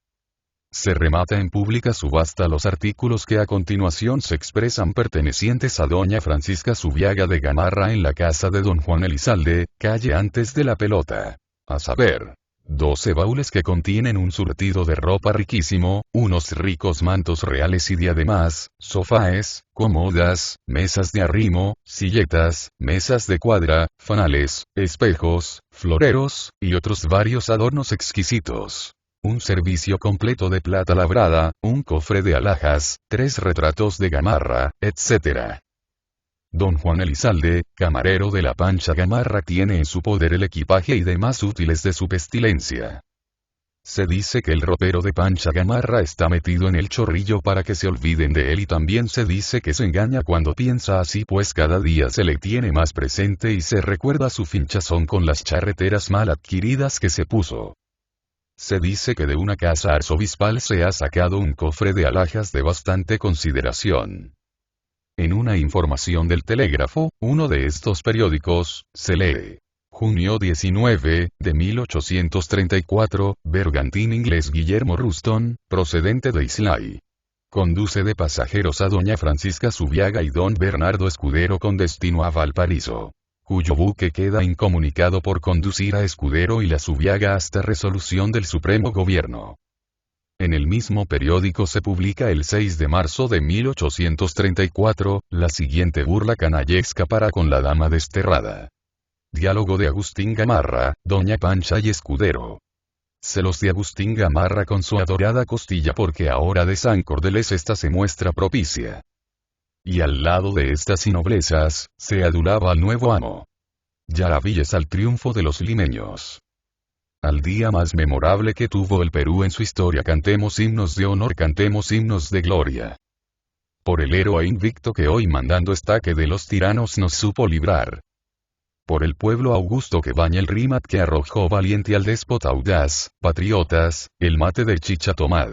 Se remata en pública subasta los artículos que a continuación se expresan pertenecientes a doña Francisca Zubiaga de Gamarra en la casa de don Juan Elizalde, calle antes de la Pelota. A saber, 12 baúles que contienen un surtido de ropa riquísimo, unos ricos mantos reales y diademas, sofáes, cómodas, mesas de arrimo, silletas, mesas de cuadra, fanales, espejos, floreros, y otros varios adornos exquisitos. Un servicio completo de plata labrada, un cofre de alhajas, 3 retratos de Gamarra, etc. Don Juan Elizalde, camarero de la Pancha Gamarra, tiene en su poder el equipaje y demás útiles de su pestilencia. Se dice que el ropero de Pancha Gamarra está metido en el chorrillo para que se olviden de él, y también se dice que se engaña cuando piensa así, pues cada día se le tiene más presente y se recuerda su finchazón con las charreteras mal adquiridas que se puso. Se dice que de una casa arzobispal se ha sacado un cofre de alhajas de bastante consideración. En una información del Telégrafo, uno de estos periódicos, se lee: junio 19, de 1834, bergantín inglés Guillermo Ruston, procedente de Islay. Conduce de pasajeros a doña Francisca Zubiaga y don Bernardo Escudero con destino a Valparaíso, cuyo buque queda incomunicado por conducir a Escudero y la Zubiaga hasta resolución del Supremo Gobierno. En el mismo periódico se publica el 6 de marzo de 1834, la siguiente burla canallesca para con la dama desterrada. Diálogo de Agustín Gamarra, doña Pancha y Escudero. Celos de Agustín Gamarra con su adorada Costilla porque ahora de San Cordeles esta se muestra propicia. Y al lado de estas noblezas, se adulaba al nuevo amo. Yaravillas al triunfo de los limeños. Al día más memorable que tuvo el Perú en su historia cantemos himnos de honor, cantemos himnos de gloria. Por el héroe invicto que hoy mandando está, que de los tiranos nos supo librar. Por el pueblo augusto que baña el Rímac, que arrojó valiente al déspota audaz, patriotas, el mate de chicha tomad.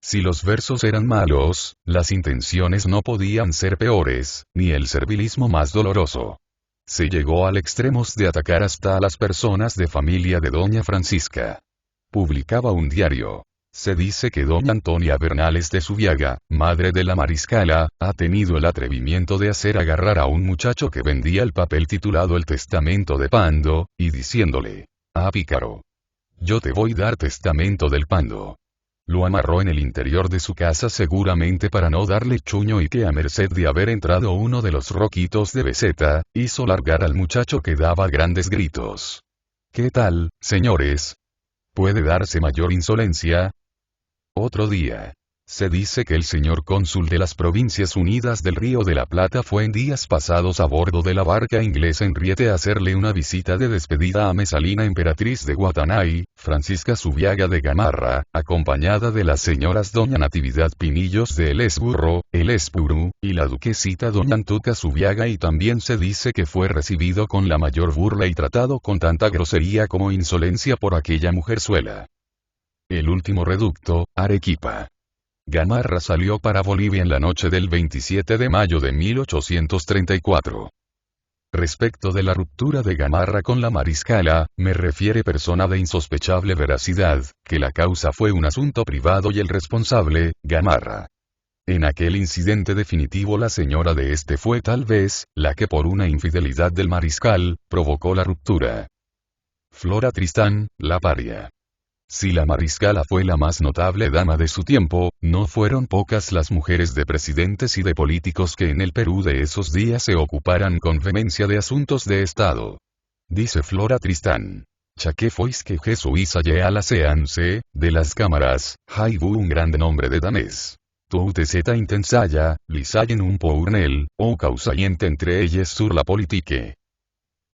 Si los versos eran malos, las intenciones no podían ser peores, ni el servilismo más doloroso. Se llegó al extremo de atacar hasta a las personas de familia de doña Francisca. Publicaba un diario. Se dice que doña Antonia Bernales de Zubiaga, madre de la mariscala, ha tenido el atrevimiento de hacer agarrar a un muchacho que vendía el papel titulado El Testamento de Pando, y diciéndole: «Ah, pícaro, yo te voy a dar testamento del Pando». Lo amarró en el interior de su casa seguramente para no darle chuño, y que a merced de haber entrado uno de los roquitos de Beceta, hizo largar al muchacho que daba grandes gritos. ¿Qué tal, señores? ¿Puede darse mayor insolencia? Otro día. Se dice que el señor cónsul de las Provincias Unidas del Río de la Plata fue en días pasados a bordo de la barca inglesa Henriette a hacerle una visita de despedida a Mesalina emperatriz de Guatanay, Francisca Zubiaga de Gamarra, acompañada de las señoras doña Natividad Pinillos de El Esburro, El Espuru, y la duquesita doña Antuca Zubiaga, y también se dice que fue recibido con la mayor burla y tratado con tanta grosería como insolencia por aquella mujerzuela. El último reducto, Arequipa. Gamarra salió para Bolivia en la noche del 27 de mayo de 1834. Respecto de la ruptura de Gamarra con la mariscala, me refiere persona de insospechable veracidad, que la causa fue un asunto privado y el responsable, Gamarra. En aquel incidente definitivo la señora de este fue tal vez, la que por una infidelidad del mariscal, provocó la ruptura. Flora Tristán, la paria. Si la mariscala fue la más notable dama de su tiempo, no fueron pocas las mujeres de presidentes y de políticos que en el Perú de esos días se ocuparan con vehemencia de asuntos de Estado. Dice Flora Tristán. Chaque fois que Jesús allé a la séance, de las cámaras, haibu un grande nombre de danés. Toute zeta intensaya, lisayen un pournel, o causayente entre ellas sur la politique.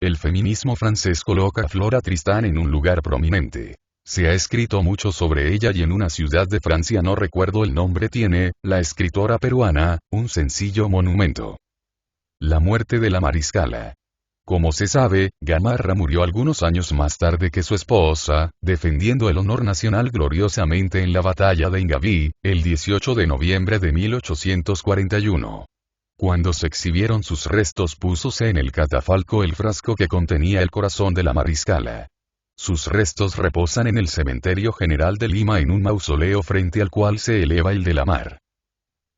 El feminismo francés coloca a Flora Tristán en un lugar prominente. Se ha escrito mucho sobre ella y en una ciudad de Francia, no recuerdo el nombre, tiene, la escritora peruana, un sencillo monumento. La muerte de la mariscala. Como se sabe, Gamarra murió algunos años más tarde que su esposa, defendiendo el honor nacional gloriosamente en la batalla de Ingaví, el 18 de noviembre de 1841. Cuando se exhibieron sus restos, púsose en el catafalco el frasco que contenía el corazón de la mariscala. Sus restos reposan en el Cementerio General de Lima en un mausoleo frente al cual se eleva el de la mar.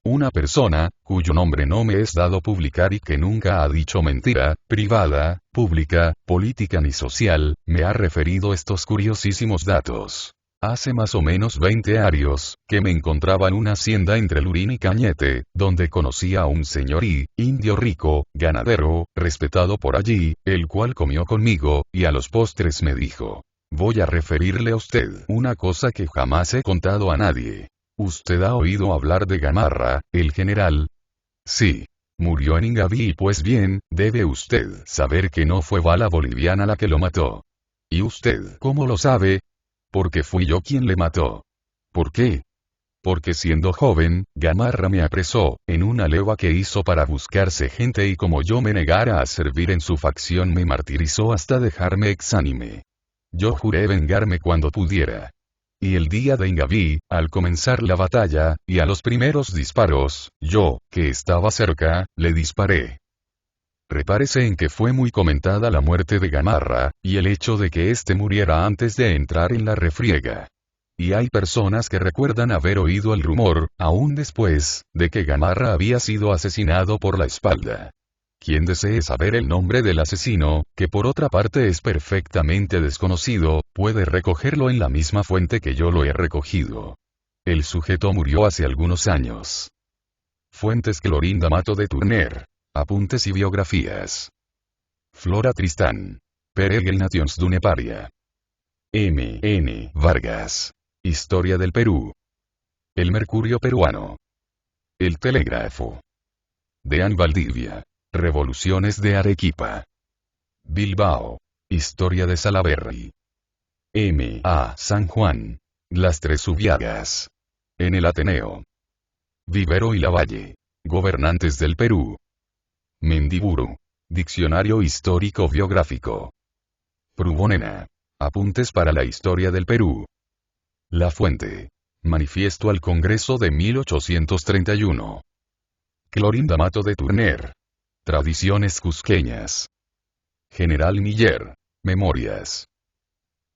Una persona, cuyo nombre no me es dado publicar y que nunca ha dicho mentira, privada, pública, política ni social, me ha referido estos curiosísimos datos. Hace más o menos 20 años, que me encontraba en una hacienda entre Lurín y Cañete, donde conocí a un señorí, indio rico, ganadero, respetado por allí, el cual comió conmigo, y a los postres me dijo: voy a referirle a usted una cosa que jamás he contado a nadie. ¿Usted ha oído hablar de Gamarra, el general? Sí. Murió en Ingaví y pues bien, debe usted saber que no fue bala boliviana la que lo mató. ¿Y usted cómo lo sabe? Porque fui yo quien le mató. ¿Por qué? Porque siendo joven, Gamarra me apresó, en una leva que hizo para buscarse gente, y como yo me negara a servir en su facción me martirizó hasta dejarme exánime. Yo juré vengarme cuando pudiera. Y el día de Ingaví, al comenzar la batalla, y a los primeros disparos, yo, que estaba cerca, le disparé. Repárese en que fue muy comentada la muerte de Gamarra, y el hecho de que éste muriera antes de entrar en la refriega. Y hay personas que recuerdan haber oído el rumor, aún después, de que Gamarra había sido asesinado por la espalda. Quien desee saber el nombre del asesino, que por otra parte es perfectamente desconocido, puede recogerlo en la misma fuente que yo lo he recogido. El sujeto murió hace algunos años. Fuentes: Clorinda Mato de Turner. Apuntes y biografías. Flora Tristán. Peregrinations d'une paria. M. N. Vargas. Historia del Perú. El Mercurio peruano. El Telégrafo. Dean Valdivia. Revoluciones de Arequipa. Bilbao. Historia de Salaberry. M. A. San Juan. Las Tres Zubiagas. En el Ateneo. Vivero y Lavalle. Gobernantes del Perú. Mendiburu. Diccionario histórico biográfico. Prubonena. Apuntes para la historia del Perú. La Fuente. Manifiesto al Congreso de 1831. Clorinda Mato de Turner. Tradiciones cusqueñas. General Miller. Memorias.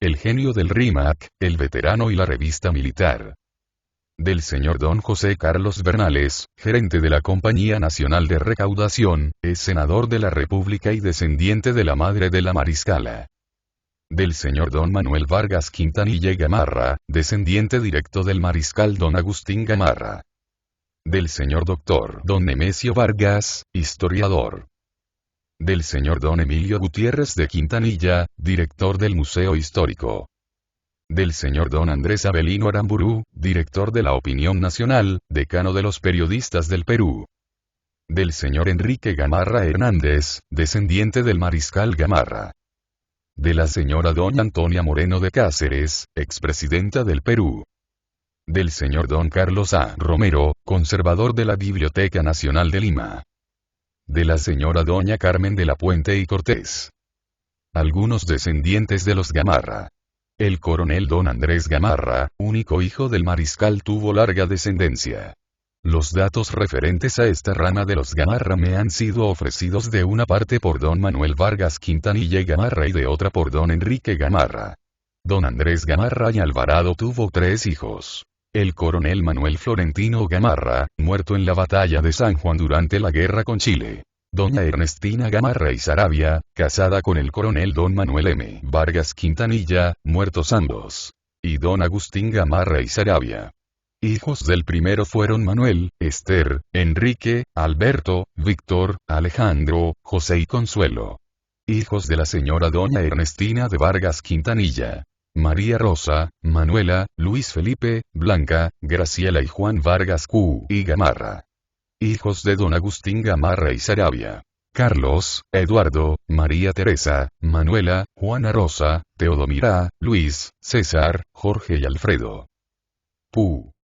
El genio del RIMAC, el veterano y la revista militar. Del señor don José Carlos Bernales, gerente de la Compañía Nacional de Recaudación, es senador de la República y descendiente de la madre de la mariscala. Del señor don Manuel Vargas Quintanilla y Gamarra, descendiente directo del mariscal don Agustín Gamarra. Del señor doctor don Nemesio Vargas, historiador. Del señor don Emilio Gutiérrez de Quintanilla, director del Museo Histórico. Del señor don Andrés Avelino Aramburu, director de La Opinión Nacional, decano de los periodistas del Perú. Del señor Enrique Gamarra Hernández, descendiente del mariscal Gamarra. De la señora doña Antonia Moreno de Cáceres, expresidenta del Perú. Del señor don Carlos A. Romero, conservador de la Biblioteca Nacional de Lima. De la señora doña Carmen de la Puente y Cortés. Algunos descendientes de los Gamarra. El coronel don Andrés Gamarra, único hijo del mariscal, tuvo larga descendencia. Los datos referentes a esta rama de los Gamarra me han sido ofrecidos de una parte por don Manuel Vargas Quintanilla y Gamarra y de otra por don Enrique Gamarra. Don Andrés Gamarra y Alvarado tuvo 3 hijos. El coronel Manuel Florentino Gamarra, muerto en la batalla de San Juan durante la guerra con Chile. Doña Ernestina Gamarra y Saravia, casada con el coronel don Manuel M. Vargas Quintanilla, muertos ambos. Y don Agustín Gamarra y Saravia. Hijos del primero fueron Manuel, Esther, Enrique, Alberto, Víctor, Alejandro, José y Consuelo. Hijos de la señora doña Ernestina de Vargas Quintanilla. María Rosa, Manuela, Luis Felipe, Blanca, Graciela y Juan Vargas Q. y Gamarra. Hijos de don Agustín Gamarra y Saravia. Carlos, Eduardo, María Teresa, Manuela, Juana Rosa, Teodomira, Luis, César, Jorge y Alfredo. Pu.